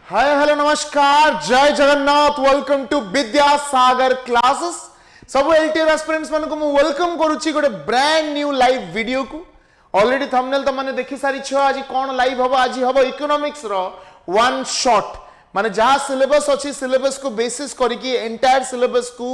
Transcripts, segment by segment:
हाय hello नमस्कार जय Jagannath welcome to Vidyasagar classes सब एलटीआर एस्पिरेंट्स मानको मु वेलकम करूची गोटे ब्रांड न्यू लाइव वीडियो को ऑलरेडी थंबनेल त माने देखि सारी छ आज कोन लाइव हबो आज हबो इकोनॉमिक्स रो वन शॉट माने जहा सिलेबस अछि सिलेबस को बेसिस करिकि एंटायर सिलेबस को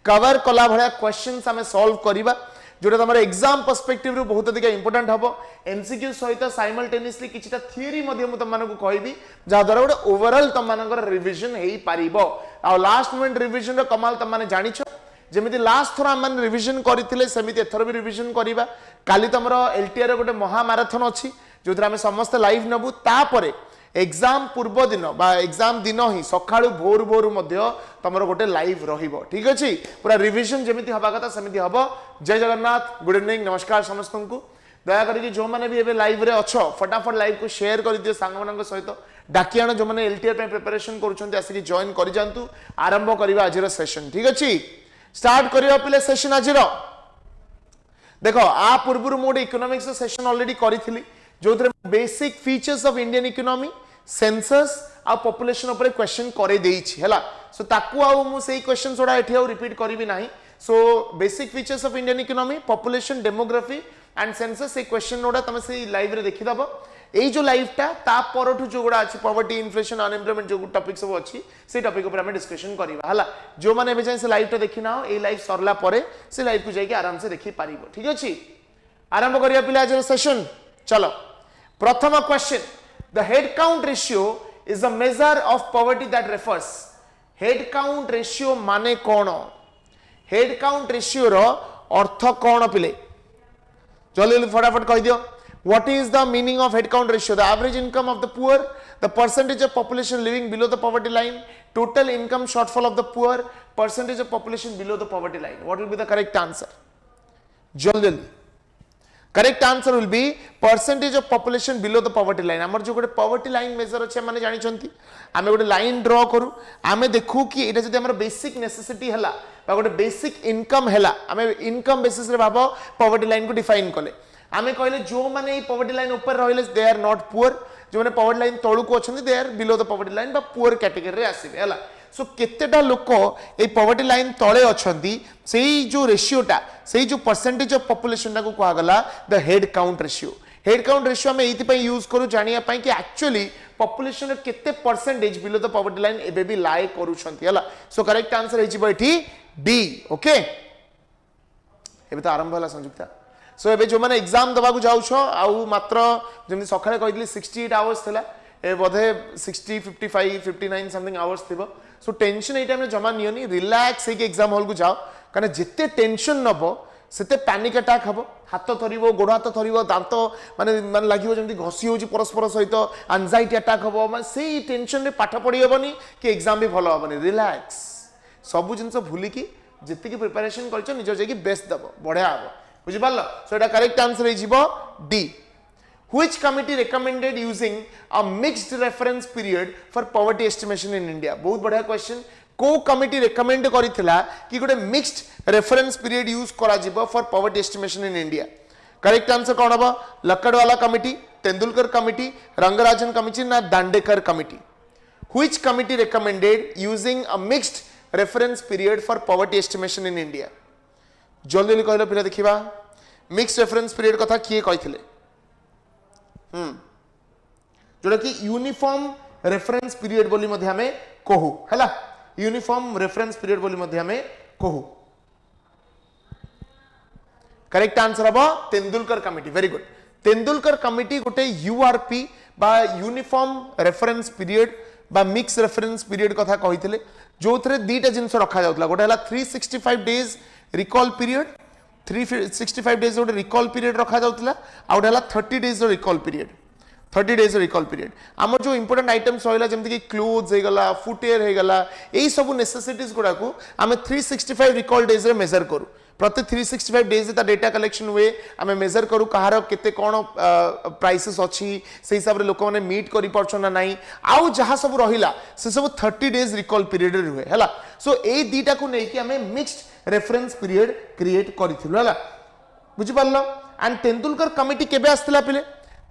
कवर कला भला क्वेश्चंस हमें सॉल्व करिबा जोटा तमर एग्जाम पर्सपेक्टिव रो बहुत अधिक इंपोर्टेंट हबो एमसीक्यू सहित साइमल्टेनियसली किछटा थियरी मध्ये मु तमन को कहबी जा द्वारा गोटे ओवरऑल तमनकर रिवीजन हेई पारिबो आ लास्ट मोमेंट रिवीजन रो कमाल तमने जानिछो जेमिति लास्ट थोर हम रिवीजन करथिले सेमिति एथर भी रिवीजन करिबा काली तमरो एलटीआर रो गोटे महा मैराथन अछि जोथरा हम समस्त लाइव नबु तापरे एग्जाम पूर्व दिन बा एग्जाम दिन ही सकाळु भोर भोर मध्य तमरो गोटे लाइव रहिबो ठीक अछि पूरा रिवीजन जेमिति हबा कथा सेमिति हबो जय जगन्नाथ गुड इवनिंग नमस्कार समस्त को दया करिकि जो माने भी एबे लाइव रे अछो फटाफट लाइव को शेयर कर दियो सांग मानक सहित डाकियान जो माने एलटीआर पे प्रिपरेशन करूछन्ते आसी जॉइन करि जानतु आरंभ करिबा आजिर सेशन ठीक अछि स्टार्ट करियो पिले सेशन आजिर देखो आ पूर्वरु मोड इकोनॉमिक्स सेशन ऑलरेडी करिथिली जो basic features of Indian economy census आ पॉपुलेशन ऊपर क्वेश्चन करे देइछि हला सो ताकू आ मु सेही क्वेश्चन सोडा एठी आ रिपीट करबी नाही so basic features of Indian economy population demography and census ए क्वेश्चन नोडा तमे से लाइव रे देखि दबो एई जो लाइव टा ता परठु जो गुडा अछि पॉवर्टी इन्फ्लेशन अनएम्प्लॉयमेंट जो टॉपिक सब अछि से टॉपिक ऊपर हम डिस्कशन करबा हला जो माने एबे जाय से लाइव टा देखि नाओ एई लाइव सरला परे से लाइव को जाय के आराम से देखि पारिबो ठीक अछि आरंभ करिया पिला आज सेशन चलो प्रथम question the head count ratio is a measure of poverty that refers head count ratio माने कौन head count ratio रो अर्थ कौन पिले जल्दी फटाफट कह दियो what is the meaning of head count ratio the average income of the poor the percentage of population living below the poverty line total income shortfall of the poor percentage of population below the poverty line what will be the correct answer जल्दी correct answer will be percentage of population below the poverty line हमर जो गोटे poverty line major अच्छे माने जानि छंती आमे गोटे line draw करू आमे देखू कि एटा जदि हमर बेसिक नेसेसिटी हला बा गोटे बेसिक इनकम हला आमे इनकम बेसिस रे भाबो पॉवर्टी लाइन को डिफाइन कले आमे कहले जो माने ई पॉवर्टी लाइन ऊपर रहिले दे आर नॉट पुअर जो माने पॉवर्टी लाइन तळु को अछंती they are below the poverty line बा पुअर कैटेगरी रे आसीबे हला सो केतेटा लोक ए पॉवर्टी लाइन तळे अछंती सेही जो रेशियोटा सेही जो परसेंटेज ऑफ पॉपुलेशन को कहा गला द हेड काउंट रेशियो हमें एथि पई यूज करू जानिया पई कि एक्चुअली पॉपुलेशन रे केते percentage below the poverty line एबे भी लाए करूछंती हला सो करेक्ट आंसर हे जिवो एठी डी ओके एबे तो आरंभ होला संयुक्ता सो एबे जो माने एग्जाम दबा को जाउ छो आउ मात्र जेमि सखाळे कहितली 68 आवर्स थिला ए बोधे 60 55 59 समथिंग आवर्स थिबो सो टेंशन ए टाइम रे जमा नियोनी रिलैक्स हे के एग्जाम हॉल को जाओ कारण जिते टेंशन नबो सेते पैनिक अटैक हबो हाथ थरिबो गोड़ हाथ थरिबो दांत माने मन लागिवो जेमति घसी होची परस्पर सहित एंजाइटी अटैक हबो माने सेही टेंशन रे पाठ पढी हबनी कि एग्जाम भी भलो हबनी रिलैक्स सब जिंस भूली कि जति की प्रिपरेशन करछ निजर जे कि बेस्ट दबो बढ़िया हबो बुझि पारलो सो एटा करेक्ट आंसर हे जिवो D Which committee recommended using a mixed reference period for poverty estimation in India? बहुत बढ़िया क्वेश्चन को कमिटी रेकमेंड करिथिला कि गोटे मिक्स्ड रेफरेंस पीरियड यूज करा जिवो for poverty estimation in India correct answer कोन हबो Lakdawala committee Tendulkar committee Rangarajan committee ना Dandekar committee Which committee recommended using a mixed reference period for poverty estimation in India? जल्दी कहलो पिला देखिबा मिक्स्ड रेफरेंस पीरियड कथा किए कहिथिले जोड़ा कि यूनिफॉर्म रेफरेंस पीरियड बोली मध्य हमें कहू हैला यूनिफॉर्म रेफरेंस पीरियड बोली मध्य हमें कहू करेक्ट आंसर हबो Tendulkar committee very good Tendulkar committee गोटे यूआरपी बा यूनिफॉर्म रेफरेंस पीरियड बा मिक्स रेफरेंस पीरियड कथा कहिथिले जो थरे दीटा जिंस रखा जाउतला गोटे हला 365 डेज रिकॉल पीरियड 365 डेज गोटे रिकॉल पीरियड रखा जाउतला आ गोटे हला 30 days recall period 30 days recall period आम जो इंपोर्टेंट आइटम्स रहा जमी कि क्लोथ्स हो गला फुटवेयर हो गला यही सब नेसेसिटीज गुड़ा को आम 365 रिकॉल डेज रे मेजर करू प्रति 365 डेज ता डेटा कलेक्शन हुए आम मेजर करू कहार केते कोन प्राइसेस अछि से हिसाब रे लोक माने मीट करि परछन ना नाही आउ जहा सब रहिला से सब 30 डेज रिकॉल पीरियड रे हुए हला सो ए दीटा को नै कि आम मिक्स्ड रेफरेंस पीरियड क्रिएट करिथिलु हला बुझि पारलो एंड तेंदुलकर कमिटी केबे आस्थिला पिले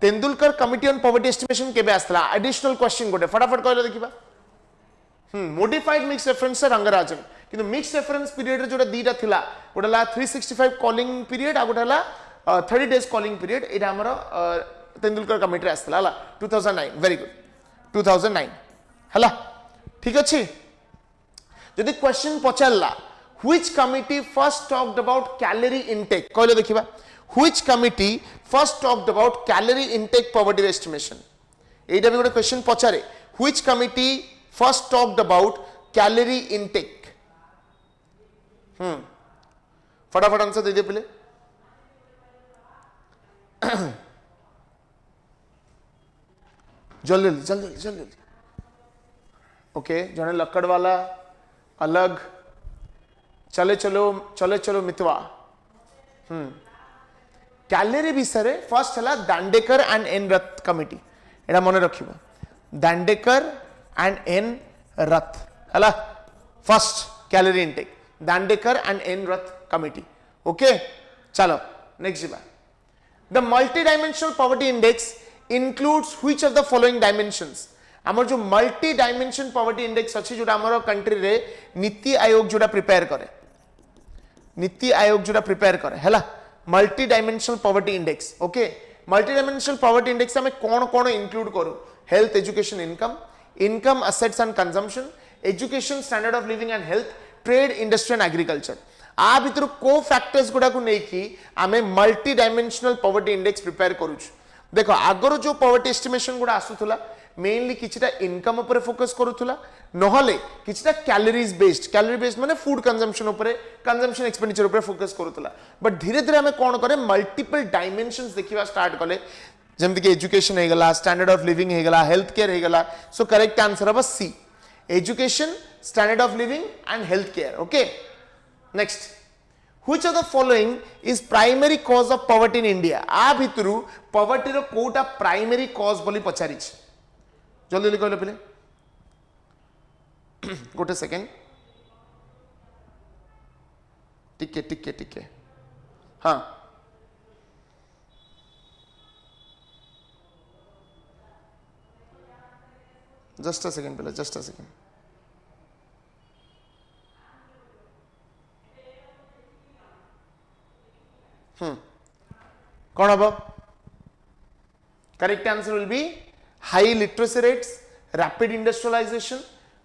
Tendulkar committee on poverty estimation केबे आसला एडिशनल क्वेश्चन गोटे फटाफट कहलो देखिबा मोडिफाइड मिक्स रेफरेंस से रंगराजन किंतु मिक्स रेफरेंस पीरियड रे जोटा दीटा थिला गोटे ला 365 कॉलिंग पीरियड आ गोटे ला 30 डेज कॉलिंग पीरियड एटा हमर तेंदुलकर कमिटी रे आसला 2009 वेरी गुड 2009 हला ठीक अछि जदि क्वेश्चन पचारला which committee first talked about calorie intake कहलो देखिबा which committee first talked about calorie intake poverty estimation एटा भी गोटे क्वेश्चन पचारे which committee first talked about calorie intake फटाफट आंसर दे दे पहले जल्दी जल्दी जल्दी ओके जने लक्कड़ वाला अलग चले चलो मितवा कैलोरी विषय फर्स्ट है Dandekar and N Rath committee एटा मन रखिबो दांडेकर and N Rath हला first calorie intake Dandekar and N Rath committee okay चलो नेक्स्ट जीवा the multi dimensional poverty index includes which of the following dimensions हमर जो मल्टी डायमेंशन पॉवर्टी इंडेक्स अछि जोटा हमर कंट्री रे नीति आयोग जोटा प्रिपेयर करे हला multi dimensional poverty index okay multi dimensional poverty index में कौन कौन इंक्लूड करू health education income assets and consumption education standard of living and health trade industry and agriculture आ भितर को फैक्टर्स गुडा को नै कि आमे multi dimensional poverty index prepare करूछ देखो आगर जो पॉवर्टी एस्टिमेशन गुडा आसुथला मेनली किछटा इनकम ऊपर फोकस करूथला नहले किछटा कैलोरी बेस्ड माने फूड कंजम्पशन ऊपर कंजम्पशन एक्सपेंडिचर ऊपर फोकस करूथला बट धीरे धीरे हमें कोन करे मल्टीपल डायमेंशंस देखिबा स्टार्ट कले जमति कि एजुकेशन हे गला स्टैंडर्ड ऑफ लिविंग हे गला हेल्थ केयर हे गला सो करेक्ट आंसर अब C education standard of living and health care okay next which of the following is primary cause of poverty in India आ भितरु poverty रो कोटा प्राइमरी कॉज बोली पचारि छी जल्दी जल्दी कहले पहले गोटे सेकंड टिके हां just a second pehla just a second कौन अब correct answer will be high literacy rates rapid industrialization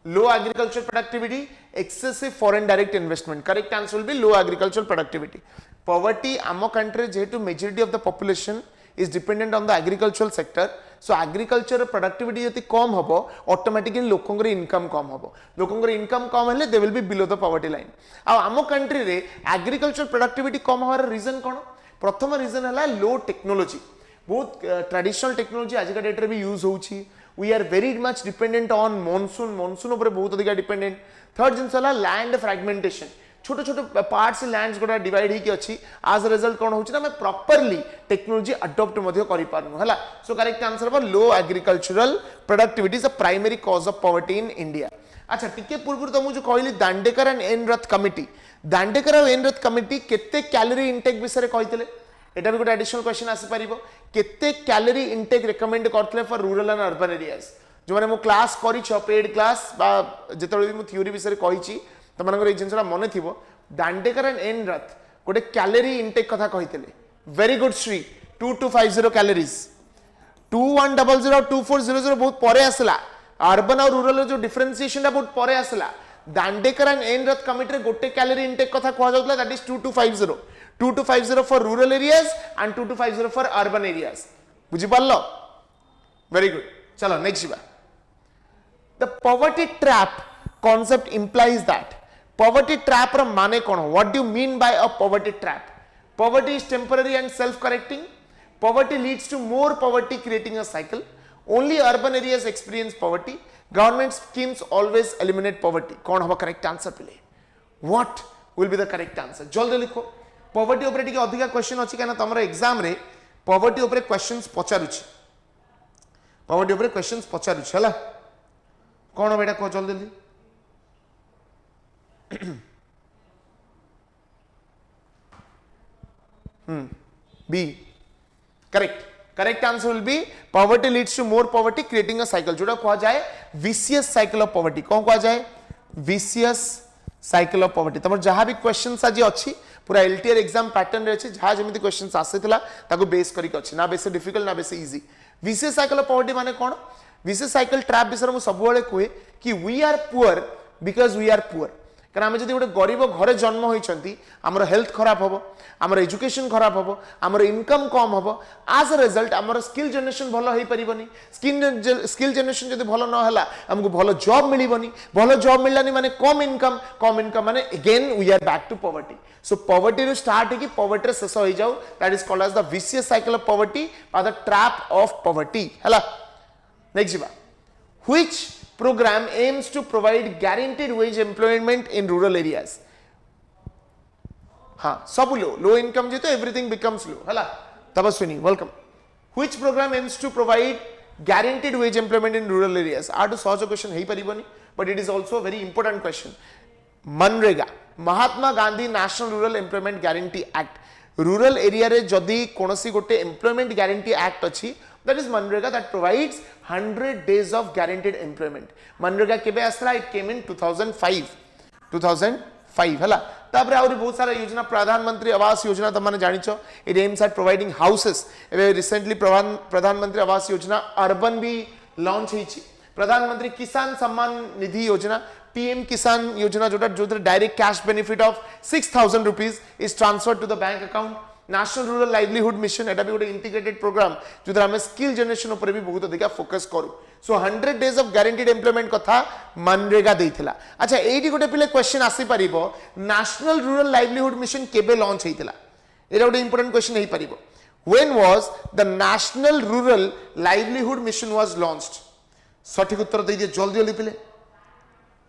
low agriculture productivity excessive foreign direct investment correct answer will be low agriculture productivity poverty आम country जेहेतु majority of the population is dependent on the agricultural sector so agriculture productivity यदि कम हबो automatically लोकंगर income कम हबो लोकंगर income कम हेले they will be below the poverty line आ आम कंट्री रे एग्रीकल्चर प्रोडक्टिविटी कम होवार रीजन कोन प्रथम रीजन हला लो टेक्नोलॉजी बहुत ट्रेडिशनल टेक्नोलॉजी आज का डेट रे भी यूज होउची we are very much dependent on monsoon ऊपर बहुत अधिक डिपेंडेंट थर्ड जिंस हला लैंड फ्रैगमेंटेशन छोटे छोटे पार्ट्स लैंड्स गोटा डिवाइड होकी अछि आज रिजल्ट कोन होछि ना मैं प्रॉपर्ली टेक्नोलॉजी अडॉप्ट मध्ये करि पारनु हला सो correct answer for low agricultural productivity is a primary cause of poverty in India अच्छा टिके पूर्व तो मु जो कहली Dandekar and N Rath committee केते कैलोरी इनटेक विषय कहितले एटा भी गोटे एडिशनल क्वेश्चन आसी परिबो केते कैलोरी इनटेक रिकमेंड करथले for rural and urban areas जो माने मु क्लास करि छ पेड क्लास बा जेतले मु थ्योरी विषय कहिछि तमनकर जिनसला मने थिबो दांडेकर एंड एन रथ गोटे कैलोरी इनटेक कथा कहितले वेरी गुड श्री 2250 कैलोरीज 2100 2400 बहुत परे आसला अर्बन और रूरल जो डिफरेंशिएशन ता बहुत परे आसला Dandekar and N Rath committee रे गोटे कैलोरी इनटेक कथा कहआ जाउतला that is 2250 for rural areas and 2250 for urban areas बुझी पारलो वेरी गुड चलो नेक्स्ट जीवा the poverty trap concept implies that poverty trap ra mane kon what do you mean by a poverty trap poverty is temporary and self correcting poverty leads to more poverty creating a cycle only urban areas experience poverty government schemes always eliminate poverty kon hoba correct answer pile what will be the correct answer jaldi likho poverty upare tike adhika question achi kana tamara exam रे poverty upare questions पचारुछि हला कोन बेटा को जल्दी जल्दी be correct correct answer will be poverty leads to more poverty creating a cycle जोटा कहा जाए विशियस साइकिल ऑफ पॉवर्टी कौन कहा जाए विशियस साइकिल ऑफ पॉवर्टी तमर जहां भी क्वेश्चंस आज अछि पूरा एलटीआर एग्जाम पैटर्न रे अछि जहां जेमिति क्वेश्चंस आसेतिला ताको बेस करी के अछि ना बेस डिफिकल्ट ना base easy vicious cycle of poverty माने कोन विशियस साइकिल ट्रैप विषय मु सब बेले कहे कि we are poor because we are poor कारण आम जब गोटे गरीब घरे जन्म होती आमर हेल्थ खराब हम आमर एजुकेशन खराब हम आमर इनकम कम हम आज अ रिजल्ट आमर स्किल जनरेशन भल हो पारनी स्किल जनरेशन जब भल ना आमको भल जॉब मिलबनी भल जॉब मिललानी माने कम इनकम माने again we are back to poverty so poverty रू स्टार्ट है कि पॉवर्टी शेष हो जाऊ that is called as the vicious cycle of poverty और द ट्रैप ऑफ पॉवर्टी हला नेक्स्ट जीवा which program aims to provide guaranteed wage employment in rural areas हाँ सब लो इनकम जी तो एवरीथिंग बिकम्स लो हला Tapaswini welcome which programme aims to provide guaranteed wage employment in rural areas आर टू सहज question हेई परिबनी but it is also very important question MNREGA Mahatma Gandhi national rural employment guarantee act rural area रे जदी कोनोसी गोटे एम्प्लॉयमेंट गारंटी एक्ट अछि that is MNREGA that provides 100 days of guaranteed employment MNREGA केबे आसला it came in 2005 हला तापर आउरी बहुत सारा योजना प्रधानमंत्री आवास योजना त माने जानिछो it aims at providing houses एबे रिसेंटली प्रधानमंत्री आवास योजना अर्बन भी लॉन्च होईची प्रधानमंत्री किसान सम्मान निधि योजना पीएम किसान योजना जोटा direct cash benefit of 6000 rupees is transferred to the bank account national rural livelihood mission एटा भी गोटे इंटीग्रेटेड प्रोग्राम जो आम स्किल जनरेशन ऊपर भी बहुत अधिक फोकस करू so 100 days of guaranteed employment कथा मनरेगा देथिला अच्छा एठी गोटे पिले क्वेश्चन आसी परिबो नेशनल रूरल लाइवलीहुड मिशन केबे लॉन्च हेतिला एटा गोटे इंपोर्टेंट क्वेश्चन हेई परिबो when was the national rural livelihood mission was launched सठिक उत्तर दे दिए जल्दी जल्दी पिले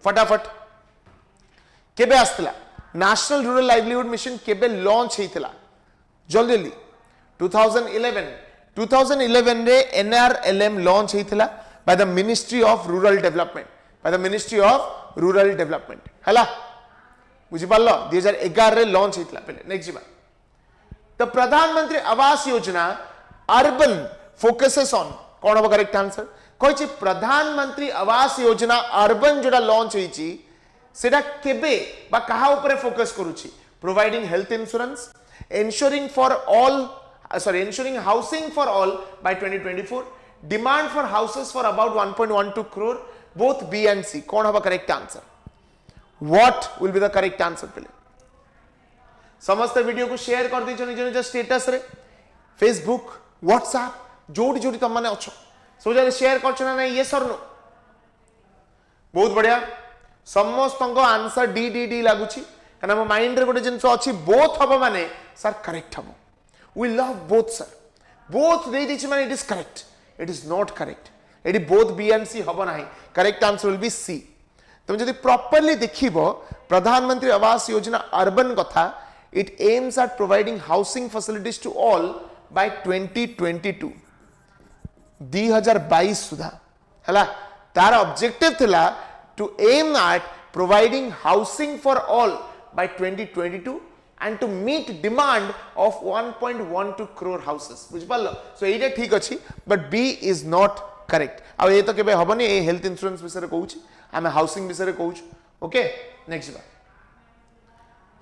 फटाफट केबे आस्तिला नेशनल रूरल लाइवलीहुड मिशन केबे लॉन्च हेतिला जल्दी जल्दी 2011 रे NRLM लॉन्च हेतिला by the ministry of rural development हला बुझि पारलो 2011 रे लॉन्च हेतिला पहले नेक्स्ट जीवा द प्रधानमंत्री Awas Yojana urban focuses on कोन हो करेक्ट आंसर कहछि प्रधानमंत्री आवास योजना अर्बन जोडा लॉन्च होईची सेटा केबे बा कहा ऊपर फोकस करूची providing health insurance ensuring housing for all by 2024 demand for houses for about 1.12 crore both B and C कौन होगा correct answer what will be the correct answer पहले समस्त वीडियो को शेयर कर दीजिए निज निज स्टेटस रे फेसबुक व्हाट्सएप जोड़ी जोड़ी तुम माने अच्छो सब जगह शेयर कर ना ये सर नो बहुत बढ़िया समस्त आंसर डी डी डी लगुची कारण हम माइंड रे गोटे जिंस अछि बोथ हबो माने सर करेक्ट हबो we love both sir both दे दिछि माने it is correct it is not correct एडी बोथ बी एंड सी हबो नाही correct answer will be C तुम जदि प्रॉपर्ली देखिबो प्रधानमंत्री आवास योजना अर्बन कथा it aims at providing housing facilities to all by 2022 2022 सुधा हला तार ऑब्जेक्टिव थिला to aim at providing housing for all by 2022 and to meet demand of 1.12 crore houses बुझ पालो सो एटा ठीक अछि but B is not correct आ ए तो केबे हबनी ए हेल्थ इंश्योरेंस विषय रे कहूची आमे हाउसिंग विषय रे कहूची ओके नेक्स्ट बा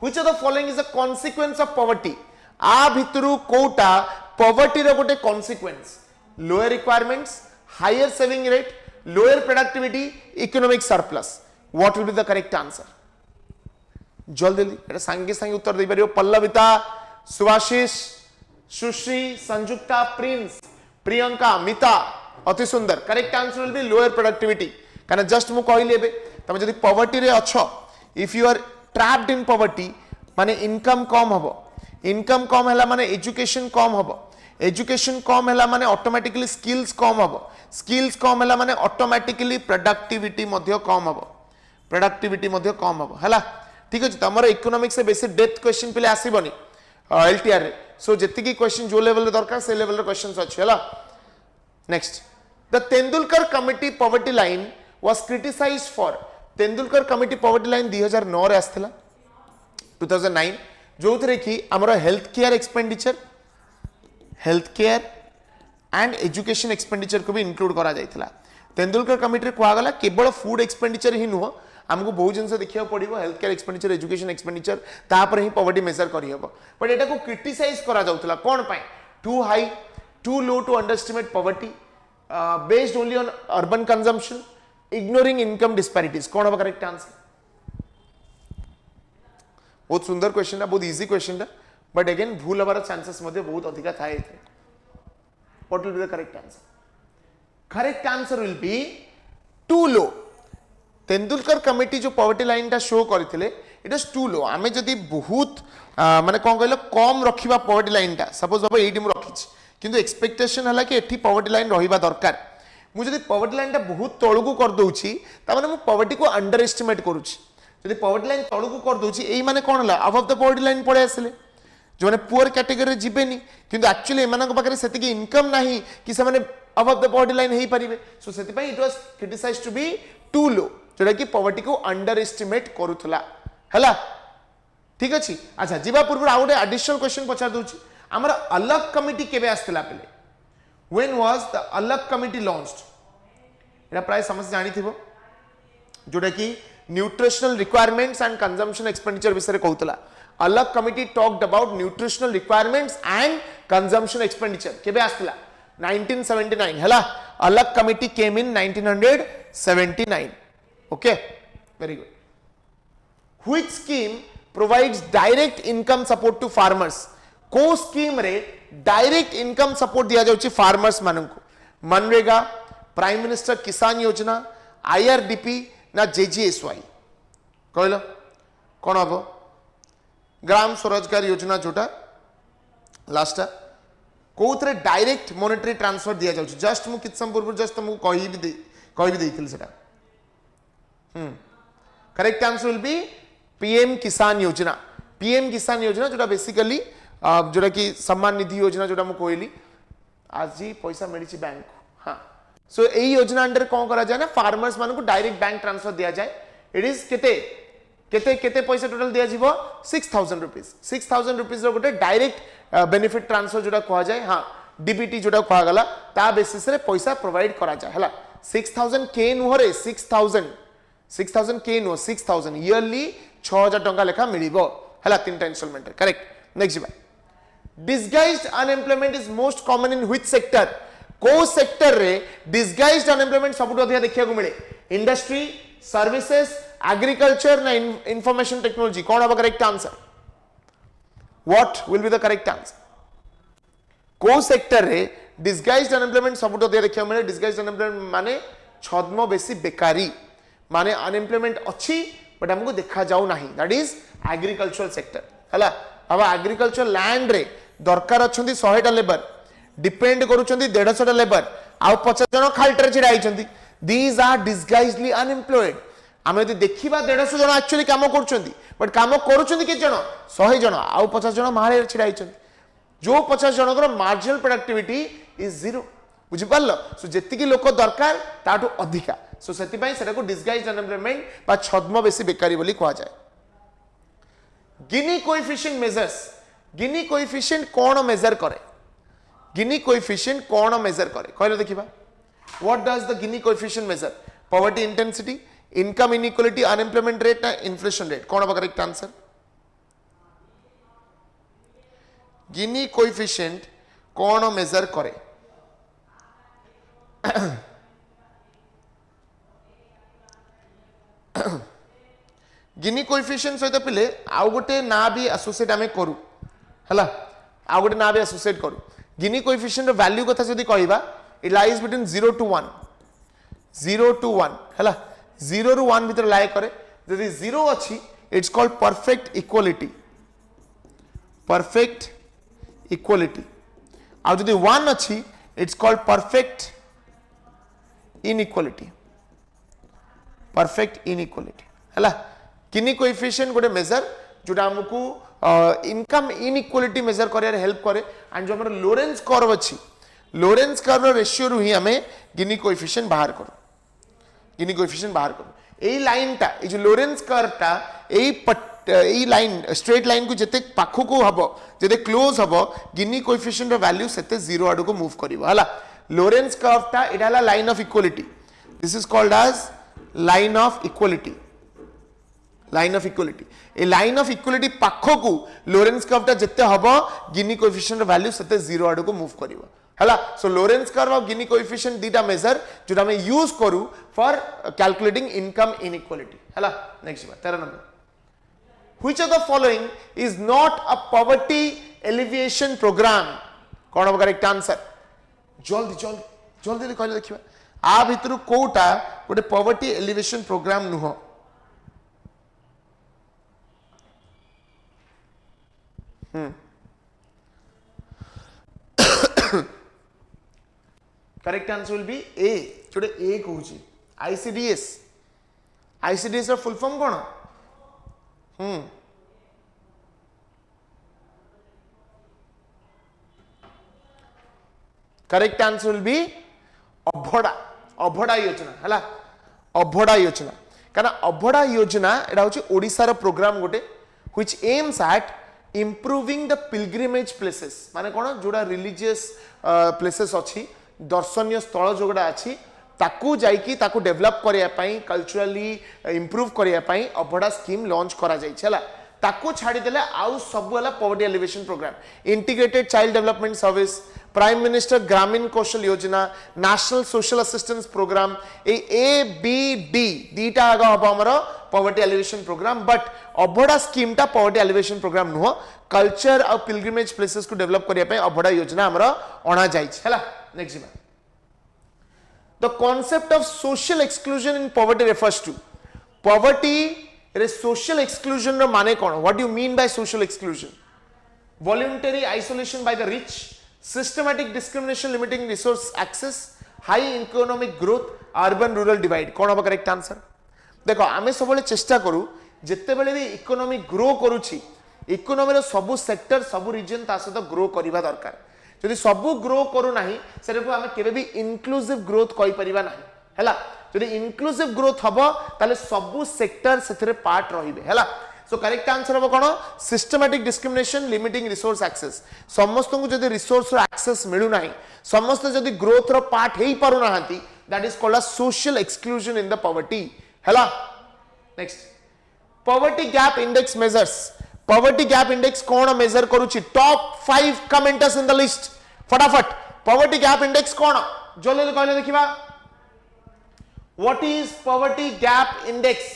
which of the following is a consequence of poverty आ भितरु कोटा पॉवर्टी रे गोटे consequence lower requirements higher saving rate lower productivity economic surplus what will be the correct answer जल्दी जल्दी सांगे सांगे उत्तर दे पारियो पल्लविता सुभाषिष सुश्री संजुक्ता प्रिंस प्रियंका मिता अति सुंदर correct answer will be lower productivity कारण जस्ट मु कहली एबे तमे जदी पॉवर्टी रे अछो if you are trapped in poverty माने इनकम कम हबो इनकम कम हला माने एजुकेशन कम हबो एजुकेशन कम हला माने ऑटोमेटिकली स्किल्स कम हबो स्किल्स कम हला माने ऑटोमेटिकली प्रोडक्टिविटी मध्ये कम हबो प्रोडक्टिविटी मध्ये कम हबो हला ठीक अछि तमर इकोनॉमिक्स से बेसिक डेप्थ क्वेश्चन पिले आसीबनी एलटीआर रे सो जति की क्वेश्चन जो लेवल रे दरकार से लेवल रे क्वेश्चंस अछि हला next the Tendulkar committee poverty line was criticised for Tendulkar committee poverty line 2009 रे आस्थला 2009 जो थरे कि हमर health care expenditure and education expenditure को भी इंक्लूड करा जाइथिला तेंदुलकर कमिटी कहा गला केवल फूड एक्सपेंडिचर ही नुह आमको बहुत जिन देखा पड़ो health care expenditure education expenditure तापर ही पॉवर्टी मेजर करहब बट एटा को क्रिटिसाइज करा जाउथला कोन पाए too high too low to underestimate poverty based only on urban consumption ignoring income disparities कौन हम करेक्ट आंसर बहुत सुंदर क्वेश्चन है बहुत इजी क्वेश्चन है बट अगेन भूल हमारा चांसेस बहुत अधिक थाए what will be the correct answer correct answer will be too low Tendulkar committee जो पॉवर्टी लाइन टा शो करथिले इट इज टू लो आमे जदी बहुत माने कोन कहलो कम रखिबा पॉवर्टी लाइन टा सपोज बाबा एडी मु रखिछ किंतु एक्सपेक्टेशन हला कि एठी पॉवर्टी लाइन रहिबा दरकार मु जदी पॉवर्टी लाइन टा बहुत तळकु कर दोउची ता माने मु पॉवर्टी को अंडर एस्टिमेट करूची जदी पॉवर्टी लाइन तळकु कर दोउची एई माने कोन हला अबव द पॉवर्टी लाइन पळे आसले जो माने पुअर कैटेगरी जिबेनी किंतु एक्चुअली एमानक पाखरे सेति कि इनकम नाही कि से माने अबव द पॉवर्टी लाइन हेई परिबे सो सेति पई it was criticised to be too low जोटा कि पॉवर्टी को अंडर एस्टिमेट करूथला हला ठीक अछि अच्छा जीवा पूर्व आ गोटे एडिशनल क्वेश्चन पचार दोछि हमर अलग कमिटी केबे आस्थिला पले व्हेन वाज द अलग कमिटी लॉन्च्ड एटा प्राय समझ जानि थिबो जोटा कि nutritional requirements and consumption expenditure विषय कहूतला अलग committee talked about nutritional requirements and consumption expenditure केबे आस्थिला 1979 हला अलग committee came in 1979 okay very good which scheme provides direct income support to farmers को स्कीम रे डायरेक्ट इनकम सपोर्ट दिया जाउची farmers माननकु MNREGA prime minister किसान योजना आईआरडीपी ना जेजीएसवाई कहलो कोन हबो ग्राम स्वरोजगार योजना जोटा लास्ट कोथरे डायरेक्ट मॉनेटरी ट्रांसफर दिया जाउची जस्ट मु किछ सम पूर्व जस्ट मु कहि भी देथिल सेटा correct answer will B PM Kisan Yojana जोटा बेसिकली जोटा कि सम्मान निधि योजना जोटा मु कहली आज ही पैसा मिली बैंक हाँ सो यही योजना अंडर कौन करा जाए ना फार्मर्स मान को डायरेक्ट बैंक ट्रांसफर दिया जाए इट इज केते केते केते पैसा टोटल दिया जीवो 6000 रुपीस रो गोटे डायरेक्ट बेनिफिट ट्रांसफर जोटा कहा जाए हाँ डीबीटी जोटा कहा गला ता बेसिस रे पैसा प्रोवाइड करा जाए हला 6000 के नुहरे 6000 के नो 6000 इयरली 6000 टंका लेखा मिलिबो हला तीनटा instalment correct next by disguised unemployment is most common in which sector को सेक्टर रे डिसगाइज्ड अनएम्प्लॉयमेंट सबुठ अधिक देखिया को मिले इंडस्ट्री सर्विसेज एग्रीकल्चर ना इंफॉर्मेशन टेक्नोलॉजी कौन अब correct answer what will be the correct answer को सेक्टर रे डिसगाइज्ड अनएम्प्लॉयमेंट सबुठ अधिक देखिया मिले डिसगाइज्ड अनएम्प्लॉयमेंट माने छद्म बेसी बेकारी माने अनएम्प्लॉयमेंट अच्छी बट हमको देखा जाऊ नहीं दैट इज एग्रीकल्चरल सेक्टर हला अब एग्रीकल्चर लैंड रे दरकार अछंती 100 टा लेबर डिपेंड करूछंती 150 टा लेबर आ 50 जन खालटर छिड़ा आइछंती दीज आर डिसगाइज्डली अनएम्प्लॉयड हम यदि देखिबा 150 जन एक्चुअली काम करूछंती बट काम करूछंती के जन 100 जन आ 50 जन मारे छिड़ा आइछंती जो 50 जनकर मार्जिनल प्रोडक्टिविटी इज 0 बुझि पारलो सो जेतिकी लोक दरकार ताटू अधिका सो सेति पई सेटा को डिसगाइज्ड अनएम्प्लॉयमेंट बा छद्म बेसी बेकारी बोली कहा जाए Gini coefficient measures Gini coefficient कौन मेजर करे गिनी कोएफिशिएंट कौन मेजर करे कहलो देखिबा what does the Gini coefficient measure poverty intensity income inequality unemployment rate ना इन्फ्लेशन रेट कौन होगा करेक्ट आंसर गिनी कोएफिशिएंट कौन मेजर करे गिनी कोएफिशिएंट सहित पिले आउ गोटे ना भी एसोसिएट आमे करू हला आउ गोटे ना भी एसोसिएट करू गिनी कोएफिशिएंट वैल्यू कथा जदी कहबा इट लाइज बिटवीन 0 to 1 हला 0 ରୁ 1 भीतर लाए करे जदी 0 अछि इट्स कॉल्ड परफेक्ट इक्वालिटी आ जदी 1 अछि इट्स कॉल्ड परफेक्ट इनइक्वालिटी हला गिनी कोएफिशिएंट गोटे मेजर जोटा हमकू इनकम इनइक्वालिटी मेजर करे हेल्प करे एंड जो हमर लोरेंस कर्व अछि लोरेंस कर्व रेशियो रु ही हमें गिनी कोएफिशिएंट बाहर करू एई लाइन टा ए जो लोरेंस कर्व टा एई लाइन स्ट्रेट लाइन को जते पाखो को हबो जते क्लोज हबो गिनी कोएफिशिएंट रो वैल्यू सेते 0 आडो को मूव करिवो हला लोरेंस कर्व टा एटा हला line of equality this is called as line of equality line of equality ए लाइन ऑफ इक्वालिटी पाखो को लोरेंस कर्व टा जत्ते हबो गिनी कोएफिशिएंट वैल्यू सते 0 आडू को मूव करिवो हला सो लोरेंस कर्व और गिनी कोएफिशिएंट दीटा मेजर जोटा हम यूज करू फॉर कैलकुलेटिंग इनकम इनइक्वालिटी हला नेक्स्ट बात 13 number Which of the following is not a poverty alleviation program? कौन होगा करेक्ट आंसर जल्दी जल्दी जल्दी कहले देखिबा आ भितरु कोटा गोटे poverty alleviation program नुह correct answer will be A जोटे ए कहूची ICDS ର फुल फॉर्म कौन correct answer will be Abhada Abhada योजना हला अभड़ा योजना कारण अभड़ा योजना एटा होची ओडिसा रो प्रोग्राम गोटे which aims at improving the pilgrimage places माने कोन जोडा रिलीजियस प्लेसेस अछि दर्शनीय स्थल जोगडा अछि ताकू जाइकी ताकू डेवलप करिया पई कल्चरली इंप्रूव करिया पई अभड़ा स्कीम लॉन्च करा जाई छला ताकू छाडी देले आउ सब वाला poverty alleviation program integrated child development service prime minister Grameen Kaushal Yojana national social assistance program A B D दीटा आगा हबो हमरो poverty alleviation program but Abhada scheme टा पॉवर्टी एलिवेशन प्रोग्राम नुह कल्चर और पिलग्रिमेज प्लेसेस को डेवलप करिया पई अभड़ा योजना हमरो अणा जाई छला नेक्स्ट बात The concept of social exclusion in poverty refers to poverty re social exclusion ro mane kon what do you mean by social exclusion voluntary isolation by the rich systematic discrimination limiting resource access high economic growth urban rural divide kon hoba correct answer देखो आमे सबले चेष्टा करू जत्ते बेले भी economy grow करूची economy रो सब सेक्टर सब रीजन ता सहित ग्रो करिवा दरकार जदि सबु ग्रो करू नाही सेरको आमे केबे भी इंक्लूसिव ग्रोथ कहि परिबा नाही हैला जदि इंक्लूसिव ग्रोथ हबो ताले सबु सेक्टर सेथरे पार्ट रहिबे हैला सो करेक्ट आंसर हबो कोन systematic discrimination limiting resource access समस्त को जदि रिसोर्स रो एक्सेस मिलु नाही समस्त जदि ग्रोथ रो पार्ट हेई पारु नाहंती that is called a social exclusion in the poverty हैला next poverty gap index measures poverty gap index कौन मेजर करूची top 5 commenters in the list फटाफट पॉवर्टी गैप इंडेक्स कौन जल्दी कहले देखिबा what is poverty gap index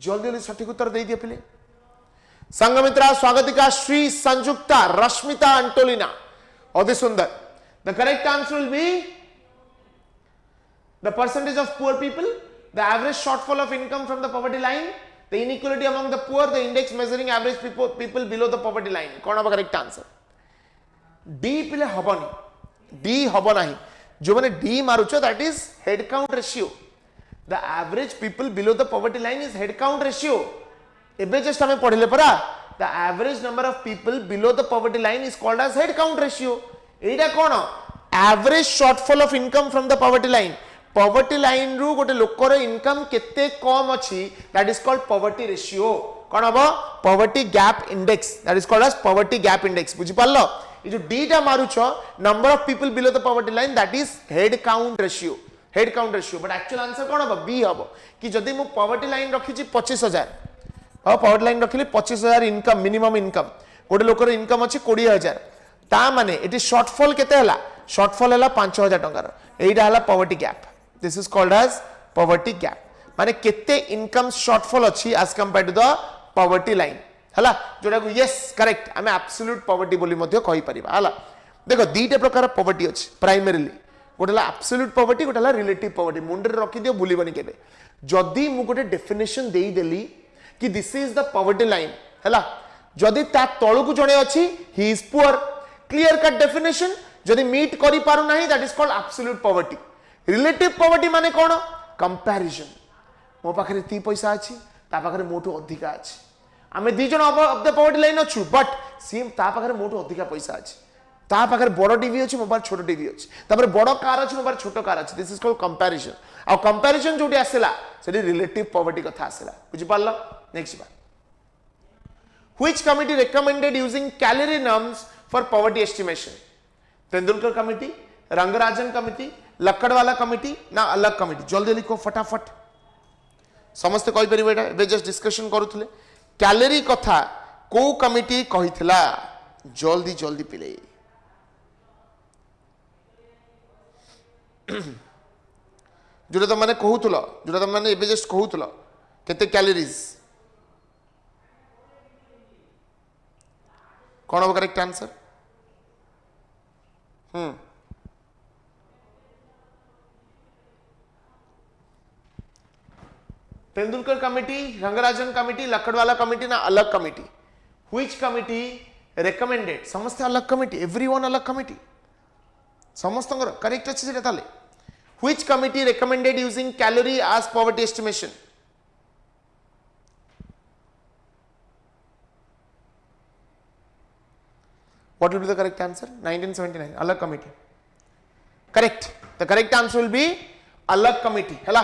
जल्दी जल्दी सटीक उत्तर दे दिए पिले संगमित्रा स्वागतिका श्री संयुक्ता रश्मिता अंटोलिना अति सुंदर the correct answer will be the percentage of poor people the average shortfall of income from the poverty line the inequality among the poor the index measuring average people below the poverty line कौन होगा correct answer D पिले हबनी D hub नाही जो माने डी मारुचो that is head count ratio the average people below the poverty line is head count ratio एबे just हमें पढ़िले परा the average number of people below the poverty line is called as head count ratio एटा कोन average shortfall of income from the poverty line poverty line रु गोटे लोकर income केते कम अछि that is called poverty ratio कोन हबो poverty gap index that is called as poverty gap index बुझि पारलो ये जो डीटा मारुछो number of people below the poverty line that is head count ratio but actual answer कोन हबो बी हबो कि जदी मु पॉवर्टी लाइन रखी छी 25000 और पॉवर्टी लाइन रखिले 25000 इनकम मिनिमम इनकम गोटे लोकर इनकम अछि 20000 ता माने इट शॉर्टफॉल केते हला शॉर्टफॉल हला 5000 टंकार एइटा हला poverty gap this is called as poverty gap माने केते इनकम शॉर्टफॉल अछि as compared to the poverty line हला जोडा को यस करेक्ट हमें एब्सोल्यूट पॉवर्टी बोली मध्ये कहि परिबा हला देखो दीटे प्रकार पॉवर्टी अछि प्राइमरीली गोटेला एब्सोल्यूट पॉवर्टी गोटेला रिलेटिव पॉवर्टी मुंडे रखि दियो भूलिबनी केबे जदी मु गोटे डेफिनेशन देई देली कि this is the poverty line हला जदी ता तळु को जणे अछि he is poor clear cut definition जदी मीट करि पारु नाही that is called absolute poverty relative poverty माने कोन कंपैरिजन मो पाखरे ती पैसा अछि ता पाखरे मोटो अधिका अछि आमे दी जण ऑफ द पॉवर्टी लाइन अछु बट सेम ता पाखरे मोटो अधिका पैसा अछि ता पाखरे बड़ टीवी अछि मोबाइल छोटो टीवी अछि तापर बड़ कार अछि मोबाइल छोटो कार अछि दिस इज कॉल्ड कंपैरिजन आ कंपैरिजन जोटी आसेला सेडी रिलेटिव पॉवर्टी कथा आसेला बुझि पारलो नेक्स्ट बार which committee recommended using calorie norms for poverty estimation Tendulkar committee Rangarajan committee Lakdawala committee ना अलग कमिटी जल्दी लिखो फटाफट समस्त कहि परिबे एटा बे जस्ट डिस्कशन करूथले कैलोरी कथा को कमिटी कहितला जल्दी जल्दी पिले जोटा तुम मैंने कहूल जोटा तुम मैंने एबे जस्ट कहूल केते कैलोरीज कौन हम correct answer Tendulkar committee Rangarajan committee Lakdawala committee ना अलग कमिटी व्हिच कमिटी रेकमेंडेड समस्त अलग कमिटी एवरीवन अलग कमिटी समस्त करेक्ट अच्छे से ताले which committee recommended using calorie as poverty estimation what will be the correct answer 1979 alag committee correct the correct answer will be alag committee hela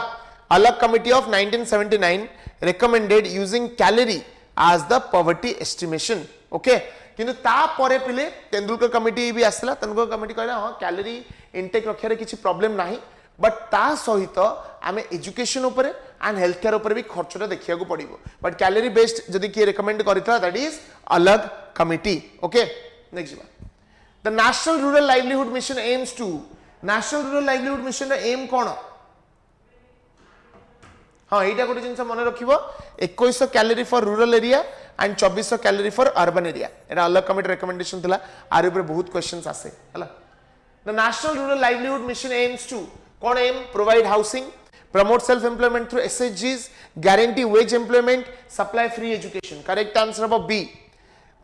alag committee of 1979 recommended using calorie as the poverty estimation okay किंतु ता परे पिले Tendulkar committee भी आसला Tendulkar committee कहला हां calorie intake रखियारे किछि problem नाही बट ता सहित आमे एजुकेशन ऊपर एंड हेल्थ केयर ऊपर भी खर्चटा देखिया को पड़िबो बट कैलोरी बेस्ड जदी के रिकमेंड करिता that is Alagh committee okay next बात the national rural livelihood mission aims to national rural livelihood mission रा एम कोन हाँ एटा गोटे जिनस मन रखिबो 2100 calorie for rural area and 2400 calorie for urban area एटा अलग कमिटी रिकमेंडेशन थिला आर ऊपर बहुत क्वेश्चंस आसे हला the national rural livelihood mission aims to कोन aim provide housing promote self employment through SHGs guarantee wage employment supply free education correct answer of B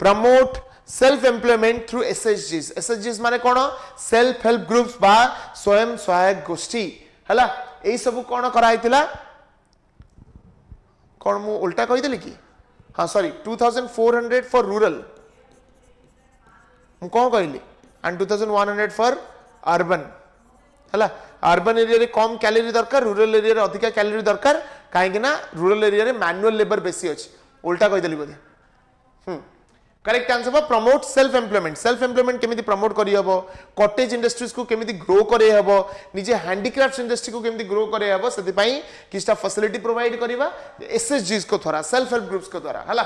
promote self employment through एसएचजीस एसएचजीस माने कोन self help groups बा स्वयं सहायक गोष्ठी हला एई सब कोन करा हितला कोन मु उल्टा कहि देली कि हां सॉरी 2400 फॉर रूरल मु कोन कहली एंड 2100 फॉर अर्बन हला अर्बन एरिया रे कम कैलोरी दरकार रूरल एरिया रे अधिक कैलोरी दरकार काहे कि ना रूरल एरिया रे मैनुअल लेबर बेसी अछि उल्टा कहि देली बोधे correct answer for promote self employment केमिति प्रमोट करि हबो कॉटेज इंडस्ट्रीज को केमिति ग्रो करे हबो निजे हैंडीक्राफ्ट्स इंडस्ट्री को केमिति ग्रो करे हबो सेति पई किछटा फैसिलिटी प्रोवाइड करबा एसएचजीस को द्वारा सेल्फ हेल्प ग्रुप्स को द्वारा हला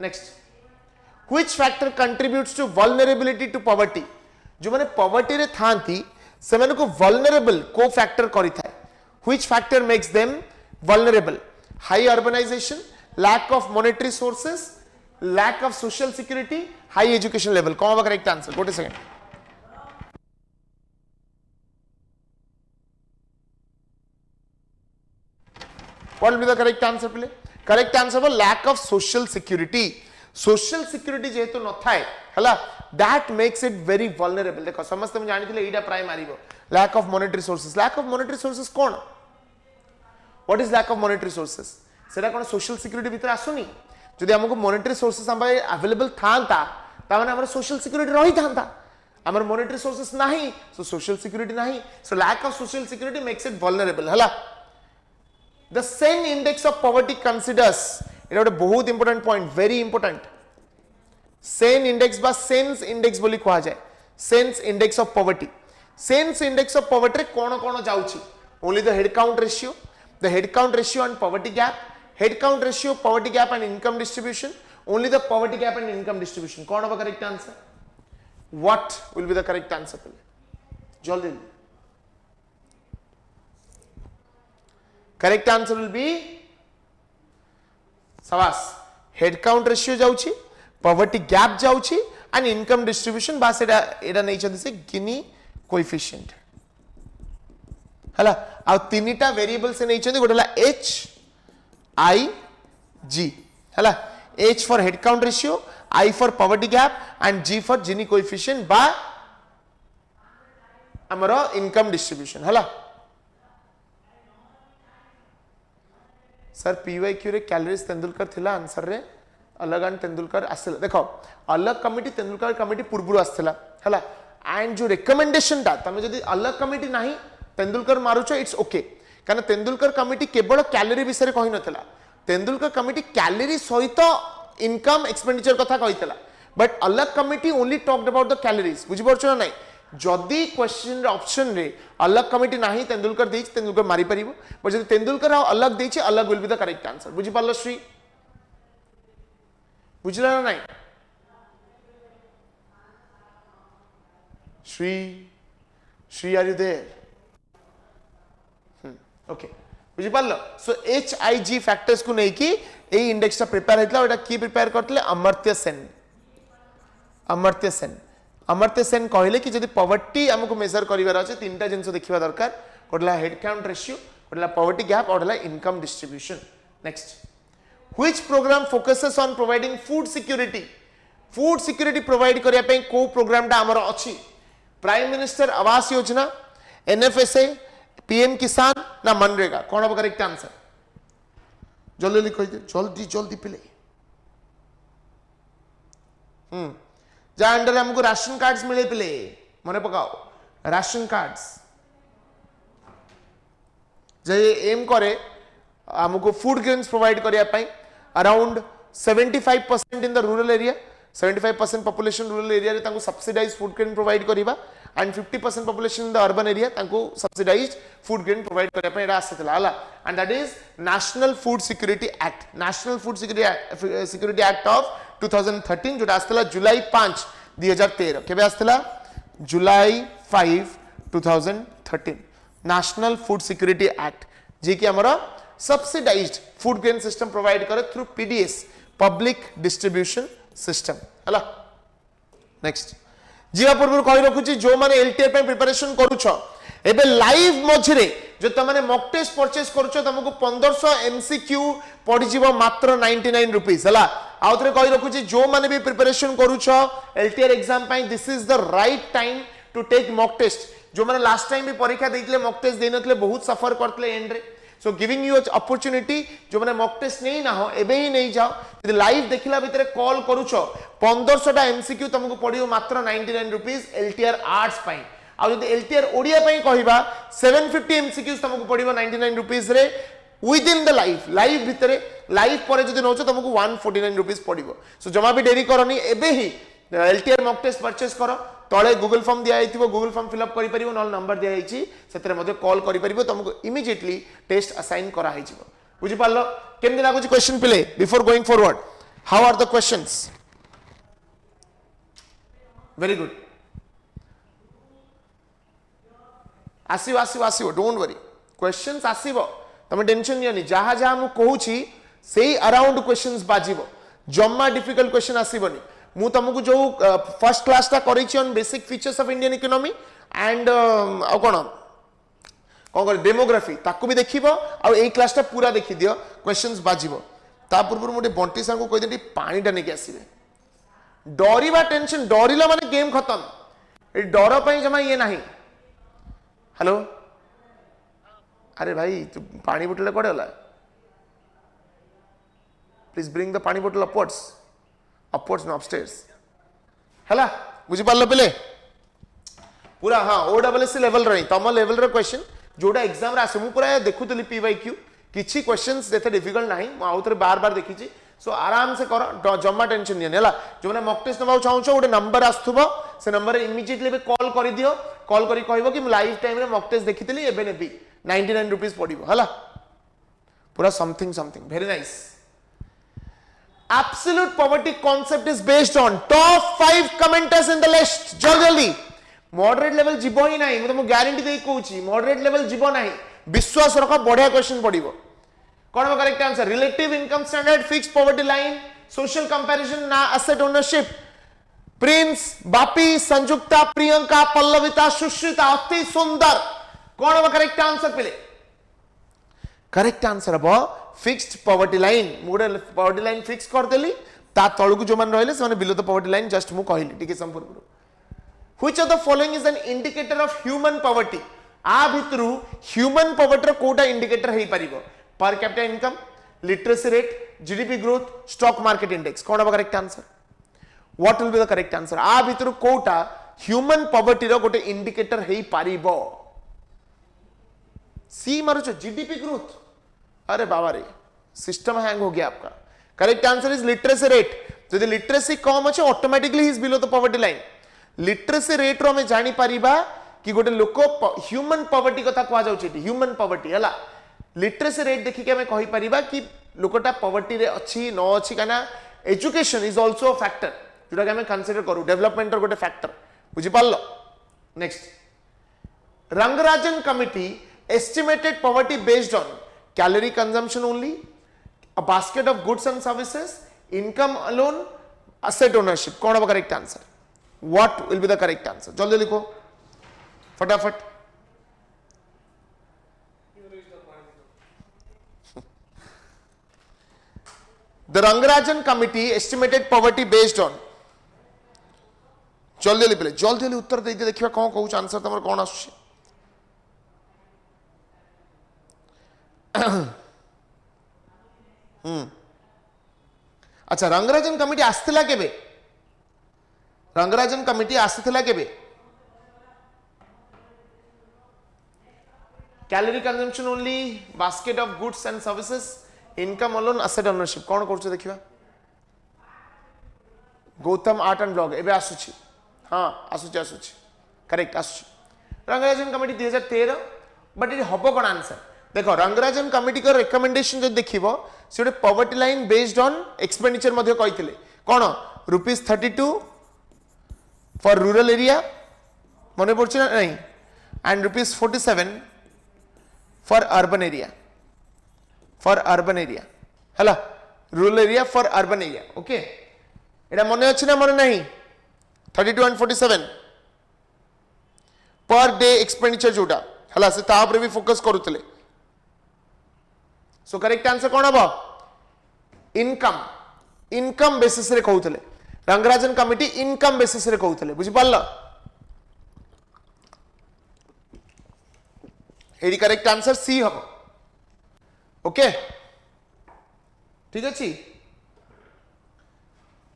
next which factor contributes to vulnerability to poverty जो माने पॉवर्टी रे थांती से माने को वल्नरेबल को फैक्टर करि थाए which factor makes them vulnerable high urbanisation lack of monetary sources lack of social security high education level कौन होगा करेक्ट आंसर गोटे second what will be the correct answer play correct answer for lack of social security जेहेतु न थाए हला that makes it very vulnerable देखो समस्त हम जानि थिले एटा प्राइम मारिबो lack of monetary sources कोन what is lack of monetary sources सेटा कोन social security भीतर आसुनी जदि हमको मॉनेटरी सोर्सेस हम अवेलेबल थांता तामाने हमर सोशल सिक्योरिटी रही थांता हमर मॉनेटरी सोर्सेस नाही सो सोशल सिक्योरिटी नाही so lack of social security makes it vulnerable हला the Sen index of poverty considers एटा ଗୋଟେ बहुत important point very important Sen index बा सेंस इंडेक्स बोली कहा जाए सेंस इंडेक्स ऑफ पॉवर्टी रे कोन कोन जाउची only the head count ratio and poverty gap head count ratio poverty gap and income distribution only the poverty gap and income distribution कौन होगा correct answer what will be the correct answer जल्दी correct answer will be सवास head count ratio जाउची poverty gap जाउची and income distribution बास एटा नहीं चंदी से गिनी coefficient हला आ तीनटा वेरिएबल से नहीं चंदी गोटला h I G हला H for head count ratio I for poverty gap and G for Gini coefficient बा हमरो income distribution हला सर PYQ रे कैलोरीज तेंदुलकर थिला आंसर रे अलग एंड तेंदुलकर आसला देखो अलग कमिटी तेंदुलकर कमिटी पूर्वरु आसला हला एंड जो रिकमेंडेशन ता तमे जदी अलग कमिटी नाही तेंदुलकर मारुछ इट्स ओके कारण तेंदुलकर कमिटी केवल कैलोरी विषय कहि नथला तेंदुलकर कमिटी कैलोरी सहित इनकम एक्सपेंडिचर कथा कहितला बट अलग committee only talked about the calories बुझि परछो ना नहीं जदि क्वेश्चन ऑप्शन रे अलग कमिटी नाही तेंदुलकर देछि तेंदुलकर मारी परिबो बट जदि तेंदुलकर अलग देछि Alagh will be the correct answer बुझी पारलो श्री बुझला ना नहीं Shri are you there okay बुझी पारलो सो HIG फैक्टर्स को नहीं कि ए इंडेक्स ता प्रिपेयर हेतला एटा की प्रिपेयर करतले अमर्त्य सेन कहले कि जदि पॉवर्टी हमको मेजर करिवार अछि तीनटा जिंस देखिबा दरकार कोडला हेड काउंट रेशियो कोडला पॉवर्टी गैप और income distribution next which programme focuses on providing food security provide करिया पे को प्रोग्राम ता हमर अछि prime minister Awas Yojana NFSA PM किसान ना मनरेगा कोन अब करेक्ट आंसर जल्दी लिखो जल्दी पिले जा अंडर हमको राशन कार्ड्स मिले पिले मने पकाओ राशन कार्ड्स जे एम करे हमको फूड ग्रेन्स प्रोवाइड करिया पई around 75% in the rural area 75% population rural area रे तांको सब्सिडाइज फूड ग्रेन प्रोवाइड करिबा and 50% population in the urban area तांको subsidized food grain provide करिया पे एडा आसे हला and that is National Food Security Act of 2013 जोटा आस्तला जुलाई 5 2013 केबे आस्तला जुलाई 5 2013 National Food Security Act जे कि हमरा subsidized food grain system provide करे through PDS public distribution system हला next जीवा पूर्व कहि रखुची जो माने LTR पे प्रिपरेशन करूछ एबे लाइव मझरे जो तमाने मॉक टेस्ट परचेस करूछ तुमको 1500 MCQ पड़ी जीव मात्र 99 रुपीस हला आउथरे कहि रखुची जो माने भी प्रिपरेशन करूछ LTR एग्जाम पई this is the right time to take mock test जो माने लास्ट टाइम भी परीक्षा देइतले मॉक टेस्ट देनतले बहुत सफर करतले एंड रे सो गिविंग यू अपॉर्चुनिटी जो माने मॉक टेस्ट नहीं ना हो एबे ही नहीं जाओ यदि लाइव देखिला भितरे कॉल करूछ 1500 टा MCQ तुमको पड़ियो मात्र 99 रुपीस LTR आर्ट्स पई आ यदि LTR ओडिया पई कहिबा 750 MCQ तुमको पड़ियो 99 रुपीस रे विद इन द लाइव भितरे लाइव परे जदि नोचो तुमको 149 रुपीस पड़ियो सो जमा भी देरी करनी एबे ही LTR मॉक टेस्ट परचेस करो तळे गूगल फॉर्म दिया आइथिबो गूगल फॉर्म फिल अप करि परिबो नल नंबर दिया आइछि सेतरे मध्ये कॉल करि परिबो तुमको इमीडिएटली टेस्ट असाइन करा आइजिबो बुझि पारलो केमदि लागुछि क्वेश्चन पिले before going forward how are the questions very good आसीबो डोंट वरी क्वेश्चंस आसीबो तमे टेंशन नियनी जहा जहा मु कहूछि सेही अराउंड क्वेश्चंस बाजिबो जम्मा डिफिकल्ट क्वेश्चन आसीबोनी मु तुमको जो फर्स्ट क्लास ता करिछि on basic features of Indian economy and आ कोन कर डेमोग्राफी ताकू भी देखिबो आ एई क्लास ता पूरा देखि दियो क्वेश्चंस बाजिबो ता पूर्व मोटे बंटी सर को कहि देटी पानी टा नेके आसीबे डरिबा टेंशन डरिला माने गेम खत्म ए डर पई जमा ये नाही हेलो अरे भाई तू पानी बोतल कोडे होला प्लीज ब्रिंग द पानी बोतल upwards no upstairs हला बुझी पारलो पले पूरा हां OSS लेवल रही तम लेवल रे क्वेश्चन जोडा एग्जाम रे आसे मु पूरा देखुतली PYQ किछि क्वेश्चंस देते डिफिकल्ट नाही मु आउथरे बार बार देखिछि सो आराम से करो जम्मा टेंशन नहीं हला जो माने मॉक टेस्ट नबाउ चाहू गोटे नंबर आस्थुबो से नंबर इमीडिएटली बे कॉल करि दियो कॉल करि कहबो कि मु लाइव टाइम रे मॉक टेस्ट देखितली एबे नेबी 99 रुपीस पडिबो हला पूरा something very nice Absolute poverty concept is based on top 5 commenters in the list. जल्दी मॉडरेट लेवल जीवो ही नहीं मैं गारंटी दे कहूची मॉडरेट लेवल जीवो नहीं विश्वास रख बढ़िया क्वेश्चन पड़िबो कौन है correct answer relative income standard fixed poverty line social comparison ना एसेट ओनरशिप प्रिंस बापी संयुक्ता प्रियंका पल्लविता सुश्रिता अति सुंदर कौन है करेक्ट आंसर पहले करेक्ट आंसर अब फिक्स्ड पॉवर्टी लाइन मुडे पॉवर्टी लाइन फिक्स कर देली ता तळकु जो मान रहले से below the poverty line just मु कहली ठीक है संपूर्ण which of the following is an indicator of human poverty आ भितरु ह्यूमन पॉवर्टी रो कोटा इंडिकेटर हेई परिबो per capita income literacy rate GDP growth stock market index कोन बा correct answer what will be the correct answer आ भितरु कोटा ह्यूमन पॉवर्टी रो कोटे इंडिकेटर हेई परिबो सी मारुचो जीडीपी ग्रोथ अरे बाबा रे सिस्टम हैंग हो गया आपका correct answer is literacy rate यदि लिटरेसी कम अच्छे ऑटोमेटिकली ही is below the poverty line literacy rate रो हमें जानी परिबा कि गोटे लोक ह्यूमन पॉवर्टी कथा कहा जाउछि ह्यूमन पॉवर्टी हला लिटरेसी रेट देखि के हमें कहि परिबा कि लोकटा पॉवर्टी रे अछि न अछि काना education is also a factor जोटा कि हमें कंसीडर करू डेवलपमेंट रो गोटे फैक्टर बुझि पारलो next Rangarajan committee estimated poverty based on calorie consumption only, a basket of goods and services, income alone, asset ownership. कौन होगा correct answer? What will be the correct answer? जल्दी लिखो फटाफट. The Rangarajan committee estimated poverty based on जल्दी लिखले जल्दी उत्तर दे दे देखिबा कौन कहू आंसर तमर कौन आसुची अच्छा रंगराजन कमिटी आस्थिला केबे रंगराजन कमिटी आस्थिला केबे calorie consumption only basket of goods and services income alone asset ownership कौन करछ देखिबा गौतम आर्ट एंड ब्लॉग एबे आसुची हां आसुची करेक्ट आसुची रंगराजन कमिटी 2013 बट इट हबो कोन आंसर देखो रंगराजन कमिटी का रिकमेंडेशन जो देखिबो से गोटे poverty line based on expenditure मध्ये कहिथिले कोन ₹32 फॉर रूरल एरिया मने पड़छ ना नहीं एंड ₹47 फॉर अर्बन एरिया हला rural area for urban area okay एटा मने अछि ना मने नहीं 32 एंड 47 पर डे एक्सपेंडिचर जोटा हला से ता ऊपर भी फोकस करूतले सो करेक्ट आंसर कौन हम इनकम बेसिस रे कहउतले रंगराजन कमिटी इनकम बेसिस रे कहउतले बुझि पारल एडी करेक्ट आंसर सी हम ओके ठीक अछि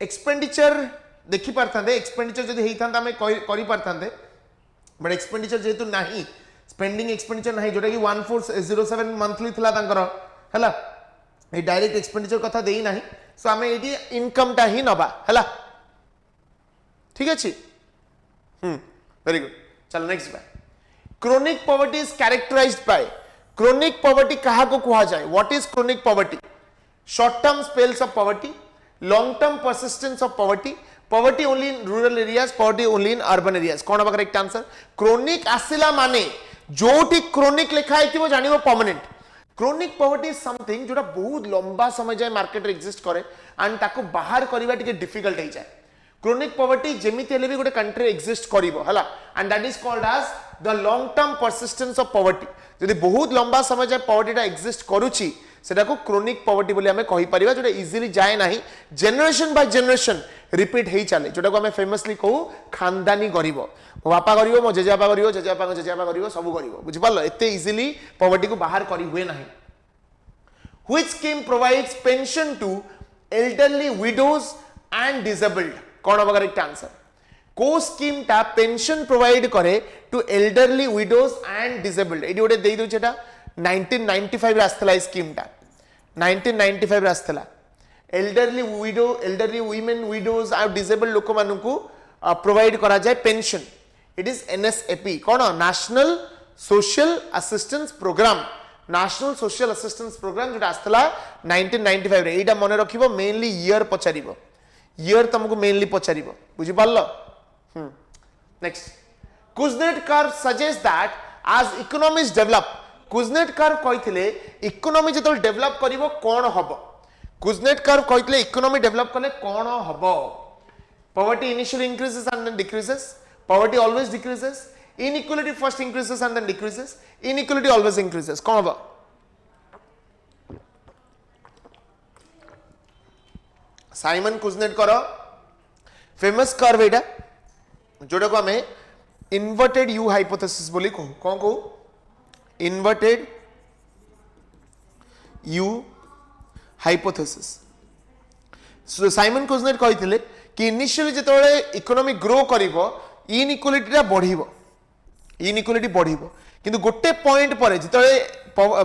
एक्सपेंडिचर देखि पारथांदे एक्सपेंडिचर जदि हेइथांता हमें करि पारथांदे बट एक्सपेंडिचर जेतु नाही स्पेंडिंग एक्सपेंडिचर नाही जोटा कि 1407 मंथली थिला तांकर हला ए डायरेक्ट एक्सपेंडिचर कथा देई नाही सो हमें एडी इनकम ता ही नबा हला ठीक अछि वेरी गुड चलो next by chronic poverty is characterised by chronic poverty कहा को कहा जाए what is chronic poverty short term spells of poverty long term persistence of poverty only in rural areas poverty only in urban areas कौन होगा correct answer chronic आसिला माने जोटी chronic लिखा है जानिबो permanent chronic poverty is something जोटा बहुत लंबा समय जाए मार्केट रे एग्जिस्ट करे एंड ताको बाहर करबा टिके डिफिकल्ट हो जाए क्रोनिक पॉवर्टी जेमिति हेले भी गोटे कंट्री एग्जिस्ट करिवो हला and that is called as the long term persistence of poverty जदि बहुत लंबा समय जाए पॉवर्टीटा एग्जिस्ट करूची सेटा को क्रोनिक पॉवर्टी बोली हमें कहि परिबा जोटा इजीली जाए नाही जनरेशन बाय जनरेशन रिपीट हेई चले जोटा को हमें फेमसली कहू खानदानी गरीबो मो बापा गरीबो मो जेजेबापा गरीबो जेजेबापा गरीबो सब गरीबो बुझि पारलो एते इजीली पॉवर्टी को बाहर करी हुए नाही which scheme provides pension to elderly widows and disabled कौन होगा करेक्ट आंसर को स्कीम टा पेंशन प्रोवाइड करे to elderly widows and disabled एडी ओडे देई दोचेटा 1995 रे आस्थला स्कीम टा 1995 रे आस्थला एल्डरली वुमेन विडोज और डिसेबल्ड लोक मानकू प्रोवाइड करा जाए पेंशन इट इज एनएसएपी कौन national social assistance programme national social assistance programme जो आस्थला 1995 रे एटा मने रखिबो मेनली ईयर पचारिबो ईयर तुमको मेनली पचारिबो बुझि पारलो next Kuznets curve suggest that as economies develop Kuznets curve कहिथिले इकोनॉमी जतल डेवलप करिवो कोन हबो कुजनेट कर्व कहिथिले इकोनॉमी डेवलप करले कोन हबो poverty initially increases and then decreases poverty always decreases inequality first increases and then decreases inequality always increases कोन हबो साइमन कुजनेट करो फेमस कर्व एटा जोटा को हमें इन्वर्टेड यू हाइपोथेसिस बोली कहू कौन कहू inverted U hypothesis Simon Kuznets कहिथिले कि इनिशियली जेतोळे इकोनॉमी ग्रो करिवो इनइक्वालिटी बढ़िवो इनइक्वालिटी बढ़िवो किंतु गोटे पॉइंट पर जेतोळे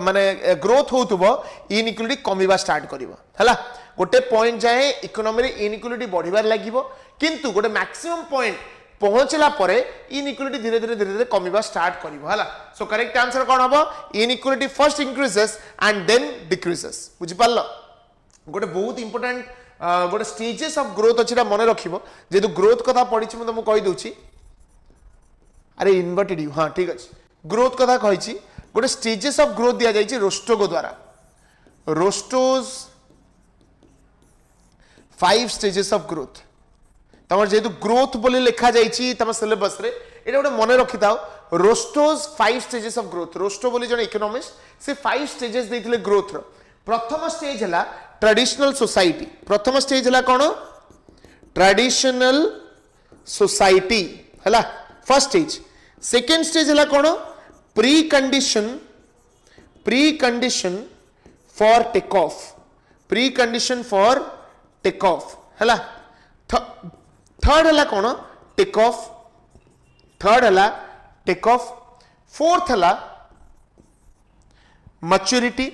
माने ग्रोथ होतुबो इनइक्वालिटी कमिबा स्टार्ट करिवो हला गोटे पॉइंट जाए इकोनॉमी रे इनइक्वालिटी बढ़िबार लागिवो किंतु गोटे मैक्सिमम पॉइंट पहुंचला परे इनइक्वालिटी धीरे धीरे धीरे धीरे कमिबा स्टार्ट करिवो हला सो करेक्ट आंसर कोन हबो inequality first increases and then decreases बुझि पारलो गोटे बहुत इंपोर्टेंट गोटे स्टेजेस ऑफ ग्रोथ अछि मन रखिबो जेतु ग्रोथ कथा पढिछि म तुमको कहि दोछि अरे इन्वर्टेड यू हां ठीक अछि ग्रोथ कथा कहिछि गोटे स्टेजेस ऑफ ग्रोथ दिया जाइछि रोस्टो को द्वारा रोस्टोज 5 स्टेजेस ऑफ ग्रोथ तमर जेतु ग्रोथ बोली लिखा जाइछि तम सिलेबस रे एटा गोटे मन रखि थाओ रोस्टोज 5 स्टेजेस ऑफ ग्रोथ रोस्टो बोली जने इकोनॉमिस्ट से 5 स्टेजेस देथिले ग्रोथ रो प्रथम स्टेज हला ट्रेडिशनल सोसाइटी प्रथम स्टेज हला कोन ट्रेडिशनल सोसाइटी हला फर्स्ट स्टेज सेकंड स्टेज हला कोन precondition for take off precondition for take off हला थर्ड हला कोन टेक ऑफ थर्ड हला टेक ऑफ फोर्थ हला मैच्योरिटी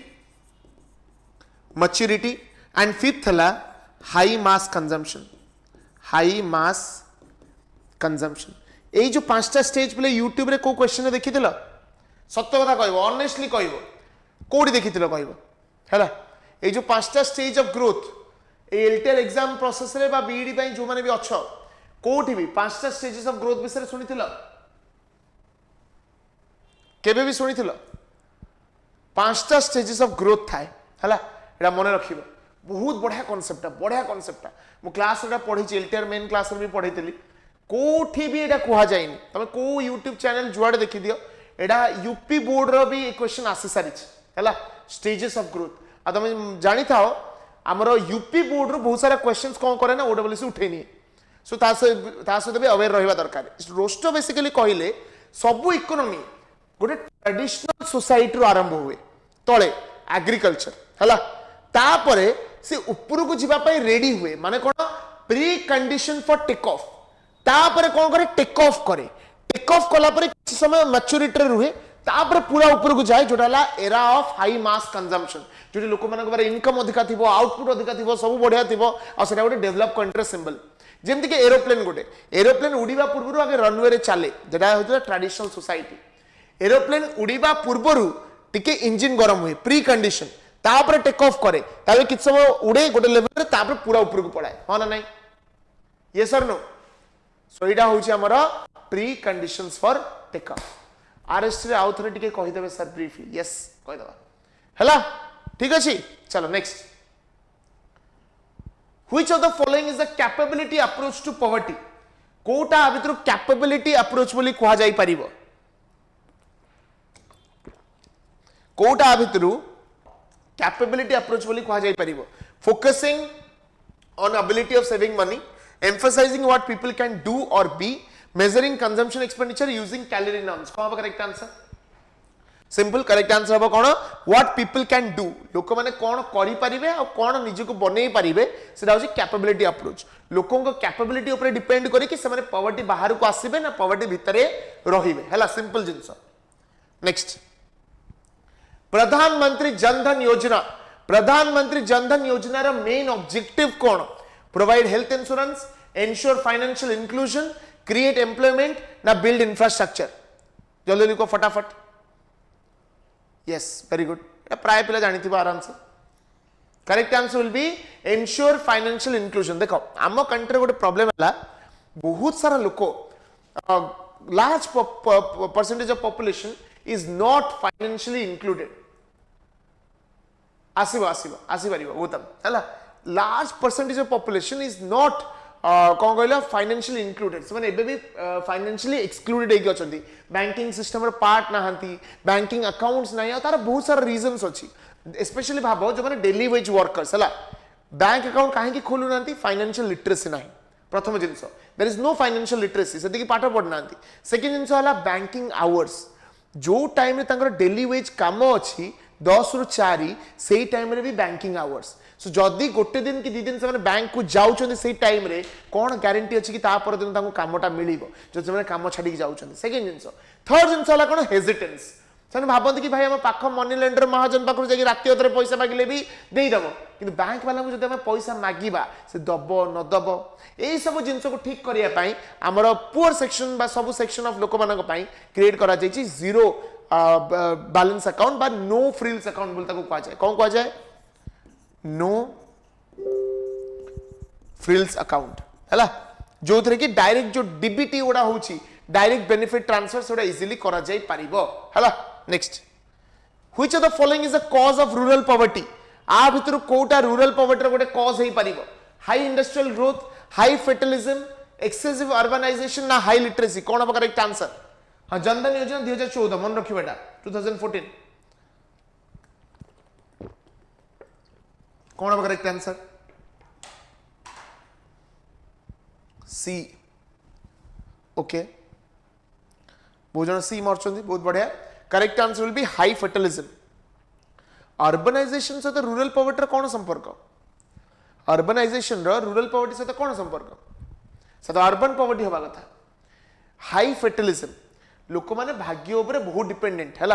एंड फिफ्थ हला हाई मास कंजम्पशन ए जो पांचटा स्टेज पे यूट्यूब रे को क्वेश्चन देखिथिल सत्य कथा कहबो ऑनेस्टली कहबो कोडी देखिथिल कहबो हैला ए जो पांचटा स्टेज ऑफ ग्रोथ ए एलटीआर एग्जाम प्रोसेस रे बा बीईडी पई जो माने भी अछ कोठी भी पांचटा स्टेजेस ऑफ ग्रोथ विषय सुनिथिल केबे भी सुनिथिल पांचटा स्टेजेस ऑफ ग्रोथ थाए हैला एटा मन रखिबो बहुत बढ़िया कांसेप्ट मु क्लास रे पढी एलटीआर मेन क्लास रे भी पढीतली कोठी भी एटा कुहा जाइनी तमे को यूट्यूब चैनल जुआडे देखि दियो एटा यूपी बोर्ड रो भी क्वेश्चन आसी सारिछ हैला स्टेजेस ऑफ ग्रोथ आ तमे जानि थाओ हमरो यूपी बोर्ड रो बहुत सारा क्वेश्चंस कोन करे ना ओडब्ल्यूसी उठेनी सो तासे भी अवेयर रहबा दरकार रोस्टो बेसिकली कहिले सब इकोनॉमी गोटे ट्रेडिशनल सोसाइटी रो आरंभ हुए तळे एग्रीकल्चर हैला तापरे से ऊपर को जीवा पाई रेडी हुए माने कोन precondition for take off तापरे कोन करे टेक ऑफ कला परे किछ समय मैच्योरिटी रुहे तापरे पूरा ऊपर को जाए जोटाला era of high mass consumption जोटी लोक मानक बारे इनकम अधिका थिबो आउटपुट अधिका थिबो सब बढ़िया थिबो आ सेटा गोटे डेवलप कंट्री सिंबल जेमति के एरोप्लेन उड़ीबा पूर्वरु आगे रनवे रे चले जेटा होतला ट्रेडिशनल सोसाइटी एरोप्लेन उड़ीबा पूर्वरु टिके इंजन गरम हुए प्री कंडीशन तापर टेक ऑफ करे ताबे किछ समय उड़े गोटे लेवल रे तापर पूरा ऊपर को पड़ाए हां ना नहीं यस और नो सो इडा होची हमरा preconditions for take off आरएस रे आउ थरे टिके कहि देबे सर ब्रीफली यस कहि दबा हला ठीक अछि चलो next which of the following is the capability approach to poverty कोटा भितर कैपेबिलिटी अप्रोच बोली कहा जाई परिबो कोटा भितर कैपेबिलिटी अप्रोच बोली कहा जाई परिबो focusing on ability of saving money emphasizing what people can do or be measuring consumption expenditure using calorie norms कौन होगा correct answer simple correct answer होगा कौन what people can do लोक माने कौन करि परिबे और कौन निज को बनै परिबे सेटा होची कैपेबिलिटी अप्रोच लोकों को कैपेबिलिटी ऊपर डिपेंड करी कि से माने पॉवर्टी बाहर को आसीबे ना पॉवर्टी भितरे रहिबे हला सिंपल जिंस नेक्स्ट प्रधानमंत्री जन धन योजना रा मेन ऑब्जेक्टिव कौन provide health insurance ensure financial inclusion create employment na build infrastructure जल्दी लिखो फटाफट yes very good प्राय पिला जानि थिबा आराम से correct answer will B ensure financial inclusion देखो आम कंट्री गोटे प्रॉब्लम हला बहुत सारा लोको large percentage of population is not financially included आसीबा उत्तम हला large percentage of population is not कौन कहला फाइनेंशियली इंक्लूडेड से माने एबे भी फाइनेंशियली एक्सक्लूडेड हेकि अछंती बैंकिंग सिस्टम रो पार्ट नाहंती बैंकिंग अकाउंट्स नाही तार बहुत सारा रीजंस अछि स्पेशली भाबो जो माने डेली वेज वर्कर्स हला बैंक अकाउंट काहे कि खोलु नांती फाइनेंशियल लिटरेसी नाही प्रथम since there is no financial literacy सेति कि पाठ पढ नांती सेकंड जिंस हला बैंकिंग आवर्स जो टाइम रे तांकर डेली वेज काम अछि 10 रु 4 सेही टाइम रे भी बैंकिंग आवर्स सो जदी गोटे दिन कि 2 दिन से बैंक को जाउछन से टाइम रे कोन गारंटी अछि कि ता पर दिन ताको कामटा मिलिबो जो से काम छाडी जाउछन सेकंड जिंस थर्ड जिंस हला कोन हेजिटेंस से भावती कि भाई आम पाख मनी लेंडर महाजन पाखु जाकि राति अधरे पैसा मागिले भी देदेव कि बैंक वाला जो आम पैसा मागिबा से दब न दब यही सब जिनस को ठीक करने आमर पुअर सेक्शन बा सब सेक्शन ऑफ लोक मानक क्रिएट करा जायछि जीरो बैलेंस अकाउंट बा नो फ्रिल्स अकाउंट बोलता को कहा जाए कौन कहा जाए नो फ्रिल्स अकाउंट है जो थे कि डायरेक्ट जो डीबीटी गुड़ा होची डायरेक्ट बेनिफिट ट्रांसफर से इजिली करा जाई परिबो है next which of the following is the cause of rural poverty आ भितर कोटा रूरल पॉवर्टी गोटे कॉज हे परिबो high industrial growth high fatalism excessive urbanisation ना हाई लिटरेसी कौन हम करेक्ट आंसर हाँ जनधन योजना 2014 मन रखियो बेटा 2014 कौन हम करेक्ट आंसर सी ओके बहुत जन सी मार्चंदी बहुत बढ़िया correct answer will be high fatalism urbanisation सहित रूरल पॉवर्टी कौन संपर्क अर्बनाइजेशन रूरल पॉवर्टी सहित कौन संपर्क सहित अर्बन पॉवर्टी हवा कथा हाई फेटलिज्म लोक माने भाग्य उपरे बहुत डिपेंडेंट है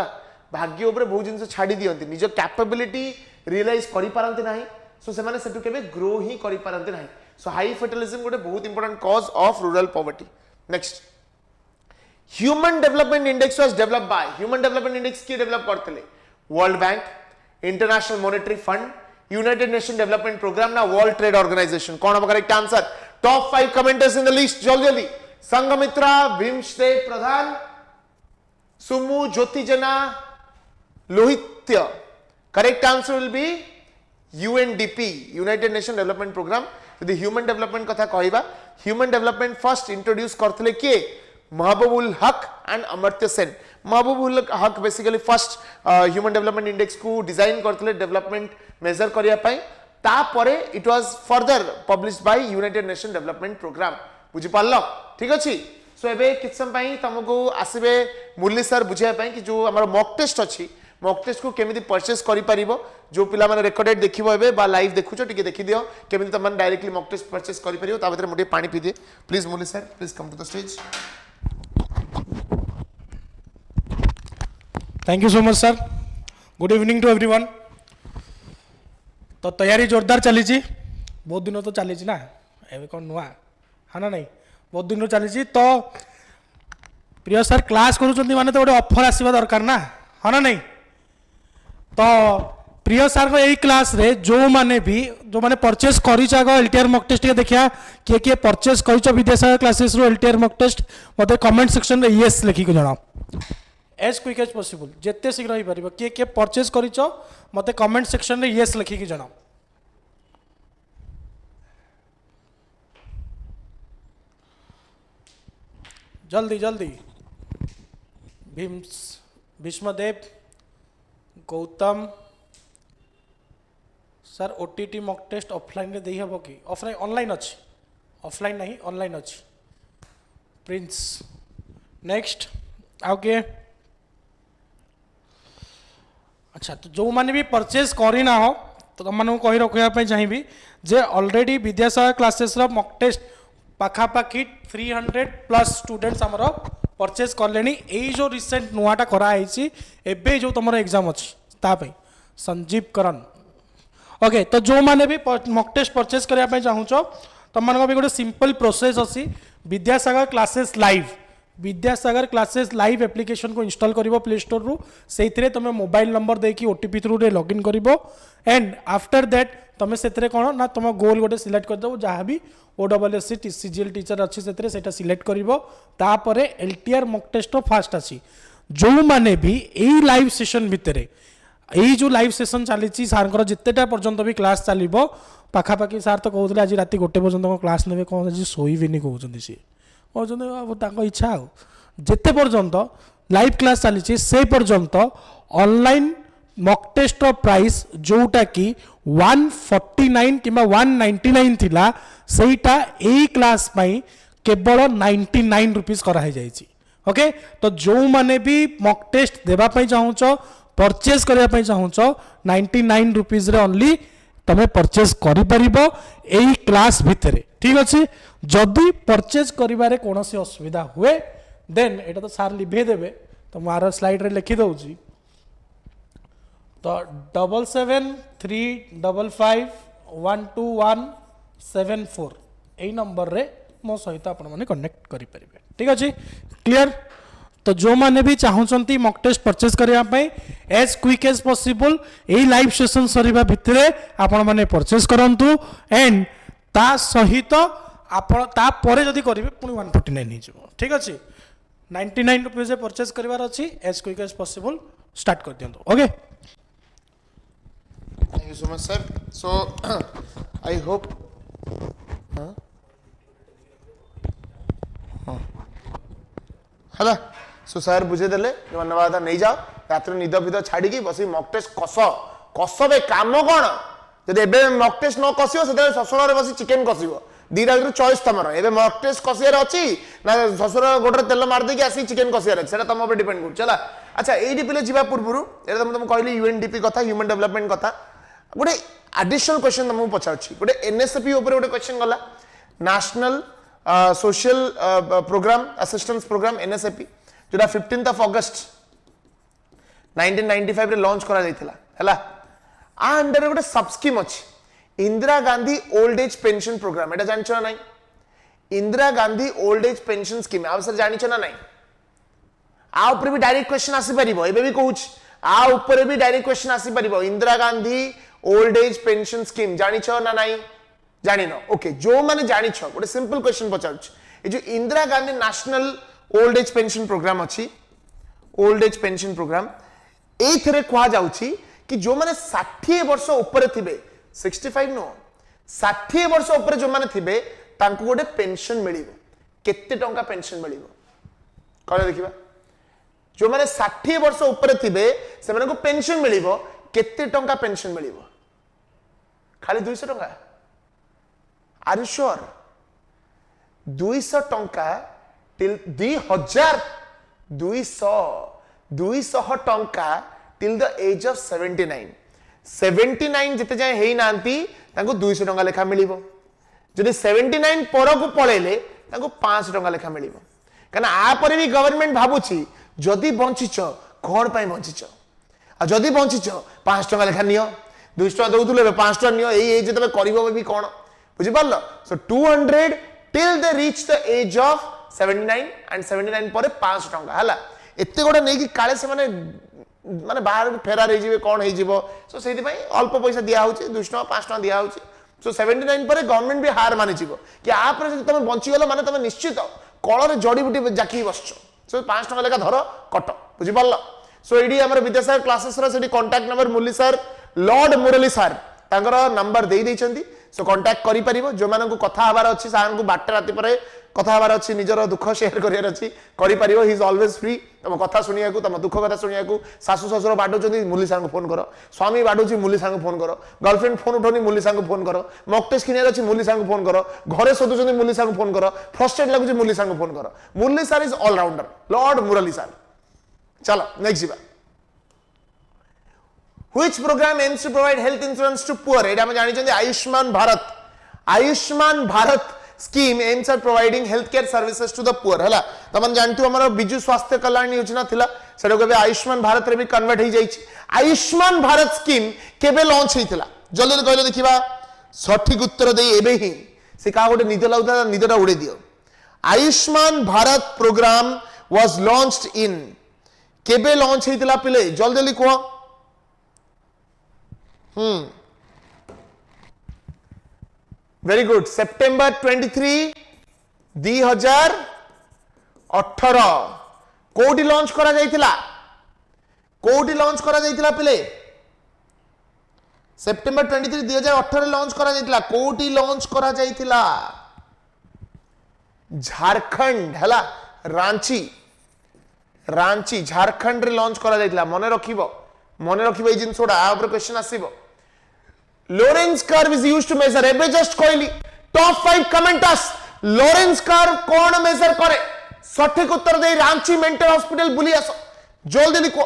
भाग्य उपरे बहुत जिनस छाड़ी दियंती निज कैपेबिलिटी रियलाइज करि पारंती नाही सो से माने सेटु केबे ग्रो ही करि पारंती नाही सो हाई फेटलिज्म गोटे बहुत important cause of rural poverty next human development index was developed by human development index की डेवलप करथिले World Bank International Monetary Fund United Nation development Programme ना वर्ल्ड ट्रेड ऑर्गेनाइजेशन कौन हम correct answer top 5 commenters in the list जल्दी जल्दी संघमित्रा भीमस्ते Pradhan Sumu Jyoti Jena Lohitya correct answer will be UNDP United Nation development Programme यदि human development कथा कहबा ह्यूमन डेवलपमेंट फर्स्ट इंट्रोड्यूस करथिले के महबूबुल हक and Amartya Sen Mahbubul Haq basically first human development index को डिजाइन करथिले डेवलपमेंट मेजर करिया पई तापरे it was further published by United Nation development programme बुझी पारलो ठीक अछि सो एबे किछ समय पई तुमको आसीबे मुरली सर बुझिया पई कि जो हमर मॉक टेस्ट अछि मॉक टेस्ट को केमिति परचेस करि परिबो जो पिला माने रेकॉर्डेड देखिबो एबे बा लाइव देखुचो टिके देखि दियो केमिति तमन डायरेक्टली मॉक टेस्ट परचेस करि परिबो ता भीतर मोटे पानी पी दे please Murali sir please come to the stage thank you so much sir good evening to everyone तो तैयारी जोरदार चली बहुत दिन तो चली ना एवं कौन नुआ हाँ ना नहीं बहुत दिन चली तो प्रिय सर क्लास करूँ माने तो गोटे ऑफर आसवा दरकार ना हाँ ना नहीं तो प्रिय सर यही क्लास रे जो माने भी जो माने परचेस कर एलटीआर मॉक टेस्ट देखिया किए किए परचेस कर विद्यासागर क्लासेस रो एलटीआर मॉक टेस्ट मते कमेंट सेक्शन में यस लिखिक जनाओ एज क्विक एज पॉसिबल जिते शीघ्र हो पार किए किए परचेस कर मते कमेंट सेक्शन में यस लिखिक जनाओ जल्दी जल्दी Bhishmadev Gautam sir OTT mock test offline रे देई हबो कि ऑफलाइन ऑनलाइन अच्छी ऑफलाइन नहीं ऑनलाइन अच्छी प्रिंस नेक्स्ट आगे अच्छा तो जो माने भी परचेस करना हो तो तुम मानू कही रखा चाहिए जे ऑलरेडी विद्यासागर क्लासेस रो मॉक टेस्ट पाखापाखि 300 प्लस स्टूडेंट्स आमर परचेस कले यही जो रिसेंट नुआटा कराई एबे जो तुम एग्जाम अच्छी संजीव करण ओके तो जो माने भी मॉक टेस्ट परचेस करने चाहूँ तुम मान भी गोटे सिंपल प्रोसेस अच्छी Vidyasagar classes live Vidyasagar classes live application को इंस्टॉल करिवो प्ले स्टोर रु से तुम मोबाइल नंबर देकी ओटीपी थ्रू रे लॉगिन करिवो एंड आफ्टर दैट तुम से कौन ना तुम गोल गोटे सिलेक्ट करदेव जहाँ भी ओडब्ल्यूएससी सीजीएल टीचर अच्छी से सिलेक्ट करिवो तापरे एलटीआर मॉक टेस्ट फास्ट अच्छी जो माने भी यही लाइव सेशन भितर यही जो लाइव सेशन चली सार जितेटा पर्यंत भी क्लास चलो पाखापाखि सार तो कहते आज रात 1 पर्यंत क्लास ने कौन आज शोबी कहते सी कहते इच्छा जिते पर्यंत लाइव क्लास चली से पर्यंत ऑनलाइन मॉक टेस्ट प्राइस जोटा कि 149 कि 199 थिला सेटा ए क्लास पाई केवल 99 रुपीस कराई जाइछि ओके तो जो माने भी मॉक टेस्ट देबा पई चाहूछ परचेस करबा पई चाहूछ 99 रुपीस रे ओनली तमे परचेस करि परिबो एही क्लास भितरे ठीक अछि जदि परचेस करिबारे कोनोसी असुविधा हुए देन एटा तो सार लिभे देबे तो मार स्लाइड रे लिखि दउछि तो 7735512174 यही नंबर रे मो सहित आपण माने कनेक्ट करि परिबे ठीक अछि क्लियर तो जो माने भी चाहउचंती मॉक टेस्ट परचेस करिया पई एज क्विक एज पॉसिबल एही लाइव सेशन सरीबा भितरे आपण माने परचेस करंतु एंड ता सहित आपण ता परे जदी करिवे पुनी 149 नि जबो ठीक अछि 99 रुपीस परचेस करिवार अछि as quick as possible start कर दियंतु okay Thank you so much, sir. So, I hope. है सो सर बुझे देले धन्यवाद नहीं जाओ रात निद फिद छाड़ी बस मॉक टेस्ट कस बे काम कौन जब एबे मॉक टेस्ट न कसियो से शशुर बस चिकेन कसियो दीटा चॉइस तुम एबे मॉक टेस्ट कसियार अच्छी ना शशुर गोटे तेल मार देकी आसी चिकेन कसियार अच्छी तुम ऊपर डिपेंड कर चला अच्छा ये पिले जा पूर्व तुम कहली यूएनडीपी कथा ह्यूमन डेवलपमेंट कथा गोटे एडिशनल क्वेश्चन तुमको पचारुछि गोटे एनएसपी ऊपर गोटे क्वेश्चन गला national social programme assistance programme NSAP जोटा 15th of August 1995 रे लॉन्च करा जायतिला हैला आ अंडर गोटे सब स्कीम अछि Indira Gandhi old age pension programme एटा जानछ ना नहीं Indira Gandhi old age pension scheme आ सर जानछ ना नहीं आ ऊपर भी डायरेक्ट क्वेश्चन आसी परिबो एबे भी कहूछ आ ऊपर भी डायरेक्ट क्वेश्चन आसी परिबो Indira Gandhi old age pension scheme जानछ ना नहीं जानिनो ओके जो माने जानिछ गोटे सिंपल क्वेश्चन पचारुछ ए जो Indira Gandhi national old age pension programme अच्छी ओल्ड एज पेंशन प्रोग्राम एथिरे कहा जाउछि कि जो माने 60 वर्ष ऊपर थिबे 65 नो 60 वर्ष ऊपर जो माने थिबे तांको गोटे पेंशन मिलिबो केते टंका पेंशन मिलिबो कहले देखिबा जो माने 60 वर्ष ऊपर थिबे से माने को पेंशन मिलिबो केते टंका पेंशन मिलिबो खाली 200 टंका आर यू श्योर 200 टंका till 200 टंका till the age of 79 जिते जाए हेई नांती तांको 200 टंका लेखा मिलिबो जदि 79 पर को पळेले तांको 500 टंका लेखा मिलिबो कना आ पर भी गवर्नमेंट भाबुची जदि बंचिछ कोन पई बंचिछ आ जदि बंचिछ 500 टंका लेखा नियो 200 टंका दउतुले 500 टंका नियो एई एज तबे करिवो भी कोन बुझि पारलो सो 200 till they reach the age of 79 and 79 पर 500 टंका हला एते गोडा नै कि काले से माने बाहर फेरार हे जिवे कोन हे जिवो सो सेति पई अल्प पैसा दिया होची 200 टंका 500 टंका दिया होची सो 79 पर गवर्नमेंट भी हार माने जिवो कि आ पर जदि तुम बंची गेलो माने तुम निश्चित कळर जड़ी बुटी जाकी बसछो सो 500 टंका लेका धरो कट बुझि पारलो सो एडी हमर विद्यासागर क्लासेस रो सेडी कांटेक्ट नंबर मुरली सर लॉर्ड मुरली सर तांकर नंबर देई दैछंती सो कांटेक्ट करि परिबो जो मानन को कथा हबार अछि सान को बाटे राति परे कथा हबार अछि निजर दुख शेयर करियार अछि करि परिबो ही इज ऑलवेज फ्री तम कथा सुनिया को तम दुख कथा सुनिया को सासु ससुर बाडो जदी मुरली सर को फोन करो स्वामी बाडो छी मुरली सर को फोन करो गर्लफ्रेंड फोन उठोनी मुरली सर को फोन करो मॉक टेस्ट किनियार अछि मुरली सर को फोन करो घरे सदु जदी मुरली सर को फोन करो फ्रस्ट्रेट लागु छी मुरली सर को फोन करो Murali sir is all rounder lord Murali sir चलो नेक्स्ट जीवा Which program aims to provide health insurance to poor? एटा हम जानि छथि Ayushman Bharat scheme aims at providing healthcare services to the poor हला तमन जानतु हमर बिजु स्वास्थ्य कल्याण योजना थिला सेटा को आयुष्मान भारत रे भी कन्वर्ट हो जाई आयुष्मान भारत स्कीम केबे लॉन्च हेतिला जल्दी कहले देखिबा सठिक उत्तर देई एबे ही से का गोटे निद लाउता निदटा उड़े दियो Ayushman Bharat programme was launched in केबे लॉन्च हेतिला पिले जल्दी को वेरी गुड सेप्टेम्बर 23 2018 कोडी लॉन्च करा जायतिला पिले सेप्टेम्बर 23 2018 लॉन्च करा जायतिला कोडी लॉन्च करा जायतिला झारखंड हला रांची झारखंड रे लॉन्च करा जायतिला मने रखिबो ए जिनसोडा आ ऊपर क्वेश्चन आसीबो Lorentz curve is used to measure एबे जस्ट कहली टॉप 5 कमेंटर्स Lorentz curve कौन मेजर करे सठिक उत्तर दे रांची मेंटल हॉस्पिटल बुली आसो जल्दी लिखो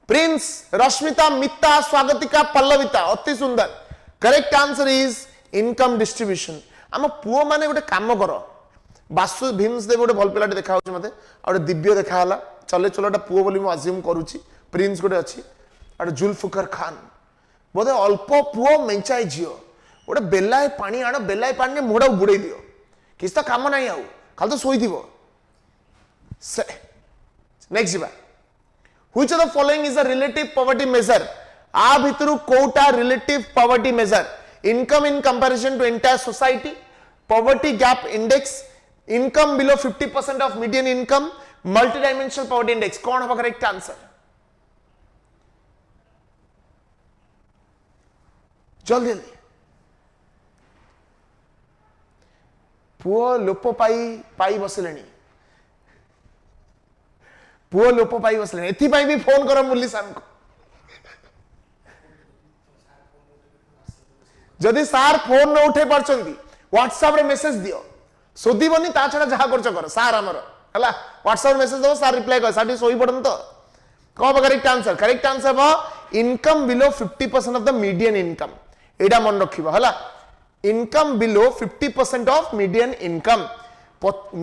प्रिंस रश्मिता मित्ता स्वागतिका पल्लविता अति सुंदर correct answer is income distribution हम पुओ माने गोटे काम करो बासु भीम्स देव गोटे भल पिलाटे देखा होछ मते और दिव्य देखा हला चले चलोटा पुओ बोली मु अज्यूम करूची प्रिंस गोटे अच्छी आड़ जुल्फिकर खान बोधे अल्प पुओ मेंचाए झील गोटे बेलाए पानी आण बेलाए पानी मुड़ा बुड़े दियो किसी तो काम ना खाली तो शोई नेक्स्ट जीवा which of the following is a relative poverty measure आ भितरु कोटा relative poverty measure income in comparison to entire society poverty gap index income below 50% of median income multi dimensional poverty index कौन होगा correct answer जल्दी जल्दी पुओ लोप पाई बसले पुओ लोप पाई बसले एथिपाई भी फोन कर मुरली सार को जदि सार फोन न उठे पारछंती व्हाट्सएप रे मेसेज दियो सोदीबनी ता छडा जहा करछ कर सार हमर हला व्हाट्सएप मेसेज दो सार रिप्लाई कर साडी सोई पडन तो कौन करेक्ट आंसर बा income below 50% of the median income एडा मन रखिबा हला income below 50% of median income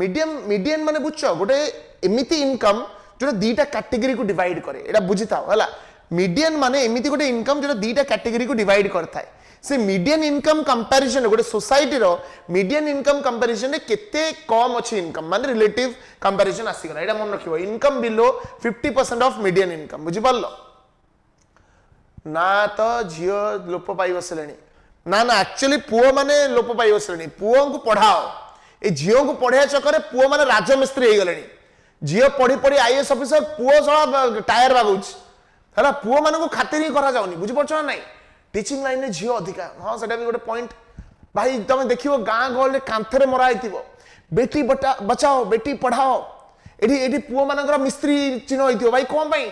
median माने बुझछो गोटे एमिति इनकम जो दीटा कैटेगरी को डिवाइड करे एडा बुझिताओ हला मीडियन माने एमिति गोटे इनकम जो दीटा कैटेगरी को डिवाइड करथाय से मीडियन इनकम कंपैरिजन गोटे सोसाइटी रो मीडियन इनकम कंपैरिजन रे केते कम अछि इनकम माने रिलेटिव कंपैरिजन आसी गला एडा मन रखिबो income below 50% of median income बुझि पारलो ना तो झियो लोप पाई बसलेनी ना ना एक्चुअली पुओ माने लोप पाई बसलेनी पुओ को पढ़ाओ ए झियो को पढ़िया चक्कर रे पुओ माने राजमिस्त्री हे गलेनी झियो पढ़ी पढ़ी आईएएस ऑफिसर पुओ सळा टायर बागुच हला पुओ माने को खातिर ही करा जाउनी बुझि पड़छ ना नहीं टीचिंग लाइन में झील अधिका हाँ से भी गोटे पॉइंट भाई तुम देखियो गाँ गहल कांथरे मरा होइतिबो बेटी बचाओ बेटी पढ़ाओ एठी एठी पुओ मानकर मिस्त्री चिन्ह होइतिबो भाई कोन भाई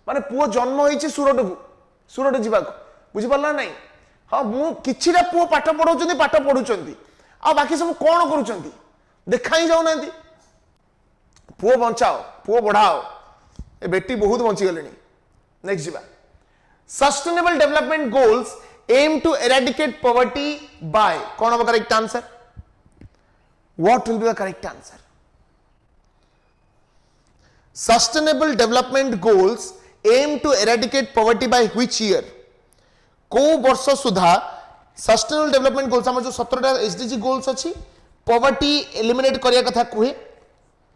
माने पुओ जन्म होइछि सुरट जीवाक बुझि पारला नहीं हाँ मु किछिटा पुओ पाठ पढ़ुचंती आ बाकी सब कोन करूचंती देखा ही जाउ नांती पुओ बचाओ पुओ बढ़ाओ ए बेटी बहुत बंची गलेनी नेक्स्ट जीवा Sustainable development goals aim to eradicate poverty by कौन होगा correct answer? What will be the correct answer? Sustainable development goals aim to eradicate poverty by which year? को वर्ष सुधा Sustainable development goals हम जो 17टा SDG goals अच्छी poverty eliminate करिया कथा कुहे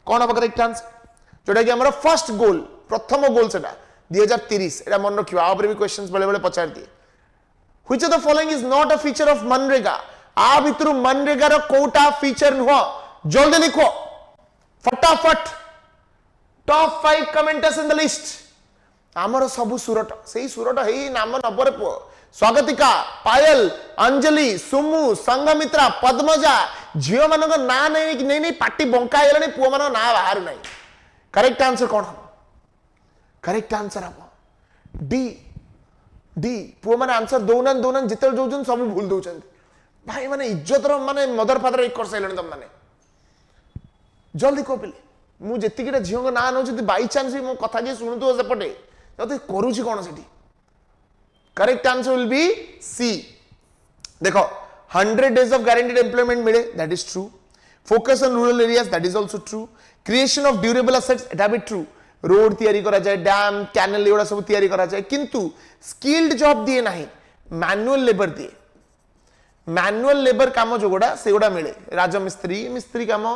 कौन होगा correct answer? जोड़ा कि हमारा first goal प्रथम goal सेटा 2030 एटा मन रखियो आ ऊपर भी क्वेश्चंस बड़े बड़े पचार दिए which of the following is not a feature of मनरेगा आ भितरु मनरेगा रो कोटा फीचर नुह जल्दी लिखो फटाफट top 5 commenters in the list हमर सब सुरट सेही सुरट हेई नाम नंबर पो स्वागतिका पायल अंजलि सुमु संगमित्रा पद्मजा झियो मानक ना नहीं पार्टी बंका हेलानी पुओ मानक ना बाहर नहीं करेक्ट आंसर कोन करेक्ट आंसर हम डी पुओ माने आंसर दौन जिते दौन सब भूल दौरान भाई माने इज्जत माने मदर फादर एक कर सारे तुम माने जल्दी कह पिले मुझे झील ना नौ बाई चान्स भी मो कथा किए शुणुव सेपटे तो करुच्ची कौन से correct answer will be C देखो 100 days of guaranteed employment मिले that is true focus on rural areas that is also true creation of durable assets एटा भी ट्रू रोड तैयारी करा जाए डैम कैनल एगुड़ा सब तैयारी करा जाए किंतु स्किल्ड जॉब दिए नहीं मैनुअल लेबर दिए मैनुअल लेबर काम जो गुड़ा से गुड़ा मिले राजमिस्त्री मिस्त्री काम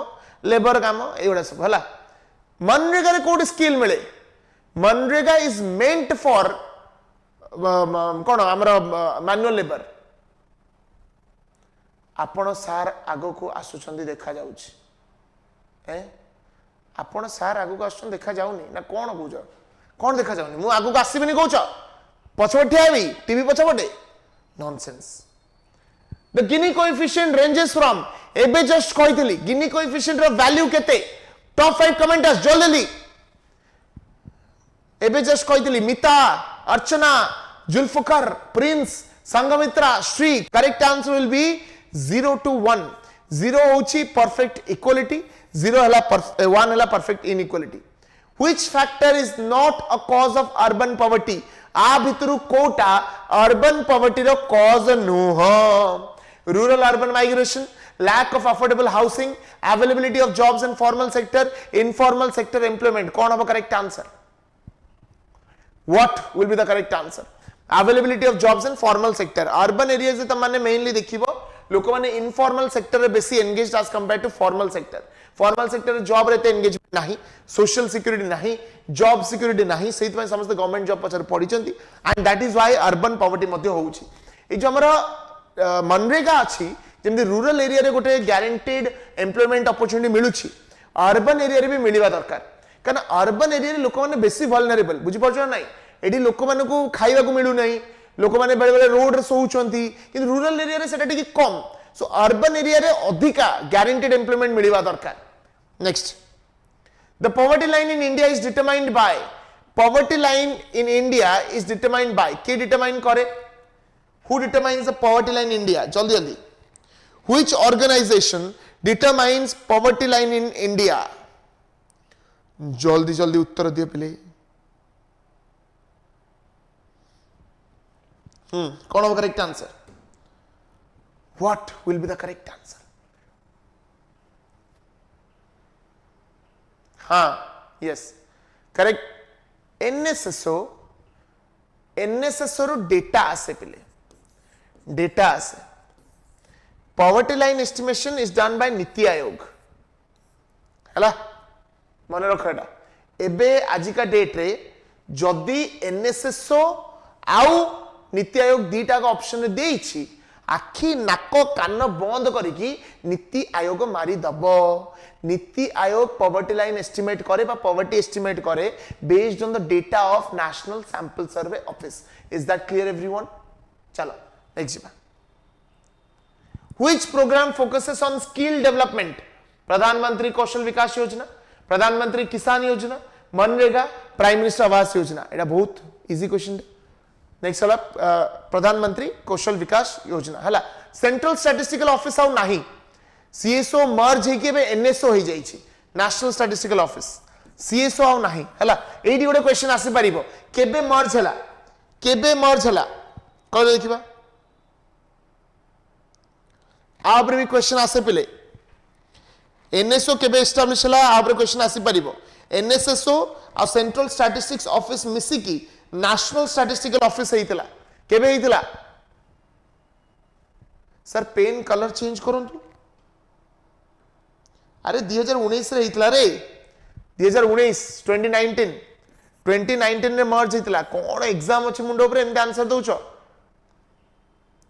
लेबर काम एगुड़ा सब हला मनरेगा रे कोड स्किल मिले मनरेगा इज मेंट फॉर कौन हमर मैनुअल लेबर आपण सार आगो को आसुचंदी देखा जाउछि ए आपण सार आगु को आसुचन देखा जाउनी ना कोन कहउछ कोन देखा जाउनी मु आगु को आसीबिनी कहउछ पछपटे आबी टीवी पछपटे nonsense the Gini coefficient ranges from एबे जस्ट कहितली गिनी कोएफिशिएंट रो वैल्यू केते टॉप 5 कमेंटर्स जल्दी एबे जस्ट कहितली Mita Archana Zulfikar Prince Sanghamitra Shree correct answer will be 0 to 1 0 होची परफेक्ट इक्वालिटी 0 हला 1 हला perfect inequality which factor is not a cause of urban poverty आ भितरु कोटा अर्बन पॉवर्टी रो कॉज नुह rural urban migration lack of affordable housing availability of jobs in formal sector informal sector employment कौन होगा correct answer What will be the correct answer? Availability of jobs in formal sector. Urban areas je tamane mainly देखिबो लोक माने informal sector रे बेसी engaged as compared to formal sector. Formal sector रे job रहते engagement नहीं, social security नहीं, job security नहीं, सेहि पय समस्त government job पछर पडिचंती and that is why urban poverty मध्ये होउची. ए जो हमरा मनरेगा अछि जेमि रूरल एरिया रे गोटे guaranteed employment opportunity मिलुची, urban area रे भी मिलिबा दरकार. कारण अर्बन एरिया लोक माने बेसी वल्नरेबल बुझी पड़छ ना एडी लोक माने को खाइबा को मिलु नाही लोक माने बेले बेले रोड रे सोउचंती किंतु रूरल एरिया रे सेटा टिके कम सो अर्बन एरिया रे अधिका गारंटेड एम्प्लॉयमेंट मिलिबा दरकार. Next the poverty line in India is determined by poverty line in India is determined by के डिटरमाइन करे who determines the poverty line in India जल्दी जल्दी which organisation determines poverty line in India जल्दी जल्दी उत्तर दिए पिले कौन होगा correct answer what will be the correct answer हाँ यस करेक्ट एनएसएसओ रो डेटा आसे पिले डेटा आसे poverty line estimation is done bye NITI Aayog हैला मन रख एबे आजिका डेट रे जदि एनएसएसओ आउ नीति आयोग दीटा का ऑप्शन देइछि आखी नाक कान बंद करिकी नीति आयोग मारी दबो NITI Aayog poverty line estimate करे बा पॉवर्टी एस्टिमेट करे based on the data of National sample Survey Office is that clear everyone चलो next which programme focuses on skill development Pradhan Mantri Kaushal Vikas योजना प्रधानमंत्री किसान योजना मनरेगा प्राइम मिनिस्टर आवास योजना एटा बहुत इजी क्वेश्चन नेक्स्ट हला प्रधानमंत्री कौशल विकास योजना हला सेंट्रल स्टैटिस्टिकल ऑफिस आउ नाही सीएसओ मर्ज हे के बे एनएसओ हे जाई छी नेशनल स्टैटिस्टिकल ऑफिस सीएसओ आउ नाही हला एडी गोटे क्वेश्चन आसी परिबो केबे मर्ज हला कह देखिबा आबरे भी क्वेश्चन आसे पिले एनएसओ केबे एस्टाब्लिश हला आबरे क्वेश्चन आसी परिबो एनएसएसओ आ सेंट्रल स्टैटिस्टिक्स ऑफिस मिसिकी नेशनल स्टैटिस्टिकल ऑफिस हेइतला केबे हेइतला सर पेन कलर चेंज करंतु अरे 2019 रे हेइतला रे 2019 2019 रे मर्ज हेइतला कोन एग्जाम अछि मुंडो पर एम आंसर दोछो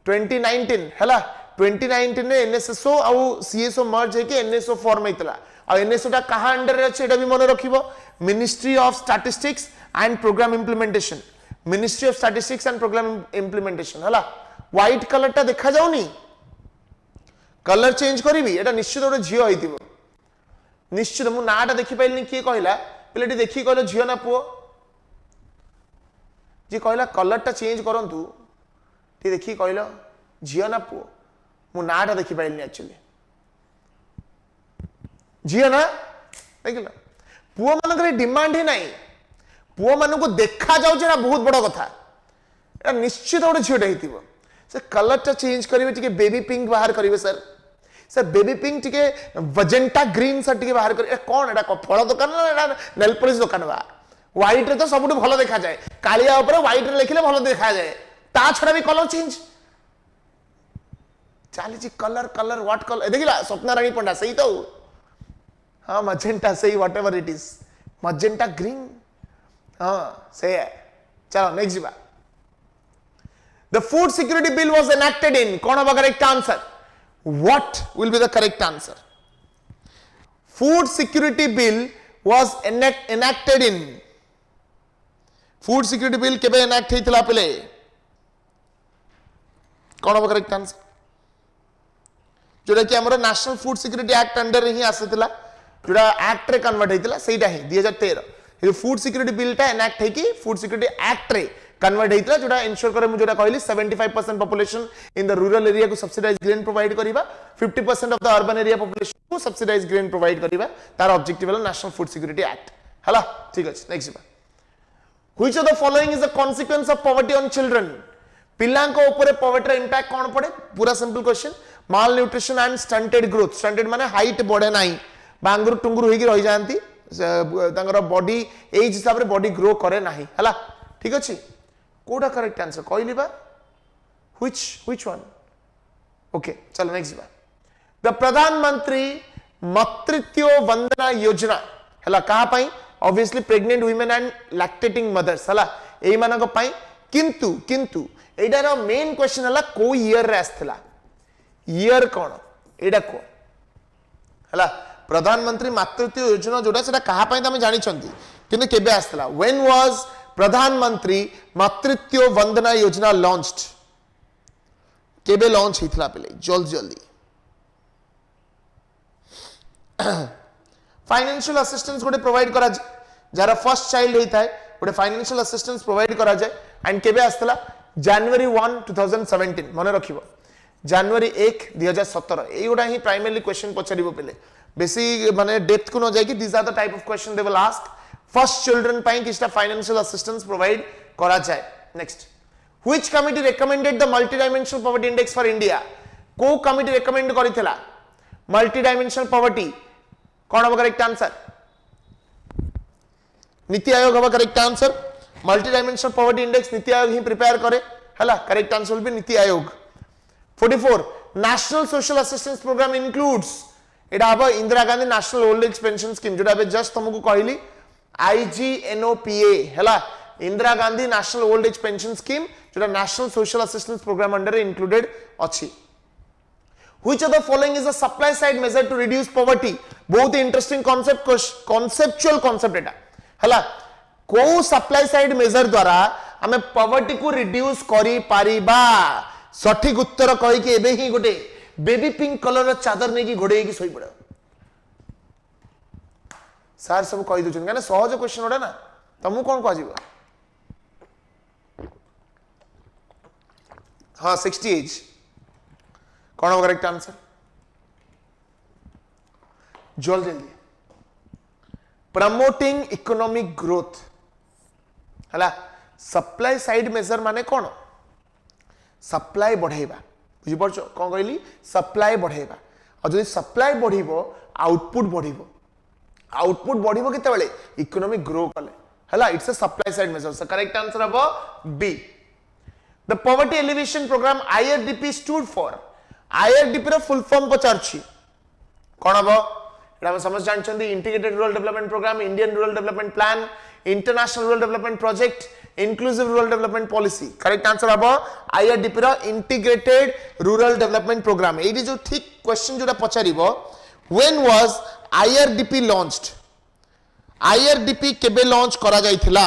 2019 हला 2019 ने एनएसएसओ आउ सीएसओ मर्ज है कि एनएसओ फॉर्म हेतला आ एनएसओ टा कहा अंडर रे अछि एटा भी मन रखिबो ministry of statistics and programme Implementation Ministry of statistics and programme implementation हला व्हाइट कलर टा देखा जाउनी कलर चेंज करबी एटा निश्चित ओटे झियो हेतिबो निश्चित मु नाटा देखि पाइलनी की कहला पिलेटी देखि कहलो झियो ना पुओ जे कहला कलर टा चेंज करंतु ती देखि कहलो झियो ना पुओ मु नाटा देखि पाइलनी एक्चुअली झियो ना देखिला पुओ मानकर डिमांड ही नहीं पुओ मान को देखा जाउछे बहुत बड़ कथा एटा निश्चित गोटे झियोटा हेतिबो से कलर टा चेंज करिवे टिके बेबी पिंक बाहर करिवे सर बेबी पिंक टिके वजेंटा ग्रीन सर टिके बाहर करिवे कोन एटा फल दुकान ना एटा नेल पॉलिश दुकान बा व्हाइट रे तो सबुठ भलो देखा जाए कालिया ऊपर व्हाइट रे लिखले भलो देखा जाए ता छडा भी कलर चेंज चालीची कलर कलर व्हाट कलर देखिला स्वप्ना रानी पंडा सही तो हाँ मजेंटा सही whatever it is magenta green हाँ सही है चलो नेक्स्ट जीवा the food security bill was enacted in कौन होगा correct answer what will be the correct answer food security bill was enacted in food security bill केबे enact हेतिला पले कौन होगा करेक्ट आंसर जोड़ा कि हमरो national food security act under ही आसीतला जोड़ा एक्ट रे कन्वर्ट हेतिला सेटा ही 2013 ये फूड सिक्योरिटी बिल टा एनेक्ट है कि फूड सिक्योरिटी एक्ट रे कन्वर्ट हेतिला जोड़ा इंश्योर करे मु जोड़ा कहली 75% population in the rural area को सब्सिडाइज ग्रेन प्रोवाइड करिबा 50% of the urban area population को सब्सिडाइज ग्रेन प्रोवाइड करिबा तार ऑब्जेक्टिव है नेशनल फूड सिक्योरिटी एक्ट हला ठीक अछि next which of the following is the consequence of poverty on children पिलांको ऊपर पॉवर्टी इंपैक्ट कोन पड़े पूरा simple question malnutrition and stunted growth stunted माने हाइट बढ़े नाही बांगुरु टुंगुरु होई कि रहि जानती तांगर बॉडी एज हिसाब रे बॉडी ग्रो करे नाही हला ठीक अच्छे कोटा करेक्ट आंसर कहली बा which one ओके चलो नेक्स्ट बा द प्रधानमंत्री मातृत्व वंदना योजना हला कहा पाई obviously pregnant women and lactating mothers हला एई मानक पाई किंतु एडार मेन क्वेश्चन हला को ईयर रे आस्थला ईयर कोन एडा को हला प्रधानमंत्री मातृत्व योजना जोड़ा सेटा कहा पाई तमे जानि छंती किंतु केबे आस्थला व्हेन वाज प्रधानमंत्री मातृत्व वंदना योजना लॉन्च्ड केबे लॉन्च हितला पले जल्दी फाइनेंशियल असिस्टेंस गोटे प्रोवाइड करा जार फर्स्ट चाइल्ड होता है गोटे फाइनेंशियल असिस्टेंस प्रोवाइड करा जाए एंड केबे आस्तला जनवरी 1 2017 मन रखिबो जनवरी 1 2017 ए गोटा ही प्राइमरी क्वेश्चन पछारिबो पले बेसी माने डेप्थ को न जाय कि this are the type of question they will ask first children पाई किछटा फाइनेंशियल असिस्टेंस प्रोवाइड करा जाए next which committee recommended the multi dimensional poverty index for India को कमिटी रेकमेंड करितला मल्टी डायमेंशनल पॉवर्टी कौन हम करेक्ट आंसर नीति आयोग हम correct answer multi dimensional poverty index Niti Aayog ही prepare करे हला correct answer will B Niti Aayog 44 national social assistance programme includes एटा अब Indira Gandhi national old age pension scheme जोटा बे जस्ट तुमको कहली आईजीएनओपीए हला Indira Gandhi national old age pension scheme जोटा national social assistance programme under included अछि Which of the following is a supply side measure to reduce poverty? बहुत इंटरेस्टिंग conceptual concept एटा हला को supply side measure द्वारा हमें poverty को reduce करी Paribas सठिक उत्तर कहि के एबे ही गोटे बेबी पिंक कलर चादर नै की घोड़े की सोई पड़ सर सब कहि दउछन काने सहज क्वेश्चन ओडा ना तमु कोन कह जीवा हां 60 एज कौन होगा करेक्ट आंसर जल्दी प्रमोटिंग इकोनॉमिक ग्रोथ हला सप्लाई साइड मेजर माने कौन सप्लाई बढ़ाइबा बुझि परछो कोन कहली सप्लाई बढ़ाइबा और जदि सप्लाई बढ़िबो आउटपुट बढ़िबो केते बेले इकोनॉमिक ग्रो कले हला it's a supply side measure so correct answer हबो B the poverty alleviation programme IRDP stood for IRDP रो फुल फॉर्म पचारछि कोन हबो एटा हम समझ जानछन्ती integrated rural development programme Indian rural development plan international rural development project inclusive rural development policy correct answer हबो आईआरडीपी रो इंटीग्रेटेड रूरल डेवलपमेंट प्रोग्राम एडी जो ठीक क्वेश्चन जोटा पचारिबो when was IRDP launched IRDP केबे लॉन्च करा जायथिला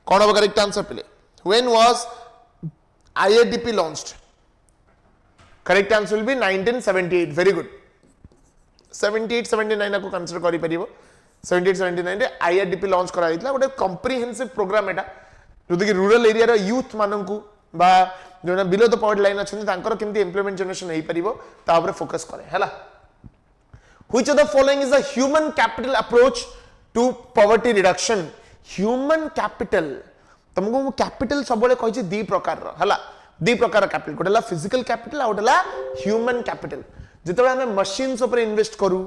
कोन हबो करेक्ट आंसर पले when was IRDP launched correct answer will B 1978 very good 78 79 को कंसीडर करि परिबो 78 79 रे आईआरडीपी लॉन्च करा दितला गोटे कॉम्प्रिहेंसिव प्रोग्राम एटा जदि कि रूरल एरिया रो यूथ माननकु बा जोना बिलो द पॉवर्टी लाइन अछन तांकर केमती एम्प्लॉयमेंट जनरेशन हेई परिबो ता ऊपर फोकस करे हला which of the following is a human capital approach to poverty reduction human capital तुमको कैपिटल सबले कहि दी प्रकार रो हला दी प्रकार कैपिटल गोटेला फिजिकल कैपिटल आउटला ह्यूमन कैपिटल जितबे हमें मशीन्स ऊपर इन्वेस्ट करू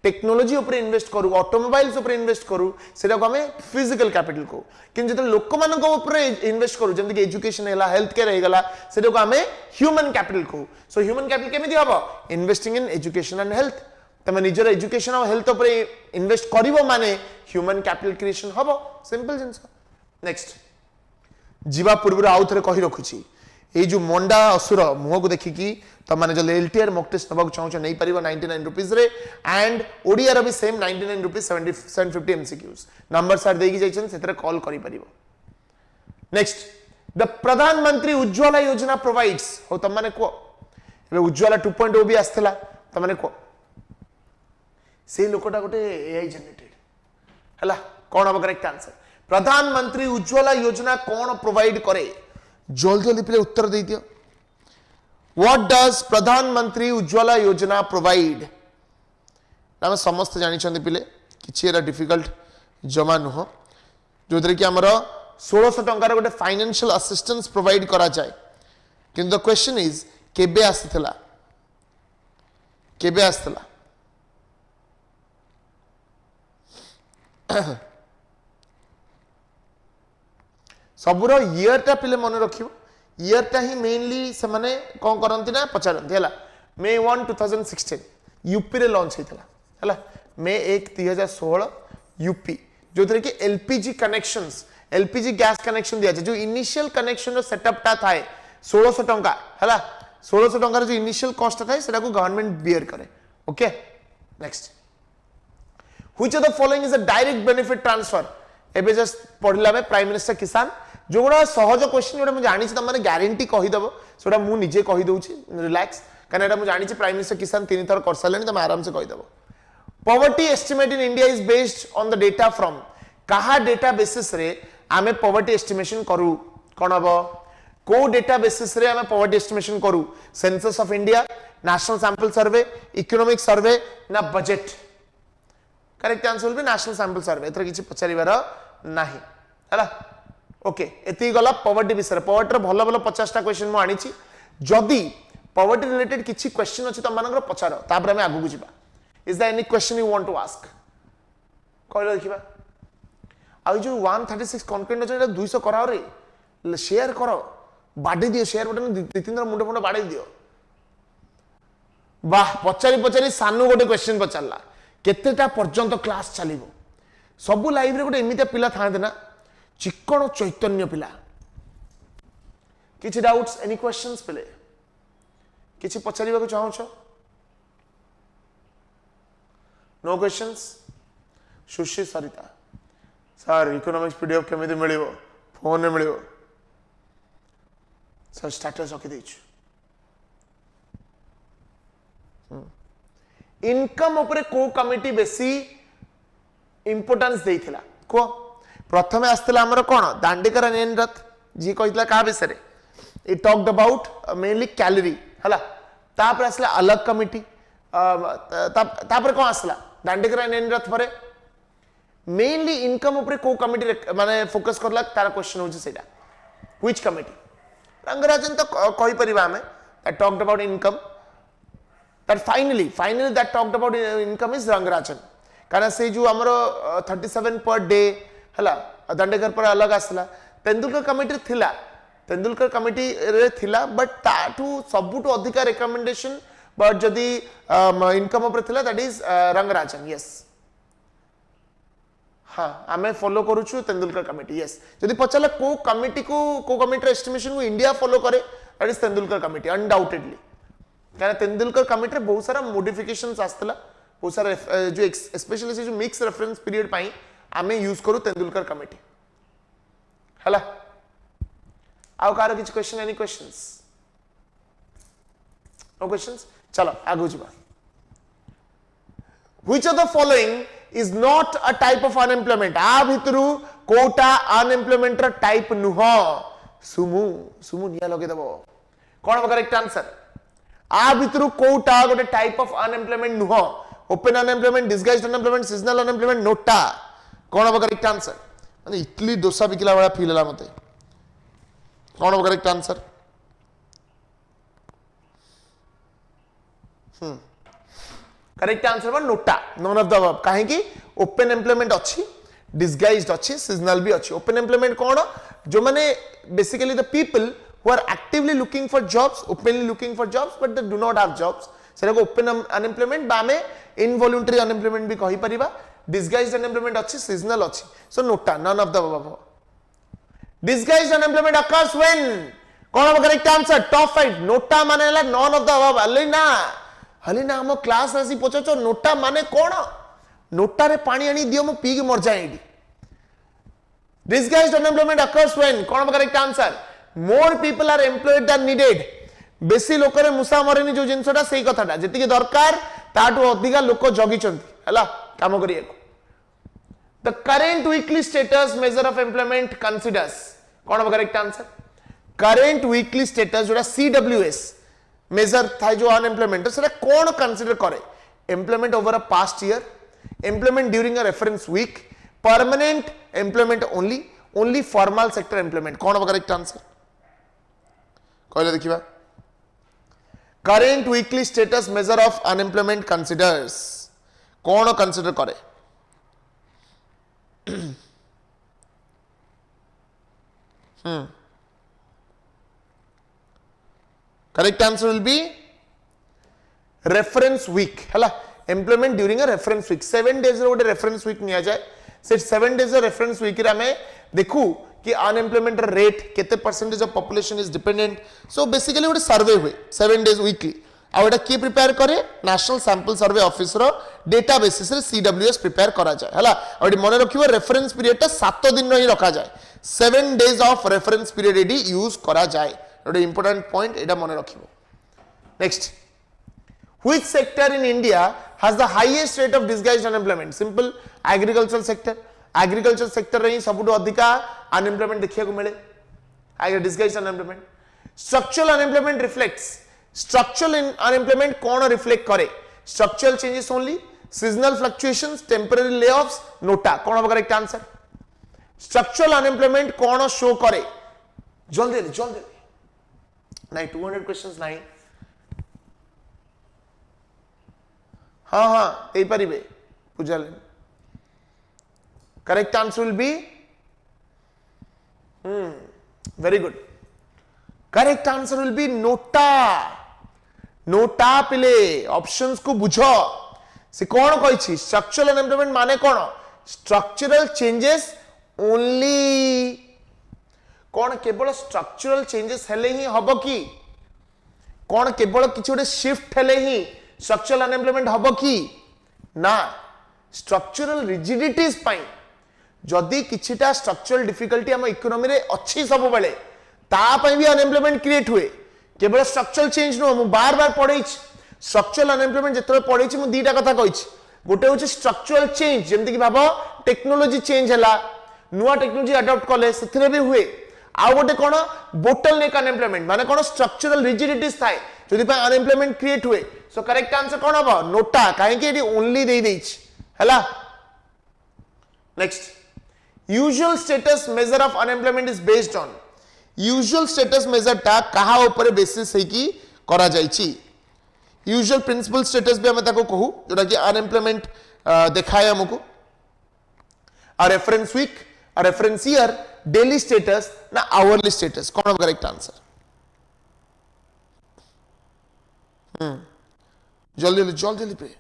टेक्नोलॉजी ऊपर इन्वेस्ट करू ऑटोमोबाइल्स ऊपर इन्वेस्ट करू सेटा को हमें फिजिकल कैपिटल को किन जितबे लोक मान को ऊपर इन्वेस्ट करू जेमति कि एजुकेशन हैला हेल्थ केयर हैगला सेटा को हमें ह्यूमन कैपिटल को सो ह्यूमन कैपिटल केमिति हबो investing in education and health तमे निजर एजुकेशन और हेल्थ ऊपर इन्वेस्ट करिवो माने ह्यूमन कैपिटल क्रिएशन हबो सिंपल जिंस नेक्स्ट जीवा पूर्व आउ थे कही रखुची ये जो मंडा असुर मुह को देखिकी तो माने जो एलटीआर मॉक टेस्ट नबाक चाहूछ नहीं परिबो 99 रुपीस रे एंड ओडिया रो भी सेम 99 रुपीस 750 एमसीक्यूज नंबर सार देगी जाइछन सेतरे कॉल करि परिबो नेक्स्ट द प्रधानमंत्री उज्ज्वला योजना प्रोवाइड्स हो त माने को एबे उज्ज्वला 2.0 भी आस्थला त माने को से लोकटा गोटे एआई जनरेटेड हला कोन अब करेक्ट आंसर प्रधानमंत्री उज्ज्वला योजना कौन प्रोवाइड करे जल्दी जल्दी पे उत्तर दे दियो व्हाट डज प्रधानमंत्री उज्ज्वला योजना प्रोवाइड हम समस्त जानी छथि पिले किछि एरा डिफिकल्ट जमा नुह जोदरे कि हमर 1600 टंकार गोटे फाइनेंशियल असिस्टेंस प्रोवाइड करा जाए किंतु द क्वेश्चन इज केबे आस्थला सबुर ईयर टा पिले मन रखियो ईयर टा ही मेनली से माने कौन करंती ना पचारंती हला मे 1 2016 यूपी रे लॉन्च हेतला हला मे 1 2016 यूपी जो थे कि LPG connections LPG gas connection दिया जो इनिशियल कनेक्शन रो सेटअप टा थाए 1600 टंका हला 1600 टंका जो इनिशियल कॉस्ट थाए सेटा को गवर्नमेंट बियर करे okay next which of the following is a direct benefit transfer एबे जस्ट पढ़ला में प्राइम मिनिस्टर किसान जो गुड़ा सहज क्वेश्चन जोटा मुझे जानी तुम ग्यारंटी कहीदेव सेटा मुझे निजे कहीदे रिलैक्स कहीं मुझे जानी प्राइम मिनिस्टर किसान 3 थर कर सारे तुम आराम से कहीदेव poverty estimate in India is based on the data from कहा डेटा बेसिस रे आमे पॉवर्टी एस्टिमेशन करू कौन हम को डेटा बेसिस रे आमे पॉवर्टी एस्टिमेशन करू census of India national sample survey economic survey ना budget correct answer will be national sample survey एथर किछि पचारिबार नाही हला ओके एति गला पॉवर्टी विषय पॉवर्टी भलो भलो 50 टा क्वेश्चन मु आनी छी जदी पॉवर्टी रिलेटेड किछि क्वेश्चन अछि त मानकर पचारो तापर हम आगु जिबा is there any question you want to ask कहलो देखिबा आ जो 136 कंटेंट अछि 200 कराओ रे शेयर करो बाडी दियो शेयर बटन दि तीन मुंडे मुंडे बाडी दियो वाह पचारी पचारी सानू गोटे क्वेश्चन पचारला केतेटा पर्यंत क्लास चलिबो सबु लाइव रे गोटे एमिते पिला थांते ना चिक्कण चैतन्य पिला किछि डाउट्स एनी क्वेश्चंस पिले किछि पचारिबा को चाहो छ नो क्वेश्चंस सुशी सरिता सर इकोनॉमिक्स पीडीएफ केमिति मिलिबो फोन रे मिलिबो सर स्टेटस रखि दैछु इनकम उपरे को कमिटी बेसी इंपोर्टेंस देइथिला को प्रथमे आस्थिला हमर कोन दांडीकर नेनरथ जी कहितला का विषय it talked about mainly calorie हला तापर आसला अलग कमिटी तापर कोन आसला दांडीकर नेनरथ परे मेनली इनकम उपरे को कमिटी माने फोकस करला तार क्वेश्चन होची सेटा व्हिच कमिटी रंगराजन तो कहि परिबा हमें that talked about income that finally that talked about income is Rangarajan कारण से जो हमरो 37 पर डे हला दांडेकर पर अलग आसला तेंदुलकर कमिटी थिला तेंदुलकर कमिटी रे थिला बट ताठू सबुटू अधिक रिकमेंडेशन बट जदी इनकम ऊपर थिला दैट इज रंगराजन यस हां हमें फॉलो करूछु तेंदुलकर कमिटी यस जदी पचला को कमिटी एस्टिमेशन को इंडिया फॉलो करे that is Tendulkar committee undoubtedly कारण तेंदुलकर कमिटी रे बहुत सारा मॉडिफिकेशंस आस्तला बहुत सारा जो स्पेशली से जो मिक्स रेफरेंस पीरियड पाई आमे यूज करू तेंदुलकर कमिटी हला आउ कार किछ question any questions no questions चलो आगु जिबा which of the following is not a type of unemployment आ भितरु कोटा अनएम्प्लॉयमेंट र टाइप नुह सुमु निया लगे दबो कोन करेक्ट आंसर आ भितरु कोटा गोटे टाइप ऑफ अनएम्प्लॉयमेंट नुह open unemployment disguised unemployment seasonal unemployment NOTA कौन हम करेक्ट आंसर माने इडली डोसा बिकला वाला फील हला मते कौन हम correct answer correct answer one NOTA none of the above काहे कि ओपन एम्प्लॉयमेंट अच्छी डिसगाइज्ड अच्छी सीजनल भी अच्छी ओपन एम्प्लॉयमेंट कौन जो माने basically the people who are actively looking for jobs openly looking for jobs but they do not have jobs सेरा को ओपन अनएम्प्लॉयमेंट बामे इनवॉलंटरी अनएम्प्लॉयमेंट भी कहि परिबा डिसगाइज्ड अनएम्प्लॉयमेंट अच्छी सीजनल अच्छी so NOTA none of the above disguised unemployment occurs when कौन हम करेक्ट आंसर टॉप 5 नोटा माने हला नन ऑफ द अबव हली ना हम क्लास आसी पछो नोटा माने कौन नोटा रे पानी आनी दियो मो पी के मर जाए डिसगाइज्ड अनएम्प्लॉयमेंट occurs when कौन हम correct answer more people are employed than needed बेसी लोक रे मुसा मरेनी जो जिनसटा सेही कथाटा जति दरकार ताटू अधिका लोक जगिचंती हला काम करिया the current weekly status measure of employment considers कौन correct answer current weekly status जोड़ा सीडब्ल्यूएस मेजर था जो अनएम्प्लॉयमेंट सेटा कौन कंसीडर करे employment over a past year employment during a reference week permanent employment only formal sector employment कौन correct answer कहले देखिबा current weekly status measure of unemployment considers कौन कंसीडर करे Correct answer will be reference week. Hala, employment during a reference week. 7 days row reference week निया जाए. से 7 days reference week रे हमें देखू कि unemployment rate केते percentage of population is dependent. So basically वो survey हुए 7 days weekly. ଆଉ ଏଟା କିଏ ପ୍ରିପେୟାର କରେ national sample survey officer data ବେସିସରେ CWS ପ୍ରିପେୟାର କରାଯାଏ ହେଲା ଆଉ ଏଠି ମନେ ରଖିବ ରେଫରେନ୍ସ ପିରିୟଡଟା 7 ଦିନ ହିଁ ରଖାଯାଏ 7 days of reference period ଏଠି ୟୁଜ କରାଯାଏ ଗୋଟେ ଇମ୍ପୋର୍ଟାଣ୍ଟ ପଏଣ୍ଟ ଏଟା ମନେ ରଖିବ next which sector in India has the highest rate of disguised unemployment simple agricultural sector रे ही सबुठु अधिका unemployment देखिବାକୁ मिले disguised unemployment structural unemployment reflects structural unemployment कौन reflect करे structural changes only seasonal fluctuations temporary layoffs nota कौन होगा correct answer structural unemployment कौन show करे जल्दी नहीं 200 questions नहीं हाँ यही परिबे पूजाले correct answer will be very good correct answer will be nota पिले ऑप्शंस को बुझो से कौन कही स्ट्रक्चरल अनएम्प्लॉयमेंट माने कौन स्ट्रक्चरल चेंजेस ओनली कौन केवल स्ट्रक्चरल चेंजेस हेले ही हबो की कौन केवल किछि गोटे शिफ्ट हेले ही स्ट्रक्चरल अनएम्प्लॉयमेंट हबो की ना स्ट्रक्चरल रिजिडिटीज पाई जदि किछिटा स्ट्रक्चरल डिफिकल्टी हम इकोनॉमी रे अछि सब बेले ता पई भी अनएम्प्लॉयमेंट क्रिएट हुए केवल स्ट्रक्चरल चेंज नो मु बार बार पढ़ई स्ट्रक्चरल अनएम्प्लॉयमेंट जतरे पढ़ई मु दीटा कथा कहि गोटे होछि स्ट्रक्चरल चेंज जेमति कि भाबो टेक्नोलॉजी चेंज हला नुवा टेक्नोलॉजी अडॉप्ट कले सेथरे भी हुए आ गोटे कोन बोटलनेक अनएम्प्लॉयमेंट माने कोन स्ट्रक्चरल रिजिडिटीज थाए जदि पई अनएम्प्लॉयमेंट क्रिएट हुए सो करेक्ट आंसर कोन हबो नोटा काहे कि एडी ओनली देई दैछ हला next usual status measure of unemployment is based on usual status measure टा कहा ऊपर बेसिस है कि करा जायछि यूजुअल प्रिंसिपल स्टेटस भी हम ताको कहू जोटा कि अनएम्प्लॉयमेंट देखाय हमको a reference week a reference year daily status ना आवरली स्टेटस कौन करेक्ट आंसर जल्दी पे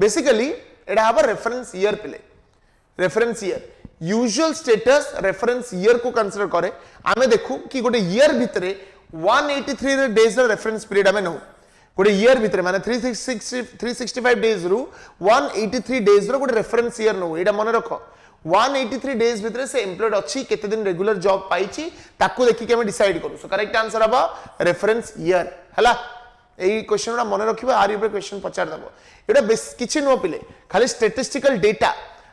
बेसिकली एटा हबा रेफरेंस ईयर पिले reference year usual status reference year को कंसीडर करे आमे देखू कि गोटे ईयर भितरे 183 डेज रेफरेंस पीरियड आमे नो गोटे ईयर भितरे माने 365 डेज रु 183 डेज रो गोटे रेफरेंस ईयर नो एटा मने रखो 183 डेज भितरे से एम्प्लॉयड अछि केते दिन रेगुलर जॉब पाइछि ताकू देखि के हम डिसाइड करू सो करेक्ट आंसर हबा रेफरेंस ईयर हला एई क्वेश्चन रा मने रखिबा आर ऊपर क्वेश्चन पचार दबो एटा किछि नो पिले खाली स्टैटिस्टिकल डेटा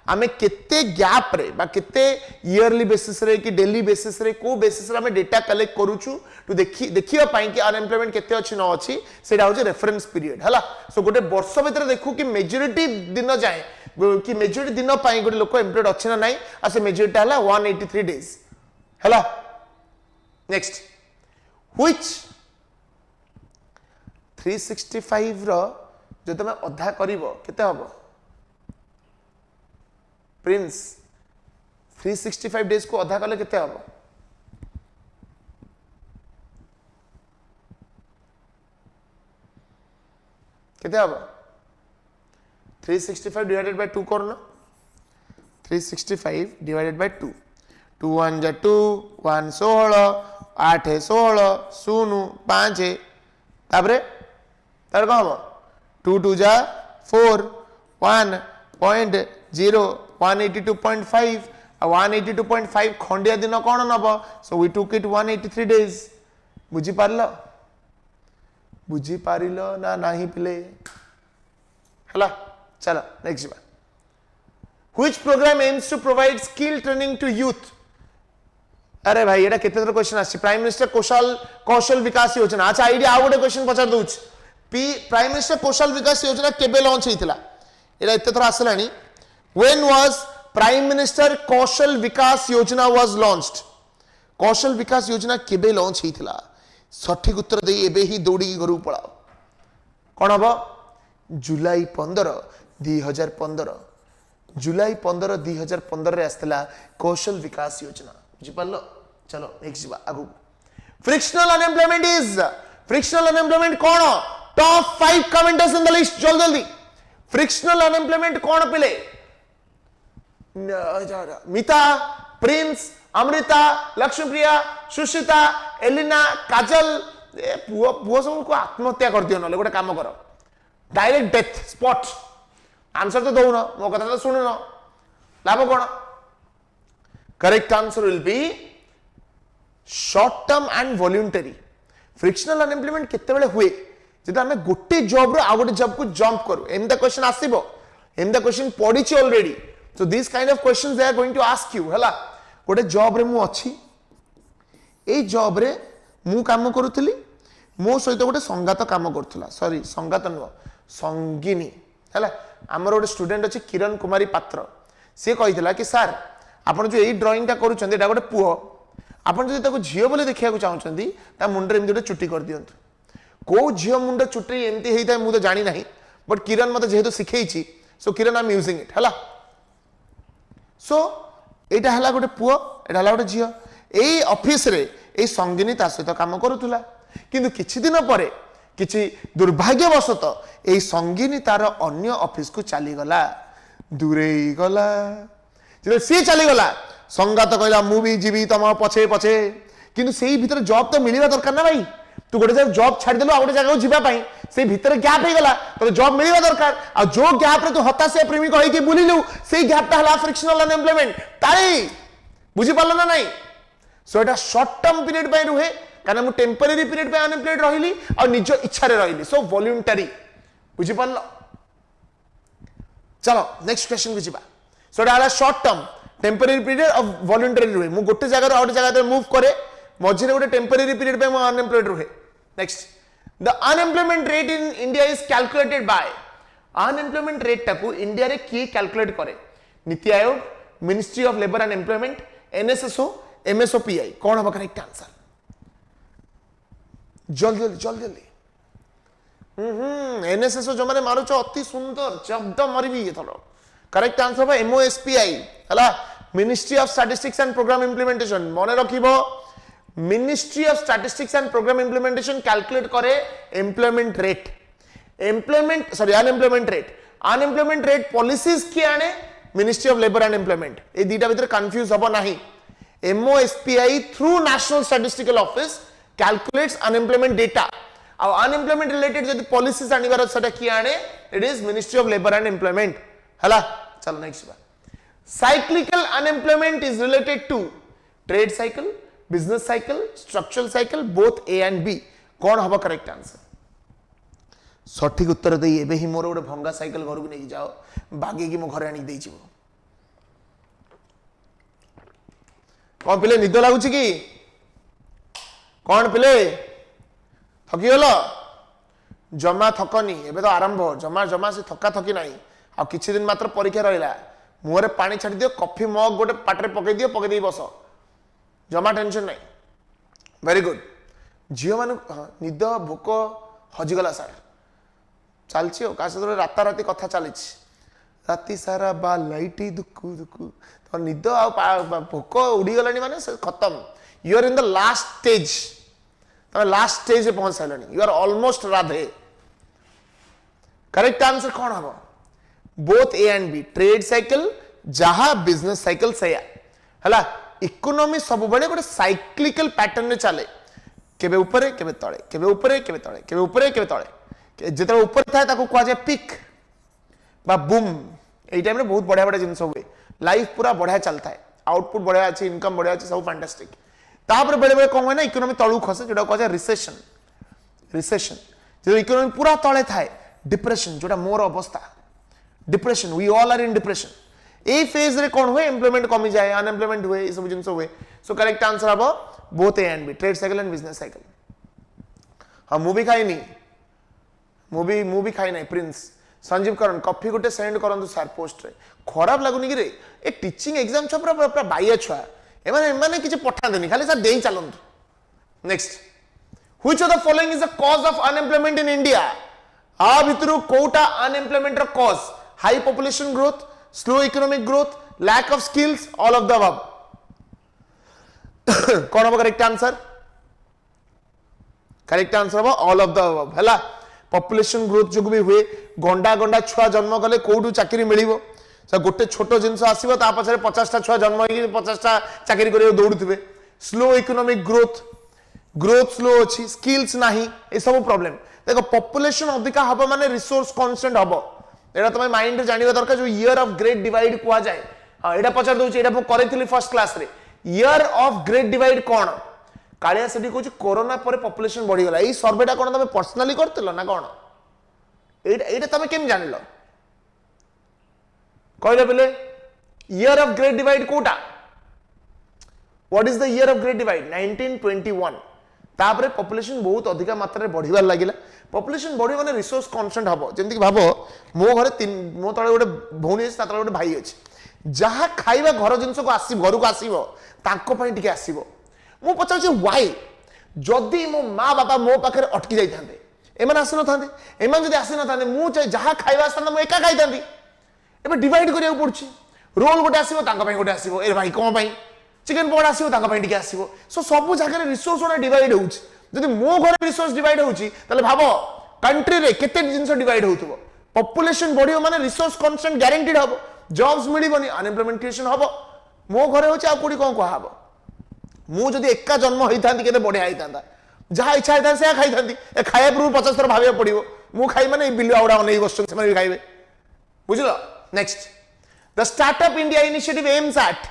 आमे केते गैप रे बा केते ईयरली बेसिस रे कि डेली बेसिस रे को बेसिस रे आमे डेटा कलेक्ट करूछु टू देखिबा पाई कि अनएम्प्लॉयमेंट केते अछि न अछि सेटा होजे रेफरेंस पीरियड हला सो गोटे वर्ष भीतर देखू कि मेजॉरिटी दिन जाए कि मेजॉरिटी दिन पाई गोटे लोक एम्प्लॉयड अछि ना नाही आ से मेजॉरिटी हला 183 डेज हला नेक्स्ट व्हिच 365 रो जो तमे अधा करिवो केते हबो प्रिंस 365 डेज को अधा कले केते हबो केते हबो 365 डिवाइडेड बाय 2 करनो 365 डिवाइडेड बाय 2 2 1 जा 2 1 16 8 16 0 5 ताबरे तार को हबो 2 2 जा 4 1.0 182.5 182.5 खंडिया दिन कौन नब so we took it 183 days बुझी पारिलो ना नाही पिले हला चलो नेक्स्ट बार which programme aims to provide skill training to youth अरे भाई एटा केते तर क्वेश्चन आछि प्राइम मिनिस्टर कौशल विकास योजना अच्छा आईडिया आ गोटे क्वेश्चन पचार दउछ प्राइम मिनिस्टर कौशल विकास योजना केबे लॉन्च हेतिला एटा एते थर आसलानी When was Prime Minister Kaushal Vikas Yojana was launched? Kaushal Vikas Yojana केबे लॉन्च हेतिला सठिक उत्तर दे एबे ही दौड़ी घरु पळाओ कोन हबो जुलाई 15 2015 जुलाई 15 2015 रे आस्थिला कौशल विकास योजना बुझी पारलो चलो नेक्स्ट जीवा आगु फ्रिक्शनल अनएम्प्लॉयमेंट कौन top 5 commenters in the list जल्दी जल्दी फ्रिक्शनल अनएम्प्लॉयमेंट कौन पिले मिता प्रिंस अमृता लक्ष्मीप्रिया सुशिता एलिना काजल ए पुओ पुओ सब को आत्महत्या कर दियो नले गोटे काम करो डायरेक्ट डेथ स्पॉट आंसर तो दो ना मो कथा तो सुनो ना लाभ कौन correct answer will B short term and voluntary frictional unemployment केते बेले हुए जेटा हमें गोटे जॉब रो आ गोटे जॉब को जंप करू एम द क्वेश्चन आसीबो एम द क्वेश्चन पढिछि already so this kind of questions they are going to ask you हला गोटे जॉब रे मु अछि ए जॉब रे मु काम करूथली मो सहित गोटे संगात काम करथला सॉरी संगात नो संगिनी हला हमर गोटे स्टूडेंट अछि किरण कुमारी पात्र से कहितला कि सर आपण जो एई ड्राइंग टा करूछन एटा गोटे पुओ आपण जदि ताको झियो बोले देखिया को चाहुछंदी ता मुंडे एमि गोटे चुट्टी कर दियंतु को झियो मुंडे चुट्टी एमती हेइता मु तो जानि नाही बट किरण मते जेहेतु सिखेइछि सो किरण आई एम यूजिंग इट हला सो एटा हला गोटे पुओ एटा हला गोटे झियो एई ऑफिस रे एई संगिनी ता सहित काम करूथुला किंतु किछि दिन परे किछि दुर्भाग्यवशत एई संगिनी तार अन्य ऑफिस को चली गला दूरे गला जे सी चली गला संगात कहला मु भी जीवी तम पछे पछे किंतु सेई भीतर जॉब तो मिलिबा दरकार ना भाई तू गोटे जगह जॉब छाड़ देलो आ गोटे जगह जीवा पई से भीतर गैप हे गला तो जॉब मिलिबा दरकार आ जो गैप रे तू हताशा प्रेमी कहि के बुलिलु सेई गैप ता हला फ्रिक्शनल अनएम्प्लॉयमेंट ताई बुझी पारलो ना नहीं सो एटा शॉर्ट टर्म पीरियड पई रुहे कारण मु टेम्परेरी पीरियड पे अनएम्प्लॉयड रहिली और निज इच्छा रे रहिली सो वॉलंटरी बुझी पारलो चलो नेक्स्ट क्वेश्चन को जीवा सो एटा हला short term temporary period of voluntary रुहे मु गोटे जगह और जगह मूव करे मझे गोटे टेम्परेरी पीरियड पे मु अनएम्प्लॉयड रुहे next the unemployment rate in India is calculated by unemployment rate टाकू इंडिया रे की कैलकुलेट करे Niti Aayog ministry of labour and employment NSSO MSOPI कौन होगा करेक्ट आंसर जल्दी जल्दी जल्दी जल्दी एनएसएसओ जो माने मारुच अति सुंदर शब्द मरबी ये थलो करेक्ट आंसर होगा एमओएसपीआई हला ministry of statistics and programme implementation मने रखिबो ministry of statistics and programme implementation calculate करे employment rate unemployment rate policies की आने ministry of labour and employment ए दीटा भीतर कंफ्यूज हबो नाही MOSPI through national statistical office calculates unemployment data और अनएम्प्लॉयमेंट रिलेटेड जदी पॉलिसीज आनिबार सेटा की आने it is ministry of labour and employment हला चलो next cyclical unemployment is related to trade cycle business cycle structural cycle both A and B कौन हबो करेक्ट आंसर सठिक उत्तर दे एबे ही मोर गोटे भंगा साइकिल घर को नहीं जाओ बागे की मो घरे आनी देछि कौन पिले निद लागुछि कि कौन पिले थकी गलो जमा थकनी एबे तो आरंभ जमा जमा से थका थकी नाही आ किछि दिन मात्र परीक्षा रहिला मुहरे पानी छाड़ी दियो कॉफी मग गोटे पाटरे पकई दियो पकई दे बस जमा टेंशन नहीं वेरी गुड झील मान निद भोक हजिगला सार चलती राता राति कथा चली राति सारा बा लाइट दुखु दुखु तो निद भोक उड़ीगला माने खत्म you are in the last stage तुम लास्ट स्टेज पहुंच सारे यू आर ऑलमोस्ट राधे करेक्ट आंसर कौन हम both A and B trade cycle जहा बिजनेस साइकिल सैया है इकोनॉमी सब बड़े गोटे साइक्लिकल पैटर्न रे चले केबे ऊपरे केबे तळे केबे ऊपरे केबे तळे केबे ऊपरे केबे तळे जेते ऊपर थाए ताको कुआ जाय पीक बा बूम एई टाइम रे बहुत बढ़िया बढ़िया जिंस हुए लाइफ पूरा बढ़िया चलता है आउटपुट बढ़िया अछि इनकम बढ़िया अछि सब फैंटास्टिक तापर बेले बेले कोन होय ना इकोनॉमी तळु खसे जेटा कुआ जाय रिसेशन जे इकोनॉमी पूरा तळे थाए डिप्रेशन जोटा मोर अवस्था depression we all are in depression a phase रे कोन हुए एम्प्लॉयमेंट कमी जाए अनएम्प्लॉयमेंट हुए ये सब जिंस हुए सो करेक्ट आंसर हबो both A and B trade cycle and business cycle हां मूवी खाई नहीं प्रिंस संजीव करण कॉफी गोटे सेंड करंतु सर पोस्ट रे खराब लागुनी कि रे ए टीचिंग एग्जाम छ पूरा बाइया छुआ एमाने किछ पठांदेनी खाली सर देई चलंतु next which of the following is the cause of unemployment in India आ भितरु कोटा अनएम्प्लॉयमेंट रो cause high population growth slow economic growth, lack of skills, all of the above. कौन हम करेक्ट आंसर? करेक्ट आंसर हम all of the above हैला। Population growth जो भी हुए, गंडा गंडा छुआ जन्म कले कोठू चाकरी मिलिबो? गोटे छोट जिनस आसो ता पछरे 50 टा छुआ जन्म होगी 50 टा चाकरी करियो दौड़ुथिबे। Slow economic growth, growth slow अच्छी, स्किल्स नाही, ए सब प्रॉब्लम। देखो पॉपुलेशन अधिका हबो माने रिसोर्स कांस्टेंट हबो, एटा तमे माइंड रे जानिबा दरकार। जो ईयर ऑफ ग्रेट डिवाइड कुआ जाए, हां एटा पचार दोची, एटा करेथिली फर्स्ट क्लास रे। ईयर ऑफ ग्रेट डिवाइड कोन? कालिया सेठी कहूची कोरोना पर पॉपुलेशन बढ़ी गला। ई सर्वेटा कोन तमे पर्सनली करतिलो ना कोन? एटा तमे केम जानिलो कहले बेले? ईयर ऑफ ग्रेट डिवाइड कोटा? What is the year of great divide? 1921। तापरे पॉपुलेशन बहुत अधिक मात्रा रे बढ़िबार लागिला। पॉपुलेशन बढ़ी माने रिसोर्स कांस्टेंट हबो। जेंति कि भाबो मो घरे मो तळे गोटे भौणी अछि, ता तळे गोटे भाई अछि। जहा खाइबा घर जिंस को आसी घर को आसीबो तांको पई टिके आसीबो। मो पचाउछि व्हाई? जदी मो मां बाबा मो पाखरे अटकी जाई थांदे, एमान आसी न थांदे, एमान जदी आसी न थांदे, मु जहा खाइबा आस्ताना मु एका खाइ थांदी। एबे डिवाइड करिया पड़छि। रोल गोटे आसीबो तांको पई गोटे आसीबो, ए भाई कोन पई? चिकन पकड़ा आसीबो तांको पई टिके आसीबो। सो सब जगह रिसोर्स ओना डिवाइड होउछि। जदी मो घर रिसोर्स डिवाइड होउछि तले भाबो कंट्री रे केते जिंस डिवाइड होउथबो। पॉपुलेशन बढ़ियो माने रिसोर्स कांस्टेंट गारंटीड हबो, जॉब्स मिलिबोनी, अनएम्प्लॉयमेंट क्रिएशन हबो। मो घरे होछि आ कोडी कोन को हबो? मु जदी एका जन्म होई थांती केते बढ़िया होई थांता, जहा इच्छा होई था से खाई थांती। ए खाया पूर्व 50 थर भाबिया पड़िबो, मु खाई माने बिल्लू आवडा अनै बस से माने खाइबे। बुझलो? Next, the startup India initiative aims at.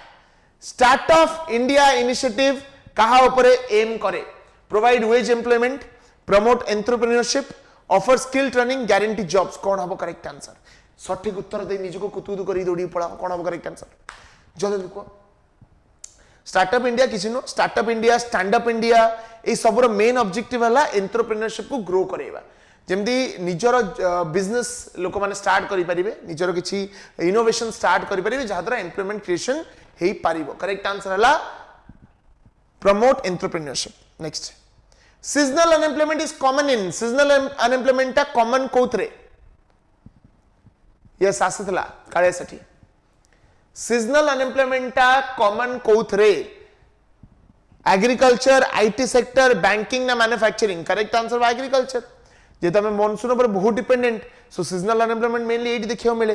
Startup India initiative कहा ऊपर एम करे? Provide veg employment, promote entrepreneurship, offer skill training, guarantee jobs. कौन हम करेक्ट आंसर? सठिक उत्तर दे निजको कुतुदु करी दौड़ी पड़ा। कौन हम करेक्ट आंसर? जल्दी को स्टार्टअप इंडिया किसी no, startup India, stand up India, ए सबरो मेन ऑब्जेक्टिव हला एंटरप्रेन्योरशिप को ग्रो करेबा। जेमदी निजर बिजनेस लोक माने स्टार्ट करि परिबे, निजर किछि इनोवेशन स्टार्ट करि परिबे, जहा द्वारा एम्प्लॉयमेंट क्रिएशन हेई पारिबो। करेक्ट आंसर हला promote entrepreneurship. Next, seasonal unemployment is common in. Seasonal unemployment ता कॉमन कोथरे? यस आसीतला काळे सठी। सीजनल अनएम्प्लॉयमेंट ता कॉमन कोथरे? एग्रीकल्चर, आईटी सेक्टर, बैंकिंग ना मैन्युफैक्चरिंग? करेक्ट आंसर बा एग्रीकल्चर। जे तमे मॉनसून पर बहुत dependent, so seasonal unemployment mainly एटी देखियो मिले।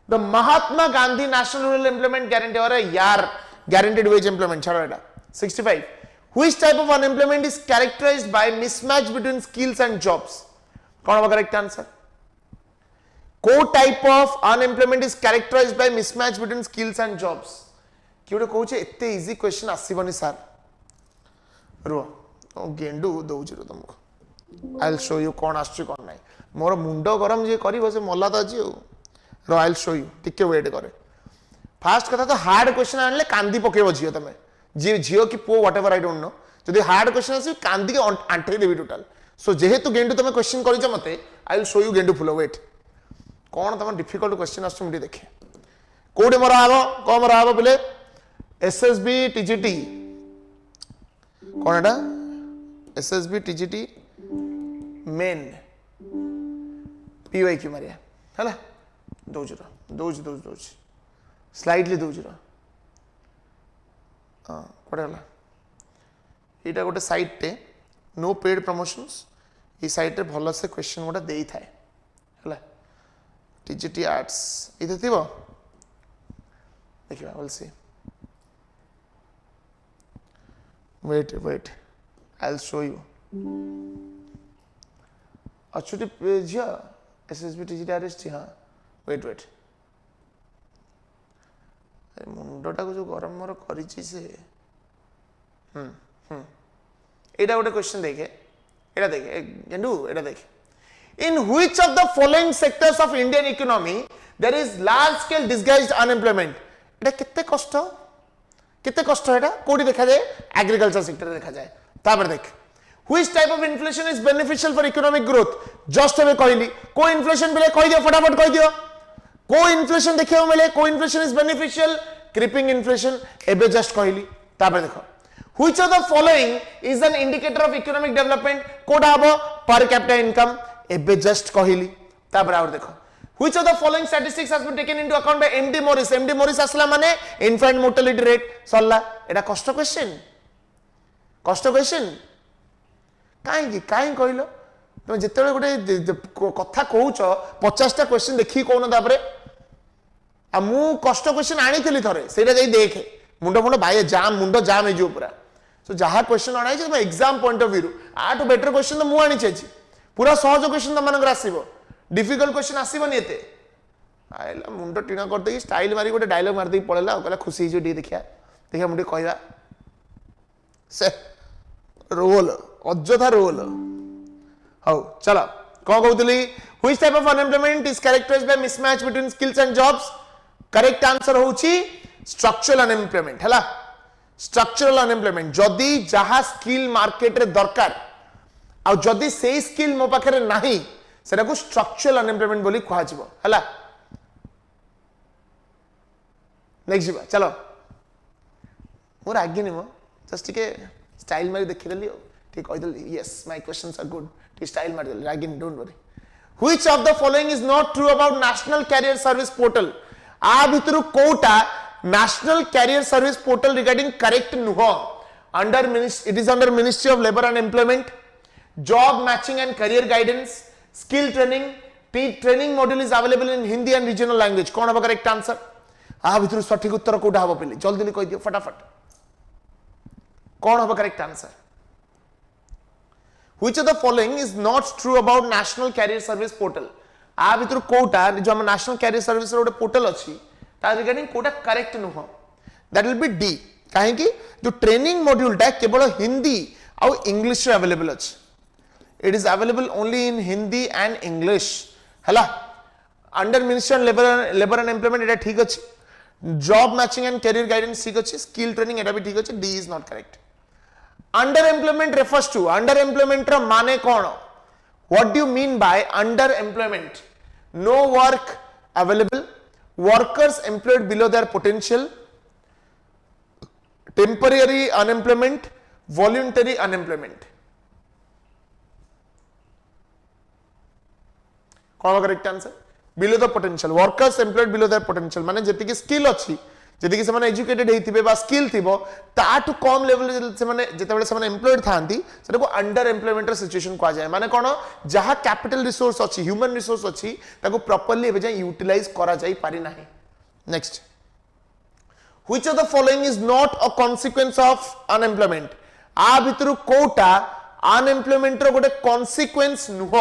The Mahatma Gandhi national rural employment guarantee और यार guaranteed veg employment छाड़ो Etah 65। Which type of unemployment is characterized by mismatch between skills and jobs? कौन होगा करेक्ट आंसर? को type of unemployment is characterised by mismatch between skills and jobs? कि गोटे कहूचे एते easy question आसीबनी sir. रो गेंडू दउछि रो तुमको। आई विल शो यू कौन आछी कौन नाही। मोर मुंडो गरम जे करिवो से मल्ला त अछि रो। आई विल शो यू, टिके वेट करे। फास्ट कथा तो हार्ड क्वेश्चन आनले कांदी पकेबो झियो तमे, जी झियो कि पो व्हाटएवर आई डोंट नो। जदि हार्ड क्वेश्चन आसी कांदी के आंठे देबी टोटल। सो जेहेतु गेंडू तमे क्वेश्चन करिछ मते, आई विल शो यू गेंडू फुल। वेट कौन तुम डिफिकल्ट क्वेश्चन आछ मुझे देखे कोडे मोर आबो को मोर आबो बोले एसएसबी टीजीटी कौन एटा SSB TGT main PYQ मारिया हैला दौज स्लाइडली दौज हाँ कोडे हला एटा गोटे साइट टे नो पेड प्रमोशंस ई साइट रे भलो से क्वेश्चन गोटा देई थाए हैला टीजीटी आर्ट्स इधर थी वो देखिए we'll see wait I'll show you अछुटी जिया एसएसबी टीजीटी आर्ट्स हाँ wait मुंडटा को जो गरम मोर करिछि से एटा गोटे क्वेश्चन देखे एटा देखे गेंडू एटा देखे In which of the following sectors of Indian economy there is large scale disguised unemployment? इटा कितने कष्ट है कोडी देखा जाए एग्रीकल्चर सेक्टर देखा जाए तापर देख which type of inflation is beneficial for economic growth? Just हमें कहली को इन्फ्लेशन मिले कह दियो फटाफट कह दियो को इन्फ्लेशन देखियो मिले को inflation is beneficial creeping inflation एबे जस्ट कहली तापर देखो which of the following is an indicator of economic development? कोडा हबो per capita income एबे जस्ट कहली तापर और देखो Which of the following statistics has been taken into account by MD Morris? MD Morris asla mane infant mortality rate salla. Eta cost question. Cost question. काई कहल तुम जिते गोटे कथा कौच 50टा क्वेश्चन देखी कौन तापर आ मु कष्ट क्वेश्चन आनी थरे से देखे मुंड मुंड बाय जाम मुंड जाम हो पूरा सो जहाँ क्वेश्चन अणाई एग्जाम पॉइंट ऑफ व्यू आठ बेटर क्वेश्चन तो मुझे आनी पूरा सहज क्वेश्चन तुम आसो डिफिकल्ट क्वेश्चन आसबनी एत आइला मुंड टीण करदे स्टाइल मारी गोटे डायलॉग मारदे पड़ेगा कहला खुशी हो देखिया देखिया मुझे कहवा से रोल अଯଥା रोल हाउ चलो कौन कहूली which type of unemployment is characterised by mismatch between skills and jobs correct answer होची स्ट्रक्चरल अनएम्प्लॉयमेंट हला स्ट्रक्चरल अनएम्प्लॉयमेंट जदी जहा स्किल मार्केट रे दरकार आ जदी से स्किल मो पाखरे नाही सेटा को स्ट्रक्चरल अनएम्प्लॉयमेंट बोली कहा जिवो हला नेक्स्ट जीवा चलो मोर आगे नि मो जस्ट के स्टाइल मारी देखि देली ठीक कहि देली yes my questions are good ठीक स्टाइल मारी देली आगे don't worry which of the following is not true about national career service portal आ भितरु कोटा national career service portal regarding correct नुह under it is under ministry of labour and employment job matching and career guidance skill training training module is available in Hindi and regional language कौन हम correct answer आ भितरु सठिक उत्तर कोटा हम पे जल्दी कह दियो फटाफट कौन हम correct answer which of the following is not true about national career service portal आ भितर कोटा जो हम नेशनल कैरियर सर्विस रो पोर्टल अच्छी ता रिगार्डिंग कोटा करेक्ट नुह दैट विल बी डी काहे कि जो ट्रेनिंग मॉड्यूल टा केवल हिंदी आ इंग्लिश रे अवेलेबल अछि it is available only in Hindi and English हला under ministry labour and employment एटा ठीक अछि job matching and career guidance ठीक अछि स्किल ट्रेनिंग एटा भी ठीक अछि D is not correct underemployment refers to underemployment रो माने कोन what do you mean by underemployment no work available workers employed below their potential temporary unemployment voluntary unemployment कौन correct answer below the potential workers employed below their potential माने जति skill अच्छी जति से माने एजुकेटेड हेतिबे बा skill थिबो ताटु कम level से माने जेतेबेले से माने एम्प्लॉयड थांती सेटा को अंडर एम्प्लॉयमेंट सिचुएशन कहा जाय माने कोन जहा कैपिटल रिसोर्स अच्छी ह्यूमन रिसोर्स अच्छी ताको प्रॉपर्ली एबे जाय यूटिलाइज करा जाय पारि नाही next which of the following is not a consequence of unemployment आ भितरु कोटा अनएम्प्लॉयमेंट रो गोटे कॉन्सिक्वेंस नुह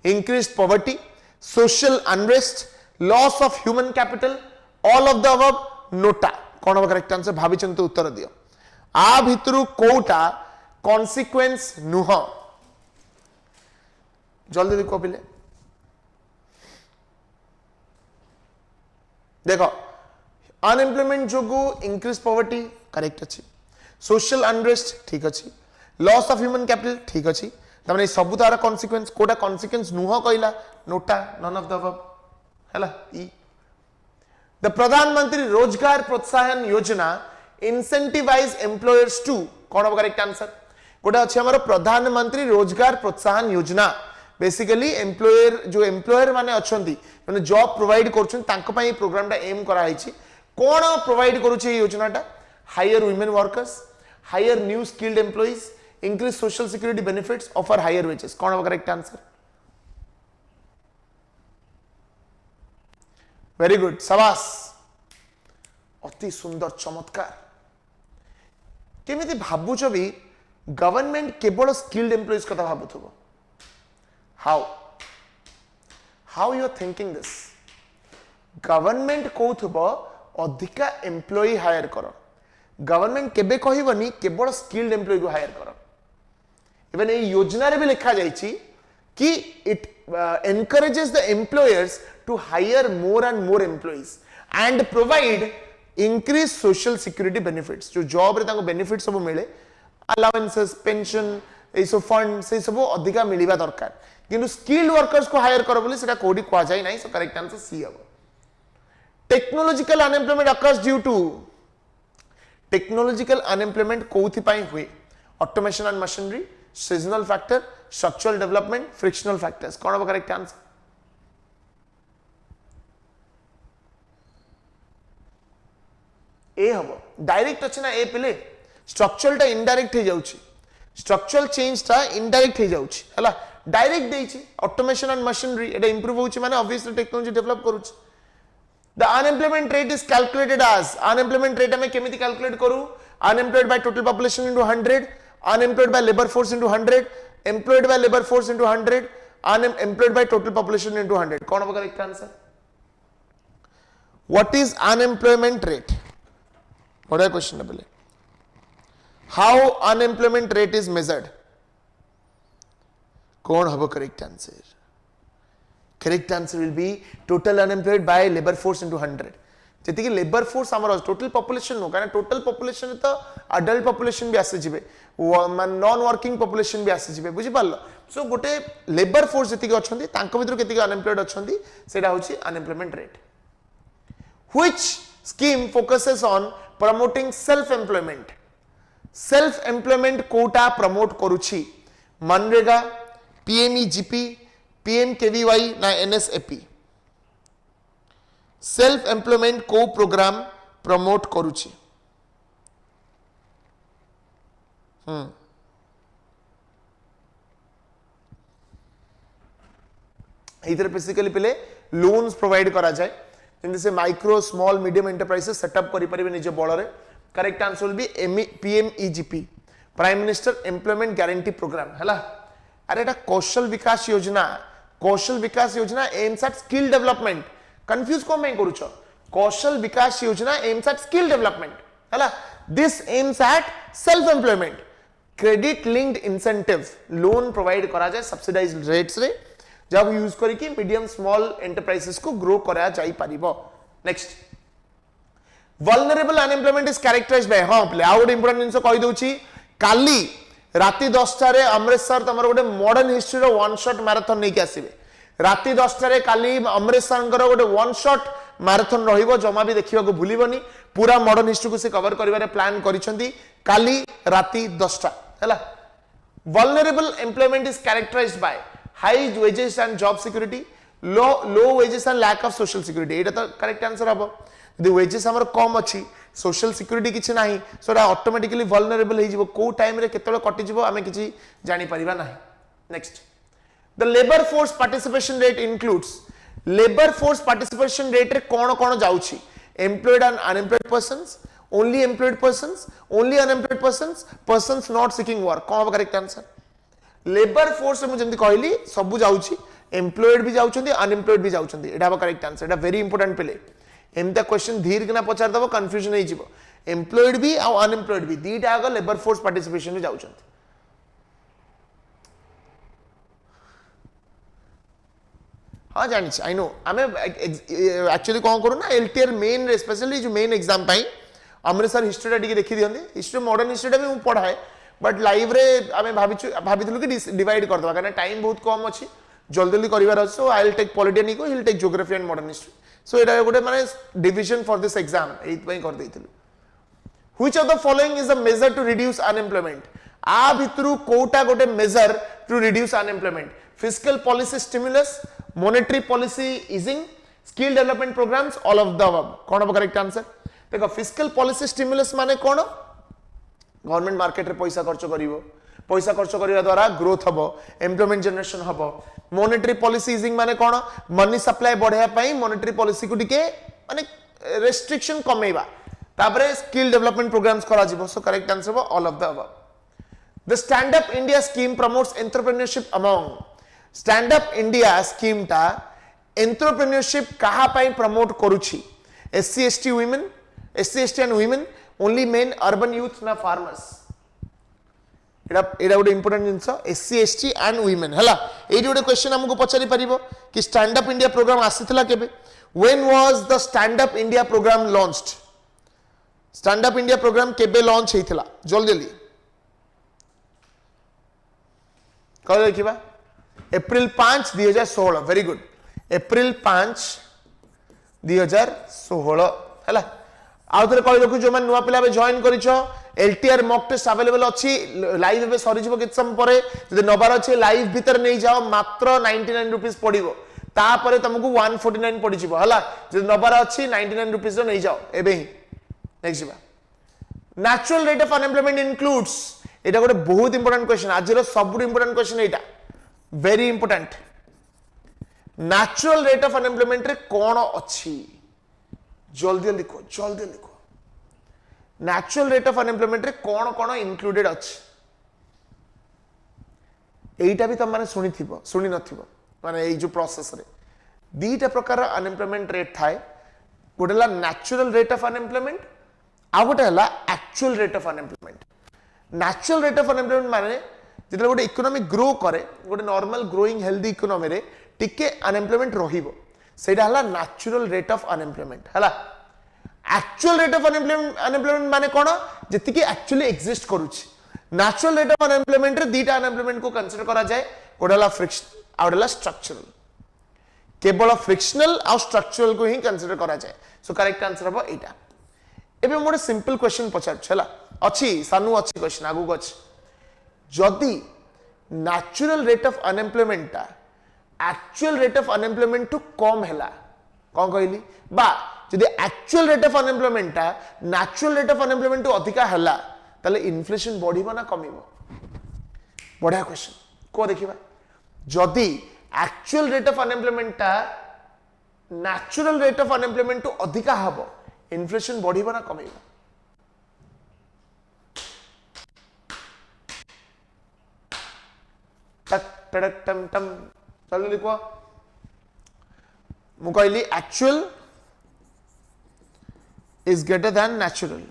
increased poverty social unrest loss of human capital all of the above NOTA कौन हम करेक्ट आंसर भाभी चिंत उत्तर दियो आ भितरु कोटा कॉन्सिक्वेंस नुह जल्दी देखो पिले देखो अनएम्प्लॉयमेंट जोगु इंक्रीज पॉवर्टी करेक्ट अछि सोशल अनरेस्ट ठीक अछि लॉस ऑफ ह्यूमन कैपिटल ठीक अछि तमने सब तार कॉन्सिक्वेंस कोटा कॉन्सिक्वेंस नुह कहला नोटा नन ऑफ द अबव हैला ई The प्रधानमंत्री रोजगार प्रोत्साहन योजना इंसेंटिवाइज एम्प्लॉयर्स टू कौन हम करेक्ट आंसर गोटे अच्छे हमारे प्रधानमंत्री रोजगार प्रोत्साहन योजना बेसिकली एम्प्लॉयर जो एम्प्लॉयर माने अछंती माने जॉब प्रोवाइड करछन तांको पई प्रोग्राम टा एम करा हिची कोन प्रोवाइड करूची ये योजना टा hire women workers hire new skilled employees increase social security benefits offer higher wages कौन हम करेक्ट आंसर वेरी गुड शाबाश अति सुंदर चमत्कार केमिति भाबुच भी गवर्नमेंट केवल स्किल्ड एम्प्लॉइज कथा भाबुथबो how you are thinking this government कहउथबो अधिका एम्प्लॉई हायर करो गवर्नमेंट केबे कहिबनी केवल स्किल्ड एम्प्लॉई को हायर करो इवन ए योजना रे भी लिखा जायछि कि it encourages the employers to hire more and more employees and provide increased social security benefits जो जॉब रे ताको बेनिफिट सब मिले allowances pension ए सब फंड से सब अधिका मिलिबा दरकार किंतु स्किल्ड वर्कर्स को हायर करो बोली सेटा कोडी क्वा जाय नाही सो करेक्ट आंसर सी हबो technological unemployment occurs due to technological unemployment कोथि पई हुए automation and machinery seasonal factor structural development frictional factors कौन हम करेक्ट आंसर ए हम डायरेक्ट अच्छे ना ए पिले स्ट्रक्चरल टा इनडायरेक्ट हो जाउची स्ट्रक्चरल चेंज टा इनडायरेक्ट हो जाउची हला डायरेक्ट देइची ऑटोमेशन एंड मशीनरी एटा इंप्रूव होउची माने ऑब्वियसली टेक्नोलॉजी डेवलप करूची the unemployment rate is calculated as unemployment rate हमें केमिति कैलकुलेट करू unemployed by total population into 100 unemployed by labour force into 100 employed by labour force into 100 unemployed by total population into 100 कौन होगा correct answer what is unemployment rate बड़ा question है पहले how unemployment rate is measured कौन होगा correct answer correct answer will B total unemployed by labour force into 100 जति कि labour force हमर टोटल पॉपुलेशन नो कारण टोटल पॉपुलेशन तो अडल्ट पॉपुलेशन भी आसे जिवे नॉन वर्किंग पॉपुलेशन भी आसे जिवे बुझी पारलो सो गोटे लेबर फोर्स जति कि अछंती तांको भितर केति अनएम्प्लॉयड अछंती सेटा होची unemployment rate which scheme focuses on promoting self employment कोटा प्रमोट करुछि मनरेगा पीएमईजीपी पीएमकेवीवाई ना एनएसएपी सेल्फ एम्प्लॉयमेंट को प्रोग्राम प्रमोट करुछि इधर बेसिकली पहले लोन्स प्रोवाइड करा जाए जिनसे से micro small medium enterprises set up करि परिबे निज बळ रे correct answer will be PMEGP prime minister employment guarantee programme हला अरे एटा Kaushal Vikas Yojana aims at skill development confuse को मैं करूछ कौशल Vikas Yojana aims at skill development हला this aims at self employment credit linked incentive loan provide करा जाए सब्सिडाइज्ड रेट्स रे जब यूज करके मीडियम स्मॉल एंटरप्राइजेस को ग्रो करा जाई परिबो next vulnerable unemployment is characterised by हां प्ले आउट इंपोर्टेंट जिंस कहि दोची काली राती 10टा रे अमरेश सर तमरो गोटे मॉडर्न हिस्ट्री रो वन शॉट मैराथन नै के आसीबे राती 10टा रे काली अमरेश सर गोटे वन शॉट मैराथन रहिबो जमा भी देखिबा को भूलिबनी पूरा मॉडर्न हिस्ट्री को से कवर करिवारे प्लान करिसंती काली राती 10टा हैला vulnerable employment is characterised by high wages and job security low wages and lack of social security एटा तो करेक्ट आंसर हबो यदि वेजेस हमर कम अछि सोशल सिक्योरिटी किछि नाही सो एटा ऑटोमेटिकली वल्नरेबल हे जिवो को टाइम रे केतले कटि जिवो आमे किछि जानि परिबा नाही next the labour force participation rate includes labour force participation rate रे कोन जाउछि employed and unemployed persons only employed persons only unemployed persons not seeking work कोन करेक्ट आंसर लेबर फोर्स में जंती कहली सब जाउछि एम्प्लॉयड भी जाउछंती अनएम्प्लॉयड भी जाउछंती एटा बा करेक्ट आंसर एटा वेरी इंपोर्टेंट पेले एमता क्वेश्चन धीर किना पचार दबो कंफ्यूजन हे जिवो एम्प्लॉयड भी आ अनएम्प्लॉयड भी दीटा आग लेबर फोर्स पार्टिसिपेशन में जाउछंती हां जानि आई नो आमे एक्चुअली कोन करू ना एलटीआर मेन रे स्पेशली जो मेन एग्जाम पाई हमरे सर हिस्ट्री टा देखि दियंदी हिस्ट्री मॉडर्न हिस्ट्री टा भी मु पढाए बट लाइव रे आमे भाबिथलु कि डिवाइड कर दबा कारण टाइम बहुत कम अछि जल्दी जल्दी करिवार अछि so I will take polity को he will take geography and modern history so एटा गोटे माने डिवीजन फॉर दिस एग्जाम एत पई कर देइथलु which of the following is a measure to reduce unemployment आ भितरु कोटा गोटे measure to reduce unemployment fiscal policy stimulus monetary policy easing skill development programmes all of the above कोन हो करेक्ट आंसर देखो फिस्कल पॉलिसी स्टिमुलस माने कोन government market रे पैसा खर्च करिवो पैसा खर्च करिवा द्वारा ग्रोथ हबो एम्प्लॉयमेंट जनरेशन हबो मॉनेटरी पॉलिसी ईजिंग माने कोन मनी सप्लाई बढ़िया पई मॉनेटरी पॉलिसी को टिके माने रेस्ट्रिक्शन कमेइबा तापरे स्किल डेवलपमेंट प्रोग्राम्स करा जिवो सो करेक्ट आंसर हो all of the above the stand up India scheme promotes entrepreneurship among stand up India scheme ता एंटरप्रेन्योरशिप कहा पई प्रमोट करूची SC ST and women only men urban youth ना farmers एडा गोटे इंपोर्टेंट जिंस SC ST and women हला एडी गोटे क्वेश्चन हमको पचारि परिबो कि स्टैंड अप इंडिया प्रोग्राम आसीथिला केबे when was the stand up India programme launched stand up India programme केबे लॉन्च हेतिला जल्दी जल्दी कह देखिबा एप्रिल 5 2016 वेरी गुड एप्रिल 5 2016 हला आउ थे कह रखु जो मैंने नुआ पिला जॉइन करिछो एलटीआर मॉक टेस्ट अवेलेबल अछि लाइव एबे सरी जिवो किछ समय परे जदि नबार अछि लाइव भीतर नै जाओ मात्र 99 रुपीस पडिबो ता परे तुमको 149 पडि जिवो हला जदि नबार अछि 99 रुपीस नै जाओ एबे ही नेक्स्ट जीवा natural rate of unemployment includes एटा गोटे बहुत इंपोर्टेंट क्वेश्चन आज सब important question Etah very important natural rate of unemployment रे कौन अच्छी जल्दी लिखो नेचुरल रेट ऑफ अनएम्प्लॉयमेंट रे कौन कौन इंक्लूडेड अच्छी एटा भी तुम मैंने शुणी नथिबो माने ए जो प्रोसेस रे दीटा प्रकार अनएम्प्लॉयमेंट रेट थाए गोटे ला नेचुरल रेट ऑफ अनएम्प्लॉयमेंट आ गोटे हला actual rate of unemployment natural rate of unemployment माने जेतले गोटे इकोनॉमी ग्रो करे गोटे नॉर्मल ग्रोइंग हेल्दी इकोनॉमी रे टिके अनएम्प्लॉयमेंट रहिबो सेटा हला नेचुरल रेट ऑफ अनएम्प्लॉयमेंट हला एक्चुअल रेट ऑफ अनएम्प्लॉयमेंट माने कोन जेतिकी एक्चुअली एग्जिस्ट करूची नेचुरल रेट ऑफ अनएम्प्लॉयमेंट रे दीटा अनएम्प्लॉयमेंट को कंसीडर करा जाए गोटे हला फ्रिक्शन आ गोटे हला स्ट्रक्चरल केवल फ्रिक्शनल आ स्ट्रक्चरल को ही कंसीडर करा जाए सो करेक्ट आंसर हबो एटा एबे मोर सिंपल क्वेश्चन पचार छला अछि सानु अछि क्वेश्चन आगु गछ जदी नेचुरल रेट ऑफ अनएम्प्लॉयमेंट ता एक्चुअल रेट ऑफ अनएम्प्लॉयमेंट टू कम हैला कोन कहली बा जदी एक्चुअल रेट ऑफ अनएम्प्लॉयमेंट ता नेचुरल रेट ऑफ अनएम्प्लॉयमेंट टू अधिका हैला ताले इन्फ्लेशन बढ़िबो ना कमिबो बढ़िया क्वेश्चन को देखिबा जदी एक्चुअल रेट ऑफ अनएम्प्लॉयमेंट ता नेचुरल रेट ऑफ अनएम्प्लॉयमेंट टू अधिका हबो इन्फ्लेशन बढ़िबो ना कमिबो टक टक टम टम चलो लिखो मु कहली actual is greater than natural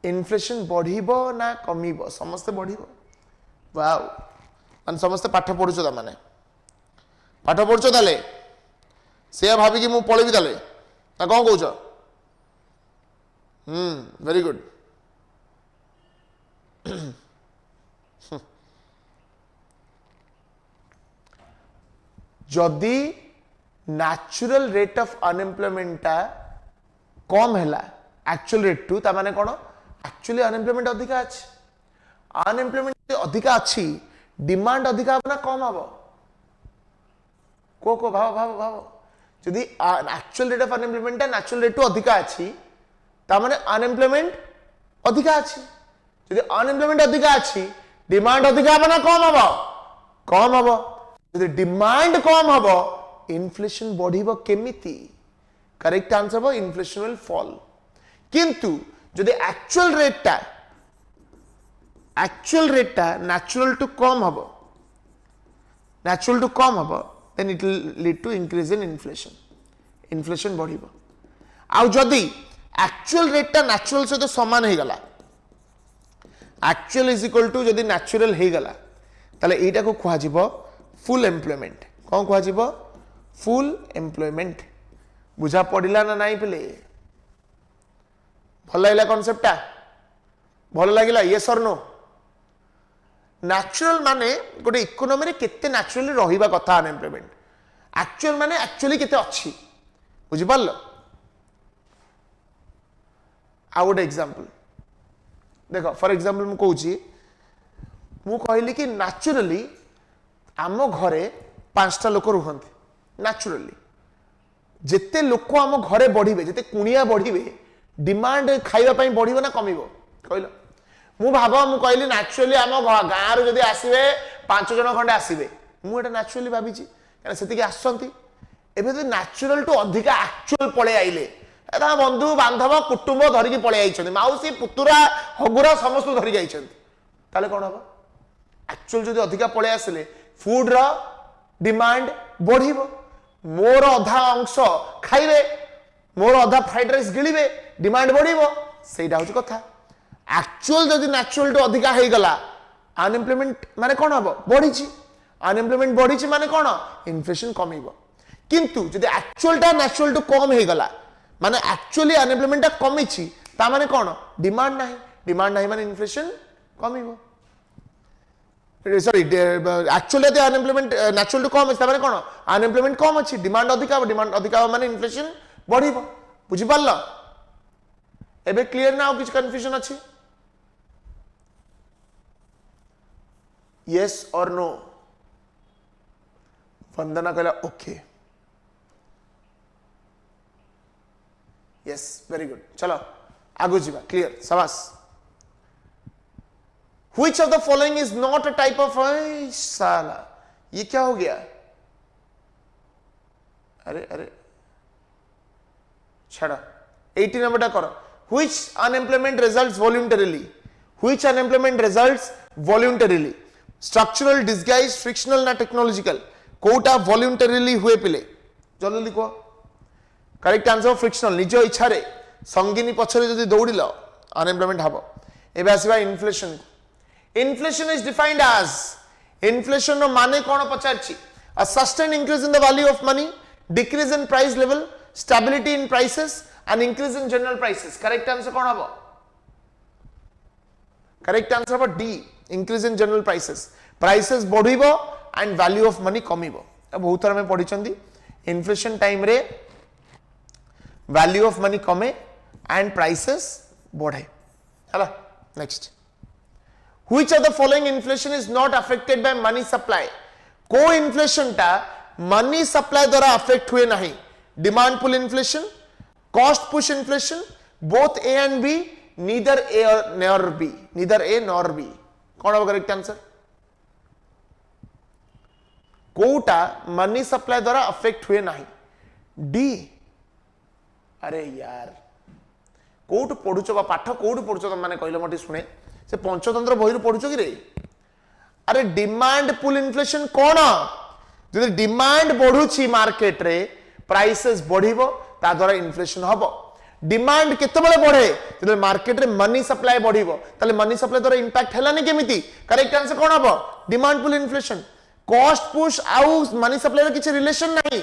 inflation बढ़िबो ना कमिबो समस्त बढ़िबो वाओ मन समस्त पाठ पढुछ त माने पाठ पढुछ ताले से भाबी कि मु पळेबी ताले ना कोन कहउछ वेरी गुड जदि नेचुरल रेट ऑफ अनएम्प्लॉयमेंट ता कम हैला एक्चुअल रेट टू ता माने कोन एक्चुअली अनएम्प्लॉयमेंट अधिका अछि अनएम्प्लॉयमेंट अधिका अछि डिमांड अधिका ना कम हबो को भाव जदि एक्चुअल रेट ऑफ अनएम्प्लॉयमेंट ता नेचुरल रेट टू अधिका अछि ता माने अनएम्प्लॉयमेंट अधिका अछि जदि अनएम्प्लॉयमेंट अधिका अछि डिमांड अधिका ना कम हबो जदि डिमांड कम हबो इन्फ्लेशन बढ़िबो केमिति करेक्ट आंसर हबो इन्फ्लेशन विल फॉल किंतु जदि एक्चुअल रेट टा नेचुरल टू कम हबो then it will lead to increase in inflation बढ़िबो आ जदि एक्चुअल रेट टा नेचुरल से तो समान हे गला एक्चुअल इज इक्वल टू जदि नेचुरल हे गला ताले एटा को खुआ जिवो फुल एम्प्लॉयमेंट कौन खुआ जिवो फुल एम्प्लॉयमेंट बुझा पड़िला ना नहीं पिले भल लागला कॉन्सेप्ट भल लागला यस और नो नेचुरल माने गोटे इकोनॉमी रे केते नेचुरली रहिबा कथा अनएम्प्लॉयमेंट एक्चुअल माने एक्चुअली केते अछि बुझि पारलो आ गोटे एग्जांपल देखो फॉर एग्जांपल मु कहूची मु कहली कि नेचुरली आम घरे 5टा लोक रुहंती नेचुरली जेते लोक आम घरे बढ़िबे जेते कुनिया बढ़िबे डिमांड खाइबा पई बढ़िबो ना कमिबो कहलो मु कहली नेचुरली आम गाँ रू जदि आसबे 5 जन खंडे आसबे मुझे नेचुरली भावी कहीं से आसती एवं तो नेचुरल टू अधिका एक्चुअल पड़े आइले बंधु बांधव कुटुंब धरिकी पड़े आई माउसी पुतुरा हगुरा समस्त धरिकी आई ताले कौन हम एक्चुअल जदि अधिका पड़े आसिले फूड रो डिमांड बढ़िबो मोर अधा अंश खाइबे मोर अधा फ्राइड राइस गिलिबे डिमांड बढ़िबो सेटा होची कथा एक्चुअल जदि नेचुरल टू अधिका हे गला अनएम्प्लॉयमेंट माने कोन हबो बढ़िची अनएम्प्लॉयमेंट बढ़िची माने कोन इन्फ्लेशन कमिबो किंतु जदि एक्चुअल टा नेचुरल टू कम हे गला माने एक्चुअली अनएम्प्लॉयमेंट टा कमिची ता माने कोन डिमांड नाही माने इन्फ्लेशन कमिबो सॉरी एक्चुअली यदि अनएम्प्लॉयमेंट नेचुरल टू कम ता माने कोन अनएम्प्लॉयमेंट कम अछि डिमांड अधिका माने इन्फ्लेशन बढ़िबो बुझि पारलो एबे क्लियर ना किछ कंफ्यूजन अछि यस और नो वंदना कहला ओके यस वेरी गुड चलो आगु जीवा क्लियर शाबाश Which of the following is not a type of साला ये क्या हो गया अरे अरे छड़ा 80 नंबर टा करो which unemployment results voluntarily which unemployment results voluntarily structural disguise frictional ना technological कोटा voluntarily हुए पिले जल्दी लिखो करेक्ट आंसर फ्रिक्शनल निज इच्छा रे संगीनी पछरे जदी दौड़िल अनएम्प्लॉयमेंट हबो एबे आसीबा inflation inflation is defined as inflation नो माने कोन पचारछि a sustained increase in the value of money decrease in price level stability in prices and increase in general prices correct answer कोन हबो correct answer हबो D increase in general prices बढ़िबो and value of money कमिबो बहुत थर में पढी चंदी inflation time रे value of money कमे and prices बढ़े हला next which of the following inflation is not affected by money supply को इन्फ्लेशन टा मनी सप्लाई द्वारा अफेक्ट हुए नहीं demand pull inflation cost push inflation both A and B neither A nor B neither A nor B कौन होगा correct answer कोटा money supply द्वारा affect हुए नहीं डी अरे यार कोट पढ़ुच बा पाठ कोट पढ़ुच माने कहले मटी सुने से पंचतंत्र बहिरु पढ़ुच कि रे अरे डिमांड पुल इन्फ्लेशन कोन जदि डिमांड बढ़ुची मार्केट रे प्राइसेस बढ़िबो ता द्वारा इन्फ्लेशन हबो डिमांड केतेबेले बढ़े जदि मार्केट रे मनी सप्लाई बढ़िबो ताले मनी सप्लाई द्वारा इंपैक्ट हेलानी केमिति करेक्ट आंसर कोन हबो demand pull inflation cost push आउ मनी सप्लाई रे किछ रिलेशन नहीं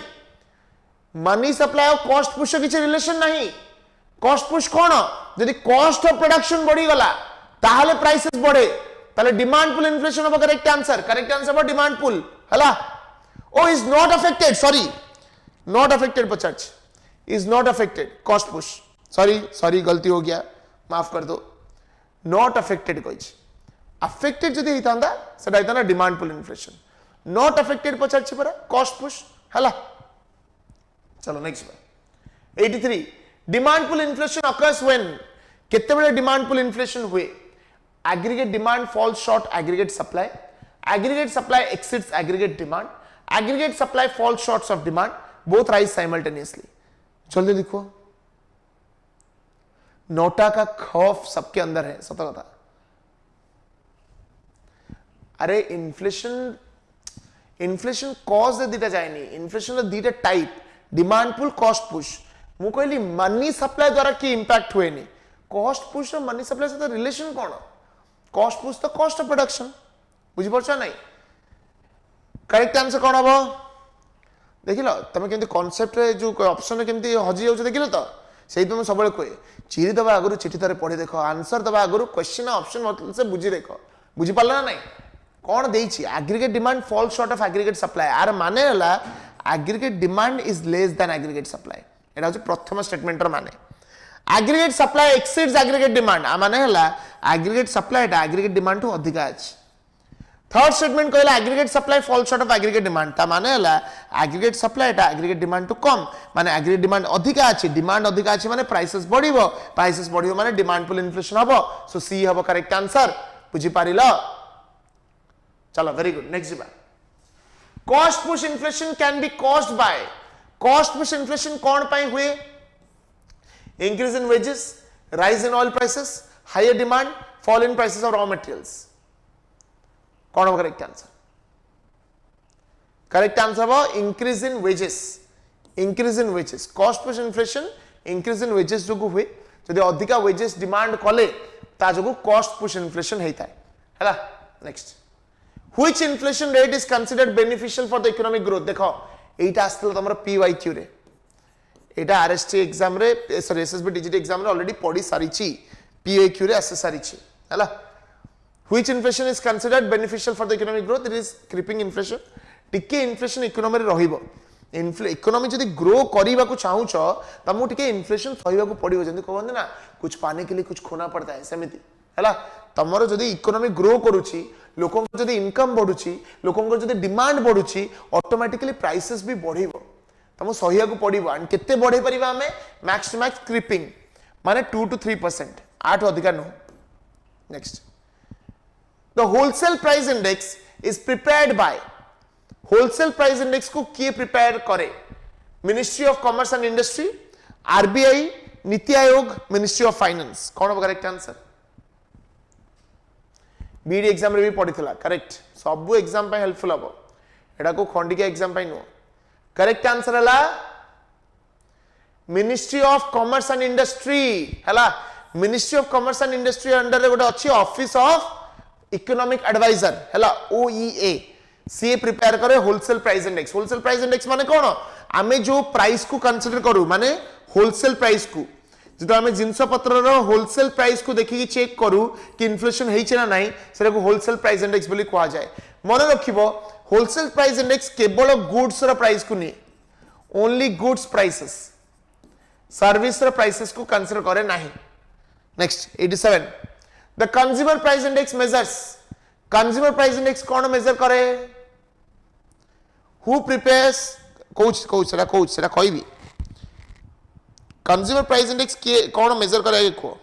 मनी सप्लाई और कॉस्ट पुश किसी रिलेशन नहीं कॉस्ट पुश कौन यदि कॉस्ट ऑफ प्रोडक्शन बढ़ी गला ताहले प्राइसेस बढ़े ताहले डिमांड पुल इन्फ्लेशन होबो करेक्ट आंसर बा डिमांड पुल हला ओ is not affected sorry not affected पचाच is not affected cost push sorry गलती हो गया माफ कर दो नॉट अफेक्टेड कहिछ अफेक्टेड जदि हितांदा सेटा हितांदा demand pull inflation not affected पचाच परा कॉस्ट पुश हला चलो next 83 demand pull inflation occurs when केते बेले डिमांड पुल इन्फ्लेशन हुए aggregate demand falls short aggregate supply exceeds aggregate demand aggregate supply falls short of demand both rise simultaneously जल्दी लिखो NOTA का खौफ सबके अंदर है सत्य कथा अरे इन्फ्लेशन कॉज दीटा जाएनी इन्फ्लेशन दीटा type demand pull cost push मु कहली मनी सप्लाई द्वारा की इंपैक्ट हुए नहीं कॉस्ट पुश और मनी सप्लाई सहित रिलेशन कौन कॉस्ट पुश तो कॉस्ट ऑफ प्रोडक्शन बुझी पड़छ नहीं करेक्ट आंसर कौन हबो देखिलो तमे केमती कांसेप्ट रे जो ऑप्शन रे केमती हजी जाउछ देखिलो तो सेही तुम सबले कहे चिरी दबा आगुरु चिठी थरे पढ़ी देखो आंसर दबा आगुरु क्वेश्चन ऑप्शन मतलब से बुझी देखो बुझी पारला ना नहीं कौन देइछि aggregate demand falls short of aggregate supply आर माने हला aggregate demand is less than aggregate supply एटा होची प्रथम स्टेटमेंट र माने aggregate supply exceeds aggregate demand आ माने हला aggregate supply Etah aggregate demand to अधिक अछि थर्ड स्टेटमेंट कहला aggregate supply falls short of aggregate demand ता माने हला aggregate supply Etah aggregate demand to come माने aggregate demand अधिक अछि डिमांड अधिक अछि माने प्राइसेस बढ़िबो माने डिमांड पुल इन्फ्लेशन हबो सो सी हबो करेक्ट आंसर बुझी पारिलो चलो वेरी गुड नेक्स्ट जीवा cost push inflation can be caused by cost push inflation कौन पाई हुए increase in wages rise in oil prices higher demand fall in prices of raw materials कौन होगा correct answer वो increase in wages cost push inflation increase in wages जो हुए जदि अधिका wages demand कले ता जो cost push inflation हेता है हैला next Which inflation rate is considered beneficial for the economic growth देखो एटा आस्तल तमरो PYQ रे एटा RST एग्जाम रे सॉरी SSB DGT एग्जाम रे ऑलरेडी पढी सारीची PYQ रे आसे सारीची हैला Which inflation is considered beneficial for the economic growth it is creeping inflation टिके inflation economy रे रहिबो इकोनॉमी जदि ग्रो करिबा को चाहूछ तमु टिके इन्फ्लेशन सहिबा को पड़िबो जंदी कहंदी ना कुछ पाने के लिए कुछ खोना पड़ता है सेमिति हैला तमरो जदि इकोनॉमी ग्रो करूची लोकों को जदि इनकम बढ़ुची लोकों को जदि डिमांड बढ़ुची ऑटोमेटिकली प्राइसेस भी बढ़िबो तुमको सहिया को पड़ो एंड केते बढ़े परिबा हमें मैक्स टू मैक्स क्रीपिंग माने 2 to 3% 8 अधिका no next the wholesale price index is prepared by wholesale price index को किए प्रिपेयर करे ministry of commerce and industry RBI NITI Aayog ministry of finance कौन होगा करेक्ट आंसर बीडी एग्जाम रे भी पढ़ी करेक्ट सब एग्जाम पे हेल्पफुल हम एटा को खंडिका एग्जाम पे नुह करेक्ट आंसर है ministry of commerce and industry है ministry of commerce and industry under गोटे अच्छी ऑफिस ऑफ इकोनॉमिक एडवाइजर है ओईए सी प्रिपेयर करे होलसेल प्राइस इंडेक्स माने कौन आमे जो प्राइस को कंसीडर करू माने होलसेल प्राइस को जो आम जिनस पत्र होलसेल प्राइस को देखिए चेक करू कि इन्फ्लेशन है ना से होलसेल प्राइस इंडेक्स बोली कहा जाए मन रखिबो होलसेल प्राइस इंडेक्स केवल गुड्स रा प्राइस को नहीं ओनली गुड्स प्राइसेस सर्विस रा प्राइसेस को कंसीडर करे नहीं next 87 the consumer price index measures consumer price index कौन मेजर करे हु प्रिपेयर्स कोच सेटा कहबी कंज्यूमर प्राइस इंडेक्स कौन मेजर करे को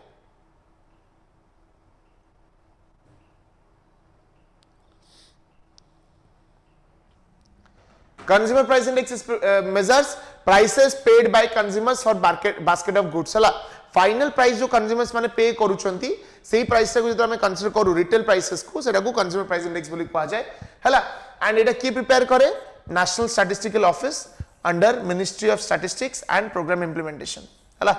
consumer price index is measures prices paid by consumers for basket of goods हला फाइनल प्राइस जो consumers माने पे करूछंती सेही प्राइस को जो हमें कंसीडर करू रिटेल प्राइसेस को सेटा को कंज्यूमर प्राइस इंडेक्स बोली कहा जाए हला एंड एटा की प्रिपेयर करे national statistical office under ministry of statistics and programme implementation हला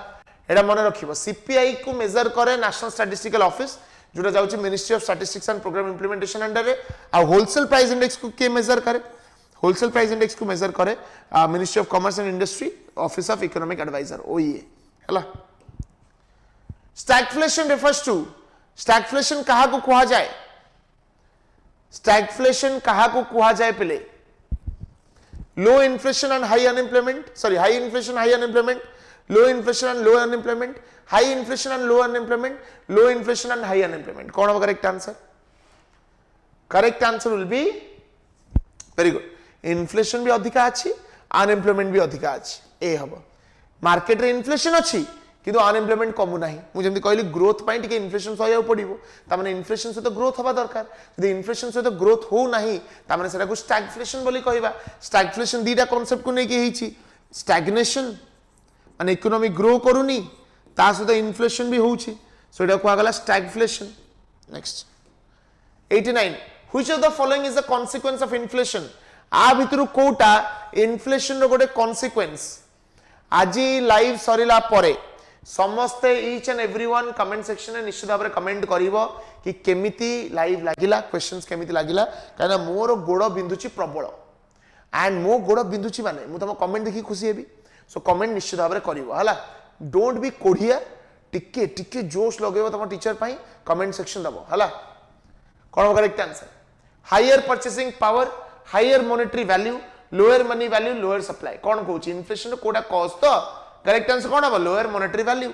एटा मन रखिबो सीपीआई को मेजर करे नेशनल स्टैटिस्टिकल ऑफिस जोटा जाउची ministry of statistics and programme implementation under रे आ होलसेल प्राइस इंडेक्स को के मेजर करे होलसेल प्राइस इंडेक्स को मेजर करे ministry of commerce and industry office of economic adviser OEA हला स्टैगफ्लेशन रिफर्स टू स्टैगफ्लेशन कहा को कहा जाए स्टैगफ्लेशन कहा को कहा जाए पहले low inflation and high unemployment sorry high inflation high unemployment low inflation and low unemployment high inflation and low unemployment low inflation and high unemployment कौन होगा correct answer will be very good inflation भी अधिका अच्छी unemployment भी अधिका अच्छी ए हम market रे इन्फ्लेशन अच्छी किंतु अनएम्प्लॉयमेंट कमु नाही मु जेमति कहली ग्रोथ पई टिके इन्फ्लेशन सहिया पड़िबो ता माने इन्फ्लेशन से तो ग्रोथ हवा दरकार यदि इन्फ्लेशन से तो ग्रोथ हो नाही ता माने सेटा को स्टैगफ्लेशन बोली कहबा स्टैगफ्लेशन दीटा कांसेप्ट को नै के हिची स्टैग्नेशन माने इकोनॉमी ग्रो करूनी ता सहित इन्फ्लेशन भी होउची सो एटा को आगला stagflation next 89 which of the following is the consequence of inflation आ भितरु कोटा इन्फ्लेशन रो गोटे कॉन्सिक्वेंस आजी लाइव सरिला परे समस्ते each and everyone comment section में निश्चित भाव में कमेंट करिवो कि केमिति लाइव लागिला क्वेश्चंस केमिति लागिला काना मोर गोड़ बिंदुची प्रबल एंड मो गोड़ बिंदुची माने मु तम कमेंट देखि खुशी हेबी सो कमेंट निश्चित भाव में करिवो हला डोंट बी कोढ़िया टिके टिके जोश लगेबो तम टीचर पई कमेंट सेक्शन दबो हला कोन correct answer higher purchasing power higher monetary value lower money value lower supply कौन कहूँ इन्फ्लेशन कोटा कॉज तो करेक्ट आंसर कौन हम लोअर मॉनेटरी वैल्यू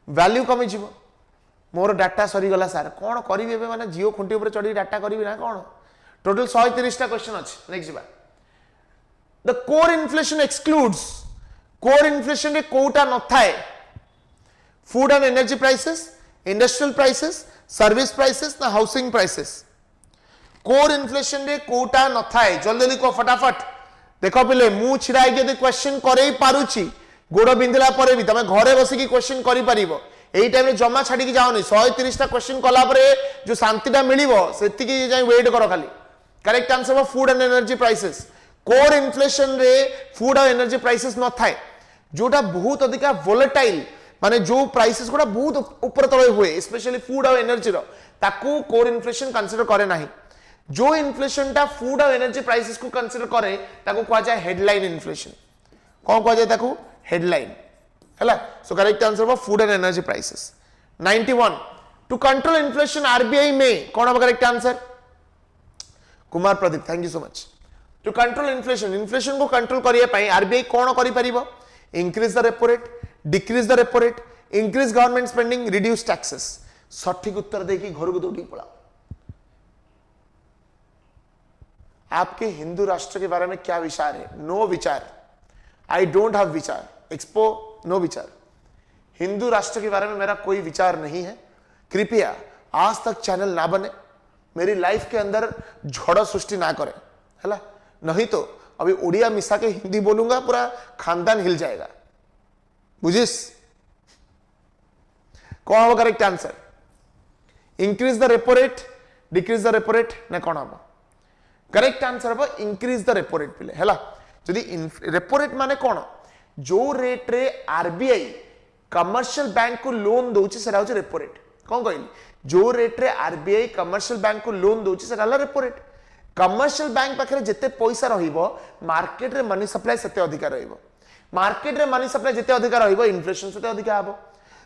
वैल्यू कमी जीव मोर डाटा सरी गला सर कौन करी माने जियो खुंटी ऊपर चढ़ी डाटा करी ना कौन टोटल 130 टा क्वेश्चन अछि नेक्स्ट जीवा the core inflation excludes core inflation रे कोटा न थाए food and energy prices industrial prices service prices ना हाउसिंग प्राइसेस कोर इन्फ्लेशन रे कोटा न थाए जल्दी लिखो फटाफट देखो पिले मु छिड़ा यदि क्वेश्चन करे पारुची गोड़ बिंदिला परे भी तमे घरे बसी की क्वेश्चन करि परिबो एई टाइम रे जमा छाडी की जाओनी 130 टा क्वेश्चन कला परे जो शांतिटा मिलिबो सेति की जाई वेट करो खाली correct answer food and energy prices core inflation रे फूड और एनर्जी प्राइसेस न थाए जोटा बहुत अधिका वोलेटाइल माने जो प्राइसेस गुडा बहुत ऊपर तळे हुए स्पेशली फूड और एनर्जी रो ताकू कोर इन्फ्लेशन कंसीडर करे नाही जो इन्फ्लेशन टा फूड और एनर्जी प्राइसेस को कंसीडर करे ताको कहा जाए हेडलाइन इन्फ्लेशन कौन कहा जाए ताको हेडलाइन हैला so correct answer for food and energy prices 91 to control inflation RBI में कौन होगा correct answer Kumar Pradeep thank you so much to control inflation को कंट्रोल करिया पई आरबीआई कौन करि परिबो increase the repo rate decrease the repo rate increase government spending reduce taxes सठिक उत्तर देकी घर को दौड़ी पड़ा आपके हिंदू राष्ट्र के बारे में क्या विचार है? नो विचार, आई डोंट हैव विचार, एक्सपो नो विचार। हिंदू राष्ट्र के बारे में मेरा कोई विचार नहीं है। कृपया आज तक चैनल ना बने, मेरी लाइफ के अंदर झड़ सृष्टि ना करे, है नहीं तो अभी ओडिया मिसा के हिंदी बोलूंगा पूरा खानदान हिल जाएगा, बुझिस? कौन हम correct answer? Increase the repo rate, decrease the repo rate ना कौन हम? करेक्ट आंसर हम इंक्रीज द रेपो रेट पिले, है जदि रेपो रेट माने कौन? जो रेट रे आरबीआई कमर्शियल बैंक को लोन दउछि सेरा होछि रेपो रेट। कौन कहली? जो रेट रे आरबीआई कमर्शियल बैंक को लोन दउछि सेरा हला रेपो रेट। कमर्शियल बैंक पाखे जिते पैसा रहिबो मार्केट रे मनी सप्लाई सेते अधिका रहिबो, मार्केट रे मनी सप्लाई जिते अधिका रहिबो इन्फ्लेशन सेते अधिका हबो।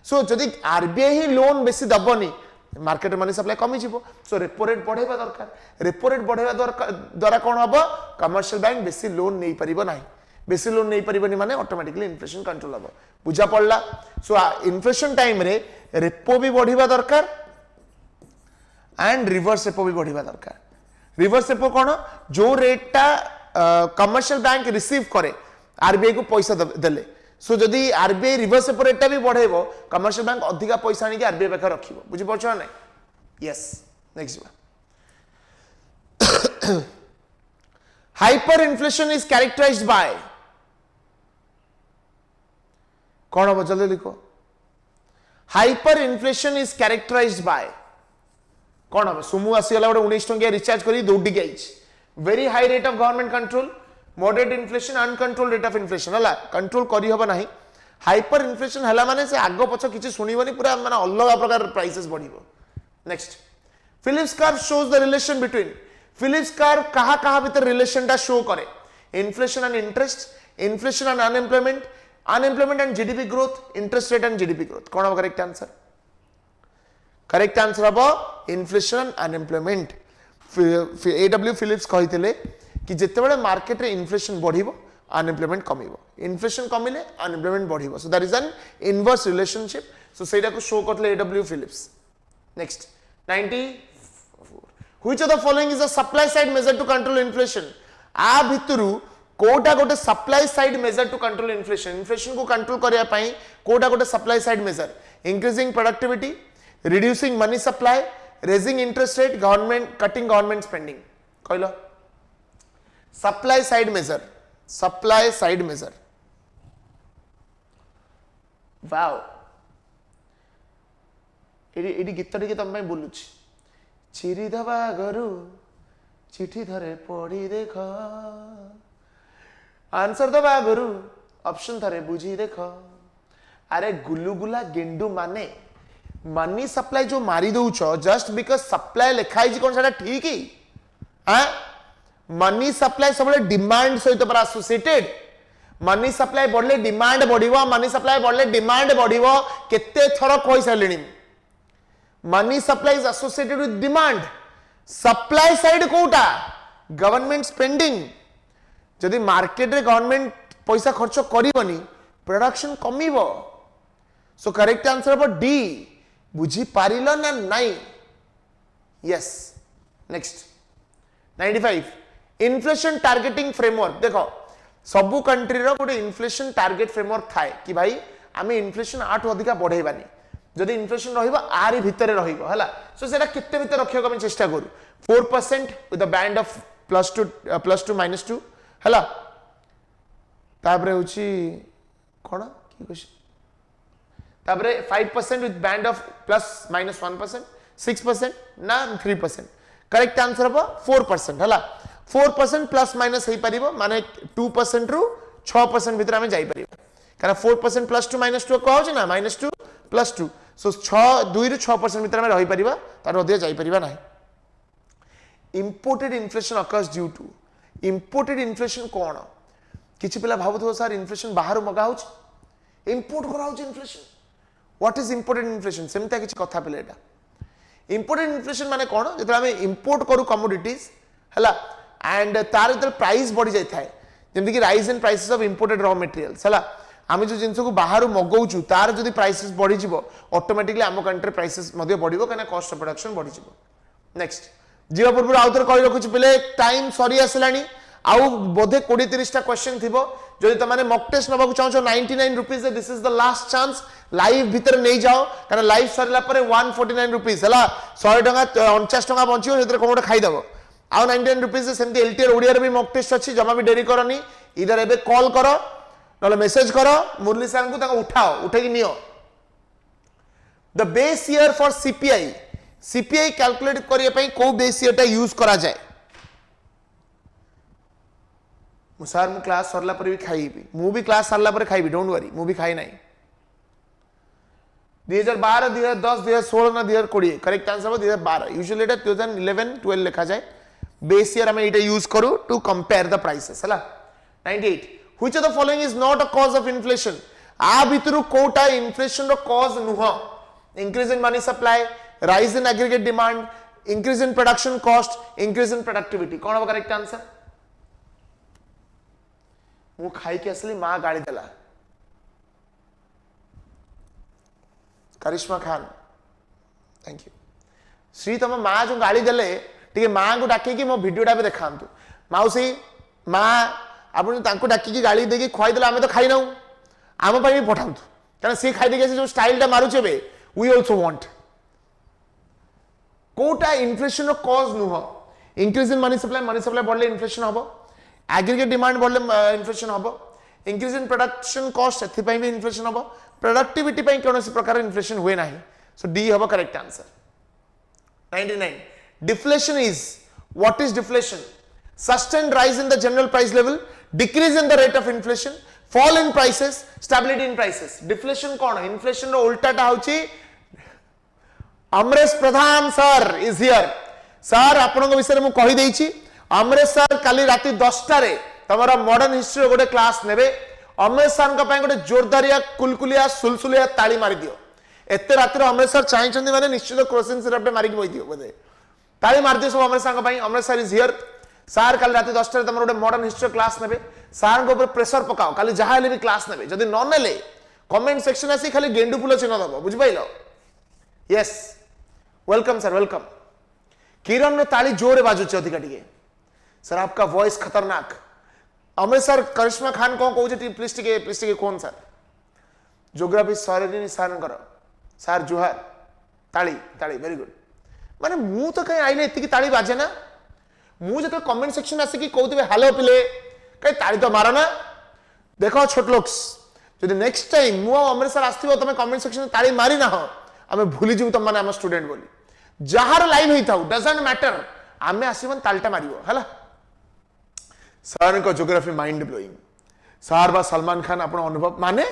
सो जदि आरबीआई ही लोन बेसी दबनी मार्केट मनी सप्लाई कमी जीवो। सो रेपो रेट बढ़ेबा दरकार। रेपो रेट बढ़ेबा द्वारा कौन हबो? कमर्शियल बैंक बेसी लोन नहीं परिबो नाही, बेसी लोन नहीं परिबनी माने ऑटोमेटिकली इन्फ्लेशन कंट्रोल हबो। बुझा पड़ला? सो इन्फ्लेशन टाइम रे रेपो भी बढ़िबा दरकार एंड रिवर्स रेपो भी बढ़िबा दरकार। रिवर्स रेपो कौन? जो रेटटा कमर्शियल बैंक रिसीव करे आरबीआई को पैसा देले, सो जदि आरबीआई रिवर्स रेपो रेटटा भी बढ़ेबो कमर्शियल बैंक अधिका पैसा आनी के आरबीआई पाखे रखिबो। बुझि पड़छ ना? Yes, next hyperinflation is characterised by कौन हम? जल्दी लिखो। Hyperinflation is characterised by कौन हम? सुमु आसीगला गोटे 19 टंकिया रिचार्ज करी दौड़ी गई। Very high rate of government control, moderate inflation, uncontrol rate of inflation, हला कंट्रोल करी हबो नाही। हाइपर इन्फ्लेशन हला माने से आगो पछ किछि सुनिबनी, पूरा माने अलग प्रकार प्राइसेस बढ़िबो। Next, Phillips curve shows the relation between. Phillips curve कहा कहा भीतर रिलेशन टा शो करे? Inflation and interest, inflation and unemployment, unemployment and GDP growth, interest rate and GDP growth. कौन हम करेक्ट आंसर? करेक्ट आंसर हम inflation unemployment. A W Phillips कहिथिले कि जेतेबेले मार्केट रे इन्फ्लेशन बढ़िबो अनएम्प्लॉयमेंट कमिबो, इन्फ्लेशन कमिले अनएम्प्लॉयमेंट बढ़िबो। So that is an inverse relationship. So सेटा को शो करले A W Phillips. Next 94, which of the following is a supply side measure to control inflation? आ भितरु कोटा गोटे supply side measure to control inflation, inflation को control करिया पई कोटा गोटे supply side measure? Increasing productivity, reducing money supply, raising interest rate, government cutting government spending. कहलो supply side measure, supply side measure. Wow, एडी गीत टिके तुम पे बोलुछि। चिरी दबा गरु चिठी धरे पढ़ी देख, आंसर दबा गुरु ऑप्शन थरे बुझी देख। अरे गुलुगुला गेंडू माने मनी सप्लाई जो मारी दउछ जस्ट बिकॉज सप्लाई लिखाई जी कोन सेटा ठीक ही? हां, मनी सप्लाई सब डिमांड सहित पर एसोसिएटेड। मनी सप्लाई बढ़ले डिमांड बढ़िबो, मनी सप्लाई बढ़ले डिमांड बढ़िबो। केते थरो कहि सालेनी money supply is associated with demand. Supply side कोटा? Government spending. जदि मार्केट रे गवर्नमेंट पैसा खर्च करिवनी प्रोडक्शन कमिबो। सो करेक्ट आंसर हो डी। बुझी पारिलो ना नहीं? Yes. Next 95, inflation targeting framework. देखो सबु कंट्री रो गोटे इन्फ्लेशन टार्गेट फ्रेमवर्क थाए कि भाई आमे इन्फ्लेशन आठ अधिका बढ़ेबानी, जदि इन्फ्लेशन रहिबो आरी भितरे रहिबो, हला। सो सेटा केते भितर रखियो हम चेष्टा करू? 4% विथ अ बैंड ऑफ +2 -2, हला। तापरे होची कोन की क्वेश्चन? तापरे 5% विथ बैंड ऑफ +-1%, 6% ना 3%। करेक्ट आंसर हो 4%, हला। 4% प्लस माइनस हे परिबो, माने 2% रु 6% भितर हमें जाई परिबो। कारण 4% +2 -2 कहौ छै ना, -2 +2। सो 2 रु 6% भितर हमें रही परिबा, तार अधिक जाई परिबा नाही। Imported inflation occurs due to. Imported inflation कोन? किछि पिला भाबुथो सर इन्फ्लेशन बाहर मगा होछ, इंपोर्ट करा होछ inflation. What is imported inflation? सेमता किछि कथा पिला एटा। इंपोर्टेड इन्फ्लेशन माने कोन? जेतरा हमें इंपोर्ट करू कमोडिटीज, हला, एंड तार जब प्राइस बढ़ी जाए थाए, जेमति कि rise in prices of imported raw materials, हला। आमे जो जिंस को बाहर मगौचु तार जदि प्राइसेस बढ़ी जिवो ऑटोमेटिकली आम कंट्री प्राइसेस मध्ये बढ़िबो, कना कॉस्ट ऑफ प्रोडक्शन बढ़ी जिवो। नेक्स्ट जीवा पूर्व आउ थे कही रखुची पिले टाइम सरी आसलानी आउ बोधे 20-30 क्वेश्चन थिबो जदि तमाने मॉक टेस्ट नबाकू चाहो 99 rupees this is the last chance live भीतर नहीं जाओ कारण लाइव सरला परे 149 रुपीस हला 100 टका 49 टका बंचियो सेतरे कोन खाई दबो आउ 99 रुपीस सेमती एलटीआर ओडिया रे भी मॉक टेस्ट अछि जमा भी देरी करनी इधर एबे कॉल करो नले मेसेज करो मुरली सर को ताको उठाओ उठे कि neo the base year for CPI calculate करिया पई को बेस ईयर टा यूज करा जाए मुसार मु क्लास सरला पर भी खाइबी मु भी क्लास सरला पर खाइबी डोंट वरी मु भी खाई नाही 2012 2010 2016 ना 2020 करेक्ट आंसर 2012 यूजुअली एटा 2011 12 लिखा जाए बेस ईयर हमें एटा यूज करू टू कंपेयर द प्राइसेस हला 98 which of the following is not a cause of inflation आ भितरु कोटा इन्फ्लेशन रो कॉज नुह increase in money supply rise in aggregate demand increase in production cost increase in productivity कौन हो correct answer मु खाई के असली मां गाड़ी देला करिश्मा खान थैंक यू श्री तुम माँ जो गाड़ी देले टे माँ को डाकिकी मो भिडटा भी देखा मौसी माँ आपको डाकिकी गाड़ी देकी खुआई देला आमे तो खाई नाऊ आम भी पठाऊ क्या सी खाई देखिए जो स्टाइल मारुचे वी ऑल्सो वांट कोटा इन्फ्लेशन रो कॉज नुह इंक्रीज इन मनी सप्लाई बढ़ले इन्फ्लेशन हम एग्रीगेट डिमांड बढ़ले इन्फ्लेशन हम इंक्रीज इन प्रोडक्शन कॉस्ट एथि भी इन्फ्लेशन हम प्रोडक्टिविटी पे कौन प्रकार इन्फ्लेशन हुए ना सो डी हम correct answer 99 deflation is what is deflation sustained rise in the general price level decrease in the rate of inflation fall in prices stability in prices deflation कौन inflation रो उल्टाटा होची अमरेश प्रधान sir is here sir आपन विषय में कही देछि Amresh sir काली राति 10टा रे तमरा मॉडर्न हिस्ट्री गोटे क्लास नेबे अमरेश सर का गोटे जोरदारिया कुलकुलिया सुलसुलिया ताली मारी दियो एते रातिर अमरेश सर चाहिए माने निश्चित क्वेश्चन सिर्फ मारिक बई दियो बोले ताली मार दियो सब अमरेश सर का Amresh sir is here sir काली राति 10टा रे तमरा गोटे मॉडर्न हिस्ट्री क्लास नेबे सर को ऊपर प्रेशर पकाओ काली जहा ले भी क्लास नेबे जदी न नेले कमेंट सेक्शन आसी खाली गेंडू फूल चिन्ह दबो बुझ पाइलो yes welcome sir welcome Kiran रो ताली जोरे बाजुचे अधिका टिके सर आपका वॉइस खतरनाक अमृत सर करिश्मा खान कौन कौन प्लीज टिके कौन sir geography sir sir sir जुहार ताली ताली वेरी गुड माने मु तो कहीं आइले इतनी ताली बाजे ना मु जो कमेंट सेक्शन आसिकी कहते हेलो पिले कहीं ताली तो मार ना देखो छोट लोग जो नेक्स्ट टाइम मु अमृत सर आसो तुम कमेंट सेक्शन ताली मारी ना हो आम भूली जीव तुम मैंने स्टूडेंट बोली जार लाइव होता डजंट मैटर आम आसवन तालीटा मारिबो हला सर को ज्योग्राफी माइंड ब्लोइंग सर बा सलमान खान अपन अनुभव माने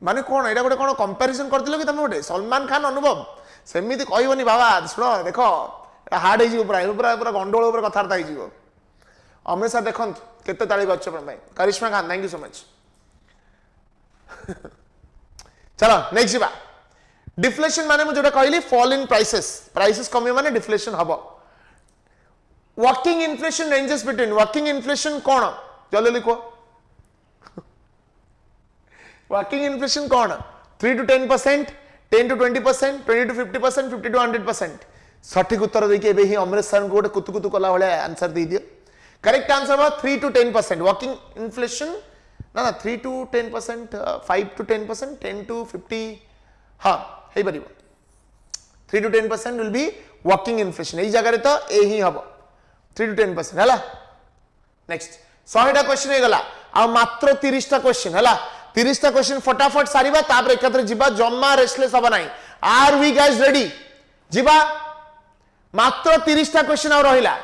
माने कौन एटा गोटे कौन कंपैरिजन करदिलो कि तुम गोटे सलमान खान अनुभव सेमिति कहबनी बाबा सुनो देखो हार्ड हो पूरा पूरा गंडोल ऊपर कथार्ता हो अमृत सर देखो केते ताली बच्चे अपन Karishma Khan thank you so much चलो नेक्स्ट जीवा डिफ्लेशन माने मु जोटा कहली फॉल इन प्राइसेस कमी माने डिफ्लेशन हबो working inflation ranges between working inflation कौन जल्दी लिखो वर्किंग इन्फ्लेशन कौन 3 to 10%, 10 to 20%, 20 to 50%, 50 to 100%. सठिक उत्तर देखिए एबे ही अमृत सर को गोटे कुतु कुतु कला भाया आंसर दे दियो correct answer 3 to 10% working inflation ना 3 to 10%, 5 to 10%, 10 to 50 हाँ हे परिबो 3 to 10% will be working inflation एई जगह रे तो ए ही हबो 3 to 10% हला नेक्स्ट 100टा क्वेश्चन हे गला आ मात्र 30टा क्वेश्चन हला 30टा क्वेश्चन फटाफट सारिबा तापर एकत्र जिबा जम्मा रेस्टलेस हबा नाही आर वी गाइस रेडी जिबा मात्र 30टा क्वेश्चन आ रहिला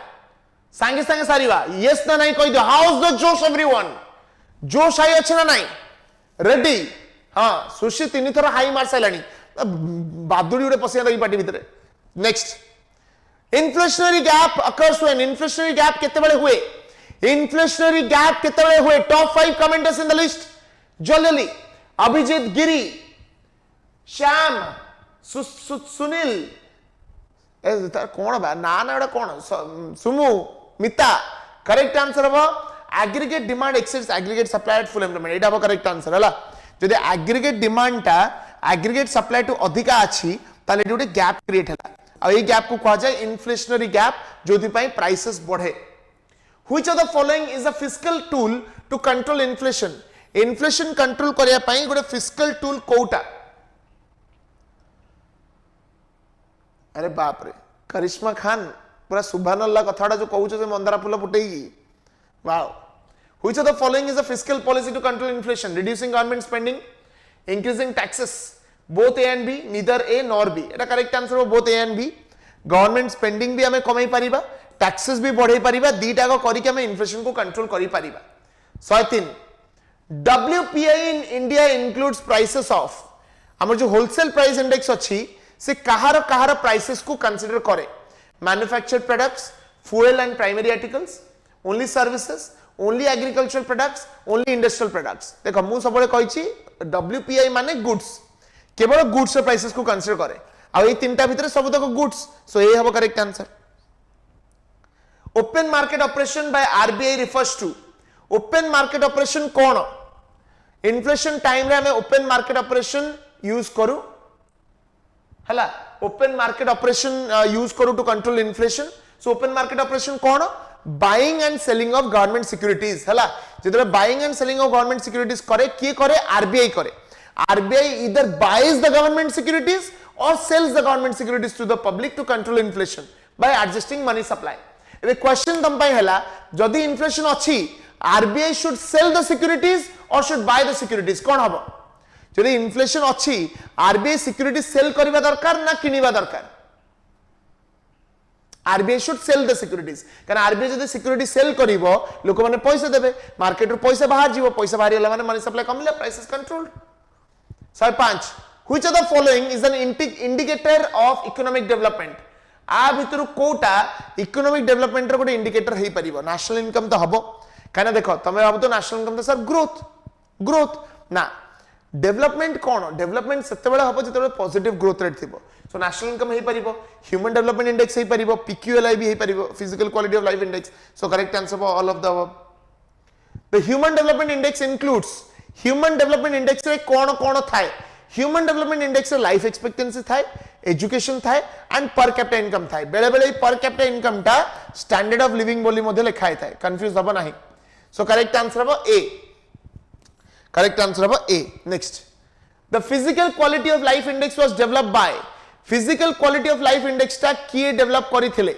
सांगे सांगे सारिबा यस ना नाही कहि दियो हाउ इज द जोश एवरीवन जोश आई अछि ना नाही रेडी हां सुशी तीन थर हाई मार साइलानी बादुड़ी उडे पसिया दई पार्टी भितरे next inflationary gap occurs when inflationary gap केते बेले हुए इन्फ्लेशनरी गैप केते बेले हुए top 5 commenters in the list जल्दी अभिजीत गिरी श्याम सुनील कौन बा ना ना एटा कौन सुमु मिता करेक्ट आंसर हम aggregate demand exceeds aggregate supply at full employment एटा हम करेक्ट आंसर हला जदि एग्रीगेट डिमांड टा एग्रीगेट सप्लाई टू अधिका अछि ताले गोटे गैप क्रिएट हला आ ये गैप को कहा जाए इन्फ्लेशनरी गैप जोथि पई प्राइसेस बढ़े which of the following is a fiscal tool to control inflation inflation control करिया पई गोटे फिस्कल टूल कोटा अरे बाप रे करिश्मा खान पूरा सुभानल्ला कथाटा जो कहू जे मंदारा फूल फुटेगी wow which of the following is a fiscal policy to control inflation reducing government spending increasing taxes both A and B neither A nor B Etah correct answer हो both A and B government spending भी हमें कमाई परिबा taxes भी बढ़ाई परिबा दीटा को करी के हमें इन्फ्लेशन को कंट्रोल करी परिबा 103 WPI in India includes prices of हमर जो होलसेल प्राइस इंडेक्स अछि से कहार प्राइसेस को कंसीडर करे manufactured products fuel and primary articles only services only agricultural products only industrial products देखो मु सबले कहिछि WPI माने गुड्स केवल गुड्स प्राइसेस को कंसीडर करे आ ए तीनटा भितर सब तक गुड्स सो ए हबो correct answer open market operation by RBI refers to open market operation कोन इन्फ्लेशन टाइम रे हमें ओपन मार्केट ऑपरेशन यूज करू हला ओपन मार्केट ऑपरेशन यूज करू to control inflation so open market operation कोन buying and selling of government securities हला जेतरे buying and selling of government securities करे की करे RBI करे RBI either buys the government securities or sells the government securities to the public to control inflation by adjusting money supply एबे question तम पय हला जदी इन्फ्लेशन अछि RBI should sell the securities or should buy the securities कोन हबो जदी inflation अछि RBI security cell करबा दरकार ना किनिबा दरकार RBI should sell the securities कारण RBI जदी सिक्योरिटी सेल करिवो लोक माने पैसा देबे मार्केट रो पैसा बाहर जीवो पैसा बाहर होला माने मनी सप्लाई कमले prices controlled 5 which of the following is an indicator of economic development आ भितर कोटा इकोनॉमिक डेवलपमेंट रो गोटे इंडिकेटर हेई परिबो नेशनल इनकम तो हबो काना देखो तमे भाबो तो नेशनल इनकम तो सर ग्रोथ ना डेवलपमेंट कोन डेवलपमेंट सेते बेला हबो जेते पॉजिटिव ग्रोथ रेट थिबो सो नेशनल इनकम हेई परिबो ह्यूमन डेवलपमेंट इंडेक्स हेई परिबो PQLI भी हेई परिबो physical quality of life index so correct answer for all of the above the human development index includes human development index रे कोन थाए ह्यूमन डेवलपमेंट इंडेक्स रे लाइफ एक्सपेक्टेंसी थाए एजुकेशन थाए एंड पर कैपिटा इनकम थाए बेले बेले पर कैपिटा इनकम टा स्टैंडर्ड ऑफ लिविंग बोली मध्ये लिखाय थाए कंफ्यूज हबो नाही सो करेक्ट आंसर हबो ए करेक्ट आंसर हबो A next the physical quality of life index was developed by physical quality of life index टा किए डेवलप करिथिले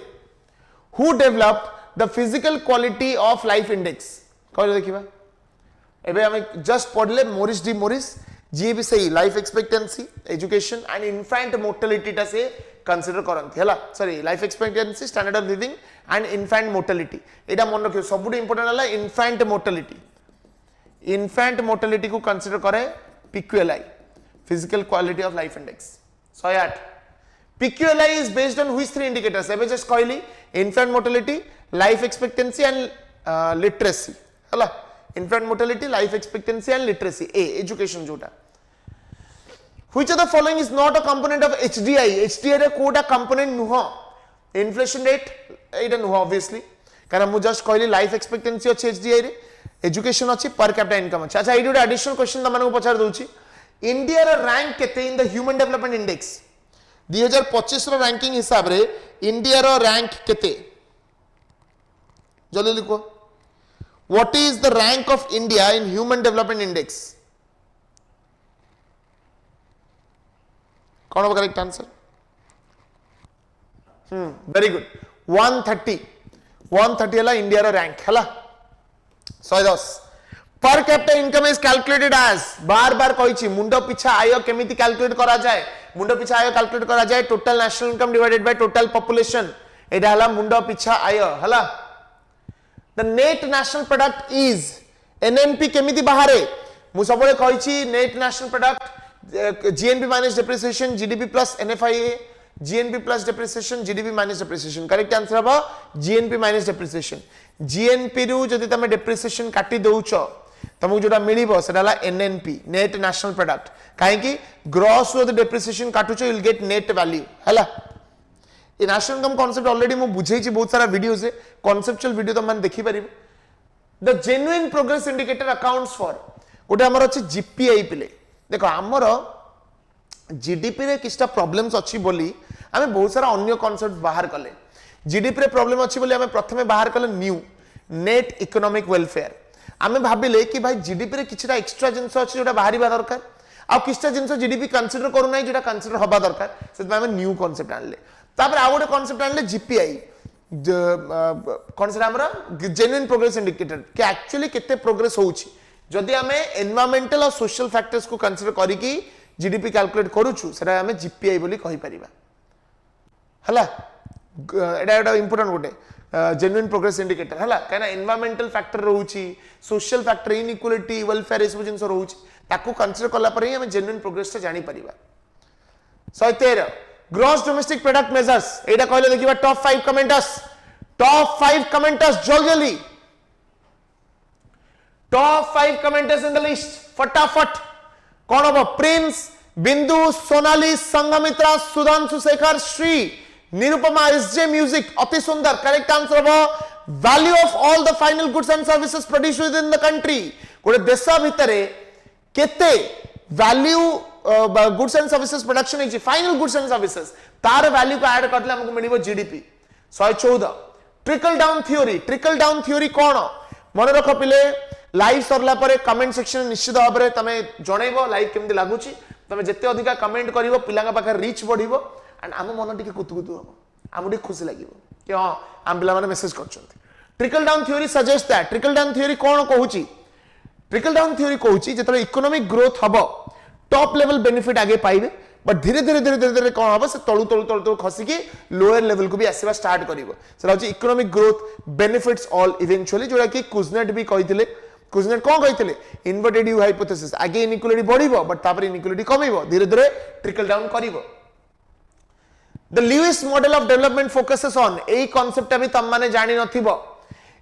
who developed the physical quality of life index कहले देखिबा एबे हम जस्ट पढ़ले मोरिस डी मोरिस जी भी सही life expectancy education and infant mortality टा से कंसीडर करंती हला sorry life expectancy standard of living and infant mortality एटा मन रखियो सबुड इंपोर्टेंट हला इन्फैंट मोर्टालिटी को कंसीडर करे PQLI physical quality of life index 108 PQLI is based on which three indicators एबे just कहली infant mortality life expectancy and literacy हला infant mortality life expectancy and literacy a education jota which of the following is not a component of HDI रे Kota component नुह inflation rate एटा नुह obviously कारण मु just कहली life expectancy अछि HDI रे education अछि पर कैपिटा इनकम अछि अच्छा एडी एडिशनल क्वेश्चन त मानको पछार दउछि इंडिया रा रैंक केते in the human development index 2025 रो रैंकिंग हिसाब रे इंडिया रो रैंक केते जल्दी लिखो What is the rank of India in Human Development Index? कौन होगा करेक्ट आंसर? Very good. 130 हला इंडिया रा रैंक हला 110 per capita income is calculated as बार बार कहिछि मुंडो पिछा आय केमिति कैलकुलेट करा जाए मुंडो पिछा आय कैलकुलेट करा जाए total national income divided by total population एटा हला मुंडो पिछा आय हला The net national product is NNP केमिति बाहरे मु सबले कहिछि net national product GNP minus depreciation GDP plus NFIA GNP plus depreciation GDP minus depreciation correct answer हबा GNP minus depreciation GNP रु जदि तमे depreciation काटी दउछो तमु जोटा मिलिबो सेडाला NNP net national product काहे कि gross row depreciation काटुछो you will get net value हला ये नेशनल इनकम कांसेप्ट ऑलरेडी मु बुझेछि बहुत सारा वीडियो से कांसेप्चुअल वीडियो तो मन देखि परिबो the genuine progress indicator accounts for गोटे हमर अछि जीपीआई पिले देखो हमर जीडीपी रे किछटा प्रॉब्लम्स अछि बोली आमे बहुत सारा अन्य कॉन्सेप्ट बाहर कले जीडीपी रे प्रॉब्लम अछि बोली आमे प्रथमे बाहर कले न्यू नेट इकोनॉमिक वेलफेयर आमे भाबिले कि भाई जीडीपी रे किछटा एक्स्ट्रा जिंस अछि जोटा बाहरिबा दरकार आ किछटा जिंस जीडीपी कंसीडर करू नै जोटा कंसीडर हबा दरकार से आमे न्यू कॉन्सेप्ट आनले तापर आ गोटे कॉन्सेप्ट आनले जीपीआई कौन से हमरा जेन्युइन प्रोग्रेस इंडिकेटर कि एक्चुअली केते प्रोग्रेस होउछि जदि आमे एनवायरमेंटल और सोशल फैक्टर्स को कंसीडर करी कि जीडीपी कैलकुलेट करूछु सेटा आमे जीपीआई बोली कहि परिबा हला एटा इंपोर्टेंट गोटे जेन्युइन प्रोग्रेस इंडिकेटर हला काना एनवायरमेंटल फैक्टर रहउछि सोशल फैक्टर इनइक्वालिटी वेलफेयर एसब जिंस रहउछि ताकू कंसीडर कला पर ही आमे जेन्युइन प्रोग्रेस ता जानि परिबा 113 ग्रॉस डोमेस्टिक प्रोडक्ट मेजर्स एटा कहले देखिबा टॉप 5 कमेंटर्स जल्दी top 5 commenters in the list फटाफट कौन हम प्रिंस बिंदु सोनाली संगमित्रा सुधांशु शेखर श्री निरुपमा एसजे म्यूजिक अति सुंदर करेक्ट आंसर हम value of all the final goods and services produced with in the country गोटे देश भितरे केते value goods and services production है फाइनल गुड्स एंड सर्विसेज तार वैल्यू को ऐड करले हमको मिलिबो जीडीपी 114 ट्रिकल डाउन थ्योरी कौन मन रख पिले लाइव सरला परे कमेंट सेक्शन निश्चित भाव में तमे जणैबो लाइव केमति लागुची तमे जत्ते अधिका कमेंट करिवो पिलांगा पाखे रीच बढ़िबो एंड आम मन टिके कुतुकुतु हो आम टिके खुशी लागिवो कि हां आम पिला माने मेसेज करछन्ती trickle down theory suggest that trickle down theory कौन कहूची ट्रिकल डाउन थ्योरी कहूची जेतले इकोनॉमिक ग्रोथ हबो टॉप लेवल बेनिफिट आगे पाइबे बट धीरे धीरे कौन हम से तलू खसिकी लोअर लेवल को भी आसवा स्टार्ट करिवो सेटा होची economic growth benefits all eventually जोड़ा कि कुजनेट भी कहिथिले कुजनेट कौन कहिथिले इन्वर्टेड यू हाइपोथेसिस आगे इनइक्वालिटी बढ़िबो बट तापर इनइक्वालिटी कमिबो धीरे धीरे ट्रिकल डाउन करिवो the Lewis model of development focuses on एई कांसेप्ट भी तम माने जानि नथिबो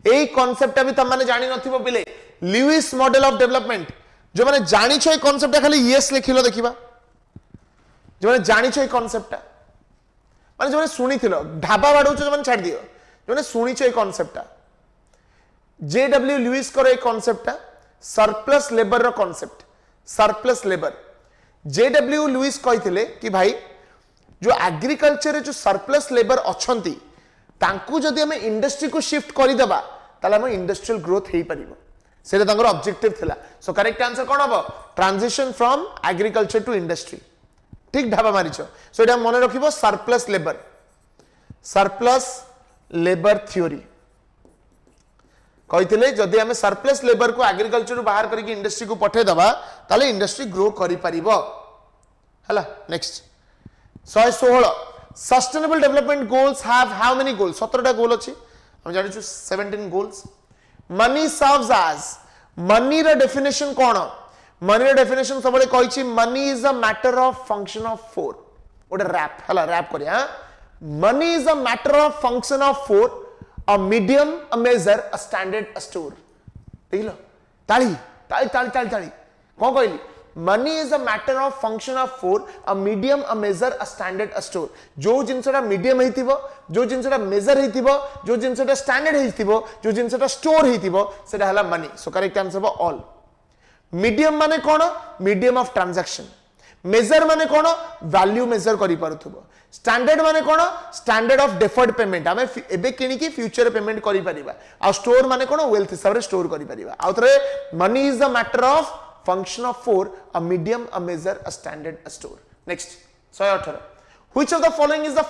एई कांसेप्ट भी तम माने जानि नथिबो बिले ल्यूइस मॉडल ऑफ डेवलपमेंट जो माने जानि छ ए कांसेप्ट खाली यस लिखिलो देखिबा जो माने जानि छ ए कांसेप्ट माने जो माने सुनी थिलो ढाबा बाडौ जो माने छाड़ दियो जो माने सुनी छ ए कांसेप्ट जेडब्ल्यू लुइस करो एक कांसेप्ट सरप्लस लेबर रो concept surplus labour JW Lewis कहिथिले कि भाई जो एग्रीकल्चर रे जो सरप्लस लेबर अछंती तांकू जदि हम इंडस्ट्री को शिफ्ट करि देबा ताले हम इंडस्ट्रियल ग्रोथ हेई परिबो सेटा तांकर ऑब्जेक्टिव थिला सो करेक्ट आंसर कोन हबो transition from agriculture to industry ठीक ढाबा मारिछ सो एटा मन रखिबो सरप्लस लेबर थ्योरी कहिथिले जदि हम सरप्लस लेबर को एग्रीकल्चर बाहर करके इंडस्ट्री को पठे दबा ताले इंडस्ट्री ग्रो करि परिबो हला next 116 sustainable development goals have how many goals 17टा गोल अछि हम जानि छु 17 goals money serves as money रो डेफिनेशन कोन मनी रो डेफिनेशन सबले कहि छि money is a matter of function of 4 ओडे रैप हला रैप करिया money is a matter of function of 4 a medium a measure a standard a store देखलो ताली ताली ताली ताली ताली कौन कहली money is a matter of function of 4 a medium a measure a standard a store जो जिनसटा मीडियम हेतिबो जो जिनसटा मेजर हेतिबो जो जिनसटा स्टैंडर्ड हेतिबो जो जिनसटा स्टोर हेतिबो सेटा हला मनी सो करेक्ट आंसर हो ऑल मीडियम माने कोन मीडियम ऑफ ट्रांजैक्शन मेजर माने कोन वैल्यू मेजर करि पारुथबो स्टैंडर्ड माने कोन स्टैंडर्ड ऑफ डिफर्ड पेमेंट हमें एबे किनी की फ्यूचर पेमेंट करि परिबा आ स्टोर माने कोन वेल्थ हिसाब रे स्टोर करि परिबा आ थरे money is the matter of function of 4 a medium a measure a standard a store next 118 which of the following is the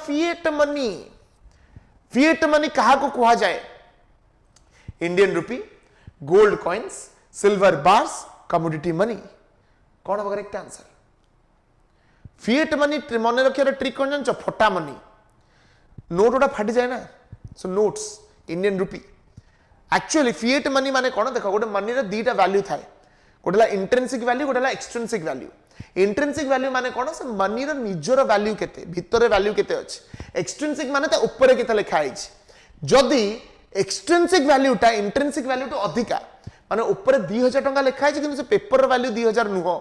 fiat money कहा को कहा जाए Indian rupee gold coins silver bars commodity money कौन होगा correct answer fiat money मन रखियार trick कौन जान फटा मनी नोट गोटा फाटी जाए ना so notes Indian rupee actually fiat money माने कौन देख गोटे मनी रे दीटा वैल्यू थाए गोटे इंट्रिंसिक वैल्यू गोटे एक्सट्रिंसिक वैल्यू इंट्रिंसिक वैल्यू माने कौन से मनी रो निजर वैल्यू केते भितर वैल्यू केते अछि एक्सट्रिंसिक माने ता ऊपर केते लिखा आइछि जदी एक्सट्रिंसिक वैल्यूटा इंट्रिंसिक वैल्यू तो अधिका माने ऊपर 2000 टंका लिखा आइछि किंतु से पेपर रो वैल्यू 2000 नुहो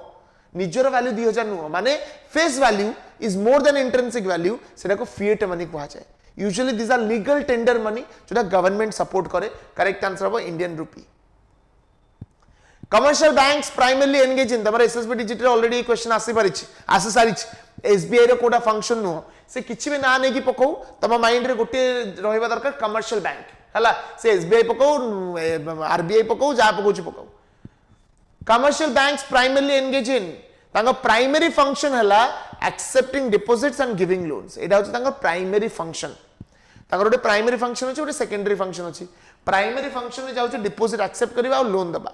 निजर वैल्यू 2000 नुहो माने face value is more than intrinsic value सेटा को फिएट मनी कहा जाए usually this are legal tender money जोटा गवर्नमेंट सपोर्ट करे करेक्ट आंसर हो Indian rupee commercial banks primarily engage in तमर एसएसबी डिजिटल ऑलरेडी क्वेश्चन आसी सारी एसबीआई रो कोडा फंक्शन नुह से किछि भी ना नै कि पकौ तम माइंड रे गोटे रहबा दरकार कमर्शियल बैंक हला से एसबीआई पकौ आरबीआई पकौ जा पकौ commercial banks primarily engage in तांगा प्राइमरी फंक्शन हला accepting deposits and giving loans एटा होछि तांगा प्राइमरी फंक्शन तांगा गोटे प्राइमरी फंक्शन अछि गोटे सेकेंडरी फंक्शन अछि प्राइमरी फंक्शन रे जाउछि डिपॉजिट एक्सेप्ट करबा और लोन दबा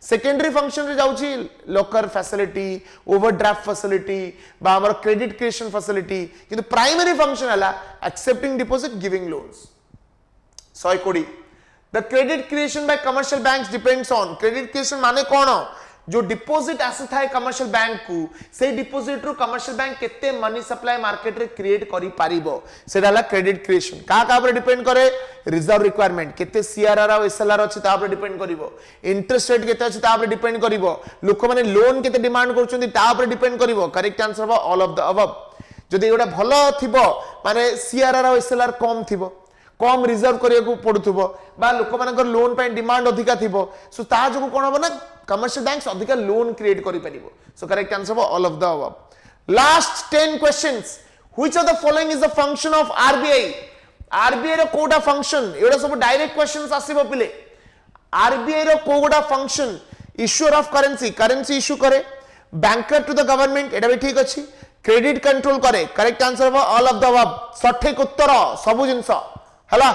सेकेंडरी फंक्शन रे जाउछि लॉकर फैसिलिटी ओवरड्राफ्ट फैसिलिटी बा हमर क्रेडिट क्रिएशन फैसिलिटी किंतु प्राइमरी फंक्शन हला accepting deposit giving loans 120 the credit creation bye commercial banks depends on credit creation माने कोन जो डिपॉजिट आसी थाए कमर्शियल बैंक को से डिपॉजिट रो कमर्शियल बैंक केते मनी सप्लाई मार्केट रे क्रिएट करि पारिबो सेडाला क्रेडिट क्रिएशन का पर डिपेंड करे रिजर्व रिक्वायरमेंट केते सीआरआर और एसएलआर अछि ता पर डिपेंड करिवो इंटरेस्ट रेट केते अछि ता पर डिपेंड करिवो लोक माने लोन केते डिमांड करछन्ती ता पर डिपेंड करिवो करेक्ट आंसर हो ऑल ऑफ द अबव जदि एटा भलो थिबो माने सीआरआर और एसएलआर कम थिबो कम रिजर्व करिया को पडुथबो बा लोक मानकर लोन पे डिमांड अधिका थिबो सो ता जो कोन हो ना कमर्शियल बैंक्स अधिका लोन क्रिएट करि परिबो सो करेक्ट आंसर हो all of the above last 10 questions which of the following is the function of RBI RBI रो कोडा फंक्शन एडा सब डायरेक्ट क्वेश्चंस आसीबो पिले आरबीआई रो कोडा function issuer of currency issue करे बैंकर टू द गवर्नमेंट एडा भी ठीक अछि क्रेडिट कंट्रोल करे करेक्ट आंसर हो ऑल ऑफ द अबव सठिक उत्तर सब जिंस हला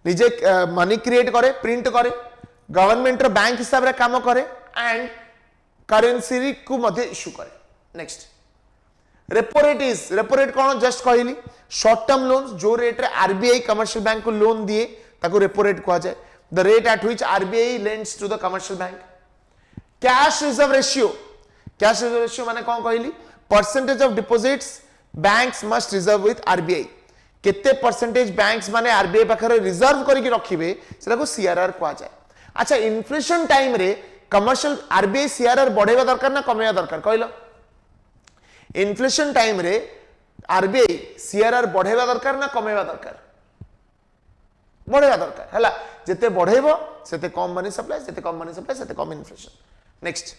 निजे मनी क्रिएट करे प्रिंट करे गवर्नमेंट रो बैंक हिसाब रे काम करे एंड करेंसी को मध्ये इश्यू करे नेक्स्ट रेपो रेट कोन जस्ट कहली शॉर्ट टर्म लोन्स जो रेट रे आरबीआई कमर्शियल बैंक को लोन दिए ताको रेपो रेट कहा जाए the rate at which RBI lends to the commercial bank cash reserve ratio माने कोन कहली percentage of deposits banks must reserve with RBI केते परसेंटेज बैंक्स माने आरबीआई पाखरे रिजर्व करके रखिबे सेटा को सीआरआर कहा जाए अच्छा इन्फ्लेशन टाइम रे कमर्शियल आरबीआई सीआरआर बढ़ेबा दरकार ना कमेबा दरकार कहलो इन्फ्लेशन टाइम रे आरबीआई सीआरआर बढ़ेबा दरकार ना कमेबा दरकार बढ़ेबा दरकार हला जते बढ़ेबो सेते कम मनी सप्लाई सेते कम inflation next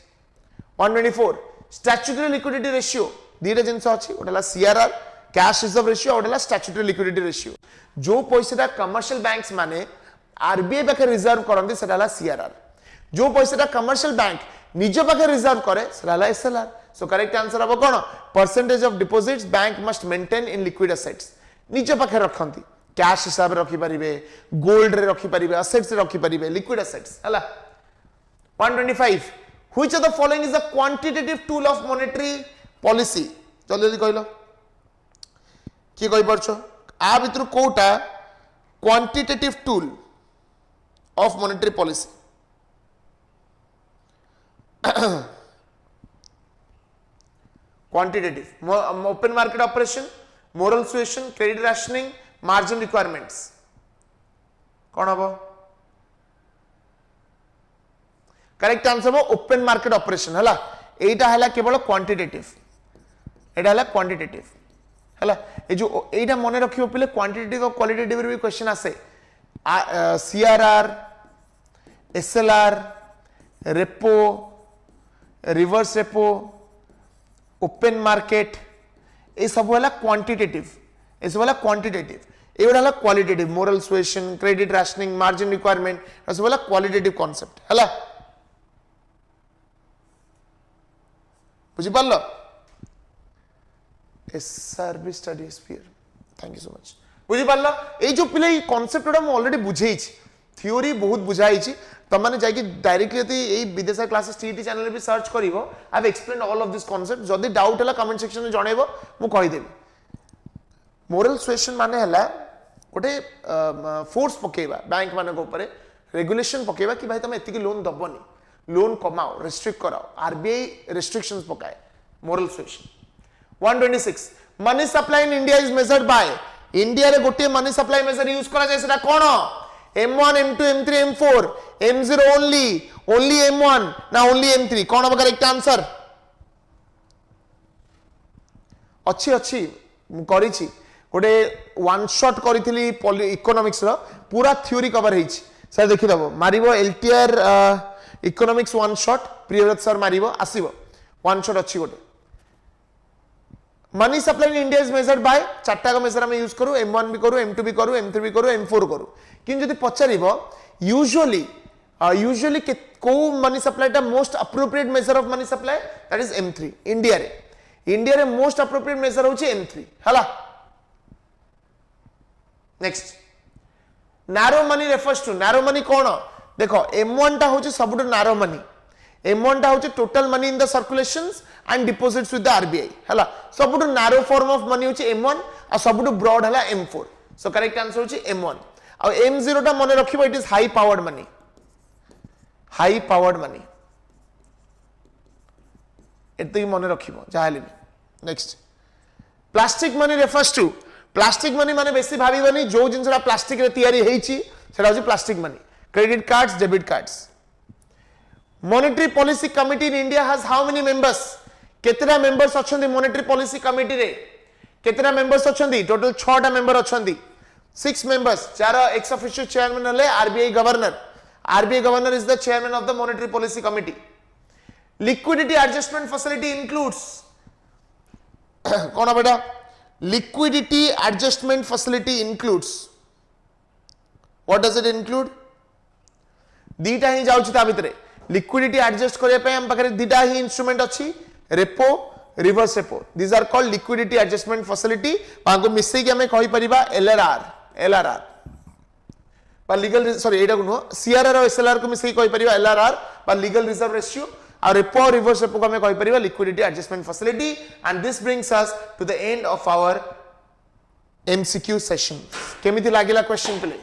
124 statutory liquidity ratio दीटा जिंस अछि ओटला सीआरआर कैश रिजर्व रेशियो और स्टैट्यूटरी लिक्विडिटी रेशियो जो पैसा कमर्शियल बैंक्स माने आरबीआई पाखे रिजर्व करंती सेटा सीआरआर जो पैसा कमर्शियल बैंक निज पाखे रिजर्व करे सेटा एसएलआर सो करेक्ट आंसर हम कोन percentage of deposits bank must maintain in liquid assets निज पाखे रखंती कैश हिसाब रे रखि परिबे गोल्ड रे रखि परिबे एसेट्स रे रखि परिबे लिक्विड एसेट्स हला 125 which of the following is a quantitative tool of monetary policy जल्दी जल्दी कहलो कि कहि परछो आ भितर कोटा quantitative tool of monetary policy quantitative open market operation moral suasion credit rationing margin requirements कौन हम करेक्ट आंसर हो ओपन मार्केट ऑपरेशन हला एटा हला केवल क्वांटिटेटिव एटा हला क्वांटिटेटिव हला ए जो एटा मने रखियो पले क्वांटिटेटिव और क्वालिटेटिव रे भी क्वेश्चन आसे CRR SLR repo reverse repo open market ए सब वाला क्वांटिटेटिव ए सब वाला क्वांटिटेटिव ए वाला qualitative moral suasion credit rationing margin requirement ए सब वाला क्वालिटेटिव कांसेप्ट हला बुझि पालो service study sphere thank you so much बुझि पालो ए जो पिले ई कांसेप्ट हम ऑलरेडी बुझेई छी थ्योरी बहुत बुझाई छी तमाने जाई कि डायरेक्टली यदि ए विद्यासागर क्लासेस टीईटी चैनल भी सर्च करिवो I have explained all of this concept जदी डाउट हला कमेंट सेक्शन में जणेबो मु कहि देबी मोरल सुएशन माने हला गोटे फोर्स पकेबा बैंक माने ऊपर रेगुलेशन पकेबा कि भाई तुम एतिकी लोन दबोनी लोन कमाओ रेस्ट्रिक्ट कराओ आरबीआई रेस्ट्रिक्शंस पकाए moral suasion 126 money supply in India is measured by India रे गोटे मनी सप्लाई मेजर यूज करा जाय सेटा कोन M1 M2 M3 M4 M0 only M1 ना only M3 कौन होगा करेक्ट आंसर अच्छी अच्छी करिछि गोटे वन शॉट करिथिली इकोनॉमिक्स रो पूरा थ्योरी कवर हेछि सर देखि दबो मारिबो LTR economics one shot Priyabrata sir मारिबो आसीबो वन शॉट अच्छी गोटे money supply in India is measured by चारटा को मेजर हम यूज करू M1 भी करू M2 भी करू M3 भी करू M4 करू कि जदि पचारिबो यूजुअली को money supply most appropriate measure of money supply that is M3 India रे मोस्ट अप्रोप्रिएट मेजर होची M3 हला next narrow money refers to narrow money कोन देखो M1 टा होची सबटु नारो मनी M1 टा होची total money in the circulations and deposits with the RBI हला सबटु नारो फॉर्म ऑफ मनी होची M1 आ सबटु ब्रॉड हला M4 सो करेक्ट आंसर होची M1 आ M0 टा मने रखिबो it is high powered money एते मने रखिबो जाहले next plastic money refers to plastic money माने बेसी भाबीबनी जो जिनसरा प्लास्टिक रे तयारी हेची सेटा होची plastic money credit cards debit cards monetary policy committee in India has how many members केतरा मेंबर्स अछंदी मॉनेटरी पॉलिसी कमिटी रे केतरा मेंबर्स अछंदी टोटल 6 टा मेंबर अछंदी 6 मेंबर्स चार एक्स ऑफिशियल चेयरमैन हले RBI governor is the chairman of the monetary policy committee liquidity adjustment facility includes कौन बेटा liquidity adjustment facility includes what does it include दीटा ही जाउछि ता भितरे लिक्विडिटी एडजस्ट करिया पे हम पाखरे दीटा ही इंस्ट्रूमेंट अछि repo reverse repo these are called liquidity adjustment facility पाको मिसई के हमें कहि परिबा एलआरआर पर लीगल सॉरी एटा को नो सीआरआर और एसएलआर को मिसई कहि परिबा एलआरआर पर लीगल रिजर्व रेशियो और रेपो रिवर्स रेपो को हमें कहि परिबा liquidity adjustment facility and this brings us to the end of our MCQ session केमिति लागिला question play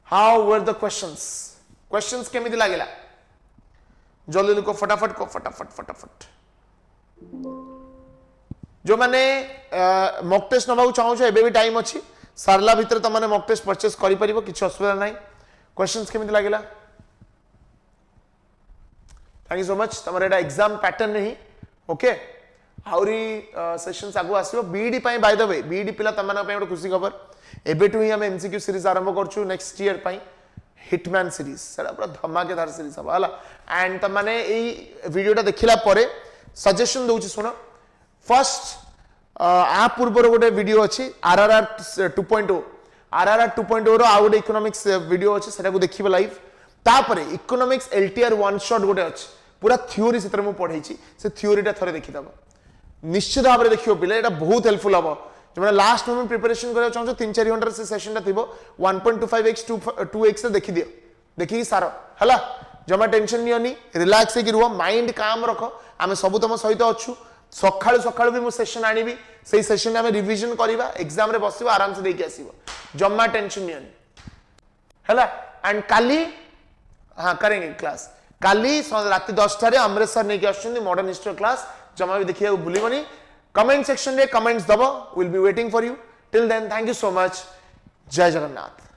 how were the questions केमिति लागिला जल्दी लिखो फटाफट जो माने मॉक टेस्ट नबाउ चाहू छ एबे भी टाइम अछि सारला भीतर त माने मॉक टेस्ट परचेस करि परिबो किछ असुविधा नाही क्वेश्चंस केमिति लागिला thank you so much तमरे Etah exam pattern नहीं ओके आउरी सेशंस आगु आसीबो बीडी पई बाय द वे बीडी पिला तमना पई खुशी खबर एबे टू ही हम MCQ सीरीज आरंभ करछु नेक्स्ट ईयर पई हिटमैन सीरीज सेटा पूरा धमाकेदार सीरीज हबा हला एंड त माने एई वीडियोटा देखिला परे सजेशन दउछि सुनो फर्स्ट आ पूर्वर गोटे वीडियो अछि आरआरआर 2.0 आरआरआर 2.0 रो आ गोटे इकोनॉमिक्स वीडियो अछि सेटा को देखिबे लाइव तापरे इकोनॉमिक्स LTR वन शॉट गोटे अछि पूरा थ्योरी सेतर मु पढै छी से थ्योरीटा थरे देखि दबो निश्चित भाबरे देखियो पिले एटा बहुत हेल्पफुल हबो जो मैंने लास्ट मोमेंट प्रिपरेशन करा चाहूँ 3-4 घंटा से सेशन टा थिबो 1.25x 2x से देखि दियो देखि सारो हला जमा टेंशन नियोनी रिलैक्स हे रुओ माइंड काम रखो आमे सब तुम सहित अछु सखाळु भी मु सेशन आनिबी सेही सेशन में रिवीजन करिबा एग्जाम रे बसिबा आराम से देके आसीबो जमा टेंशन नियोनी हला एंड काली हां करेंगे क्लास काली रात 10 रे अमृत सर नेकी आछुंदी मॉडर्न हिस्ट्री क्लास जमा भी देखिया भूलिबनी कमेंट सेक्शन रे कमेंट्स दबो will be waiting for you till then thank you so much जय जगन्नाथ।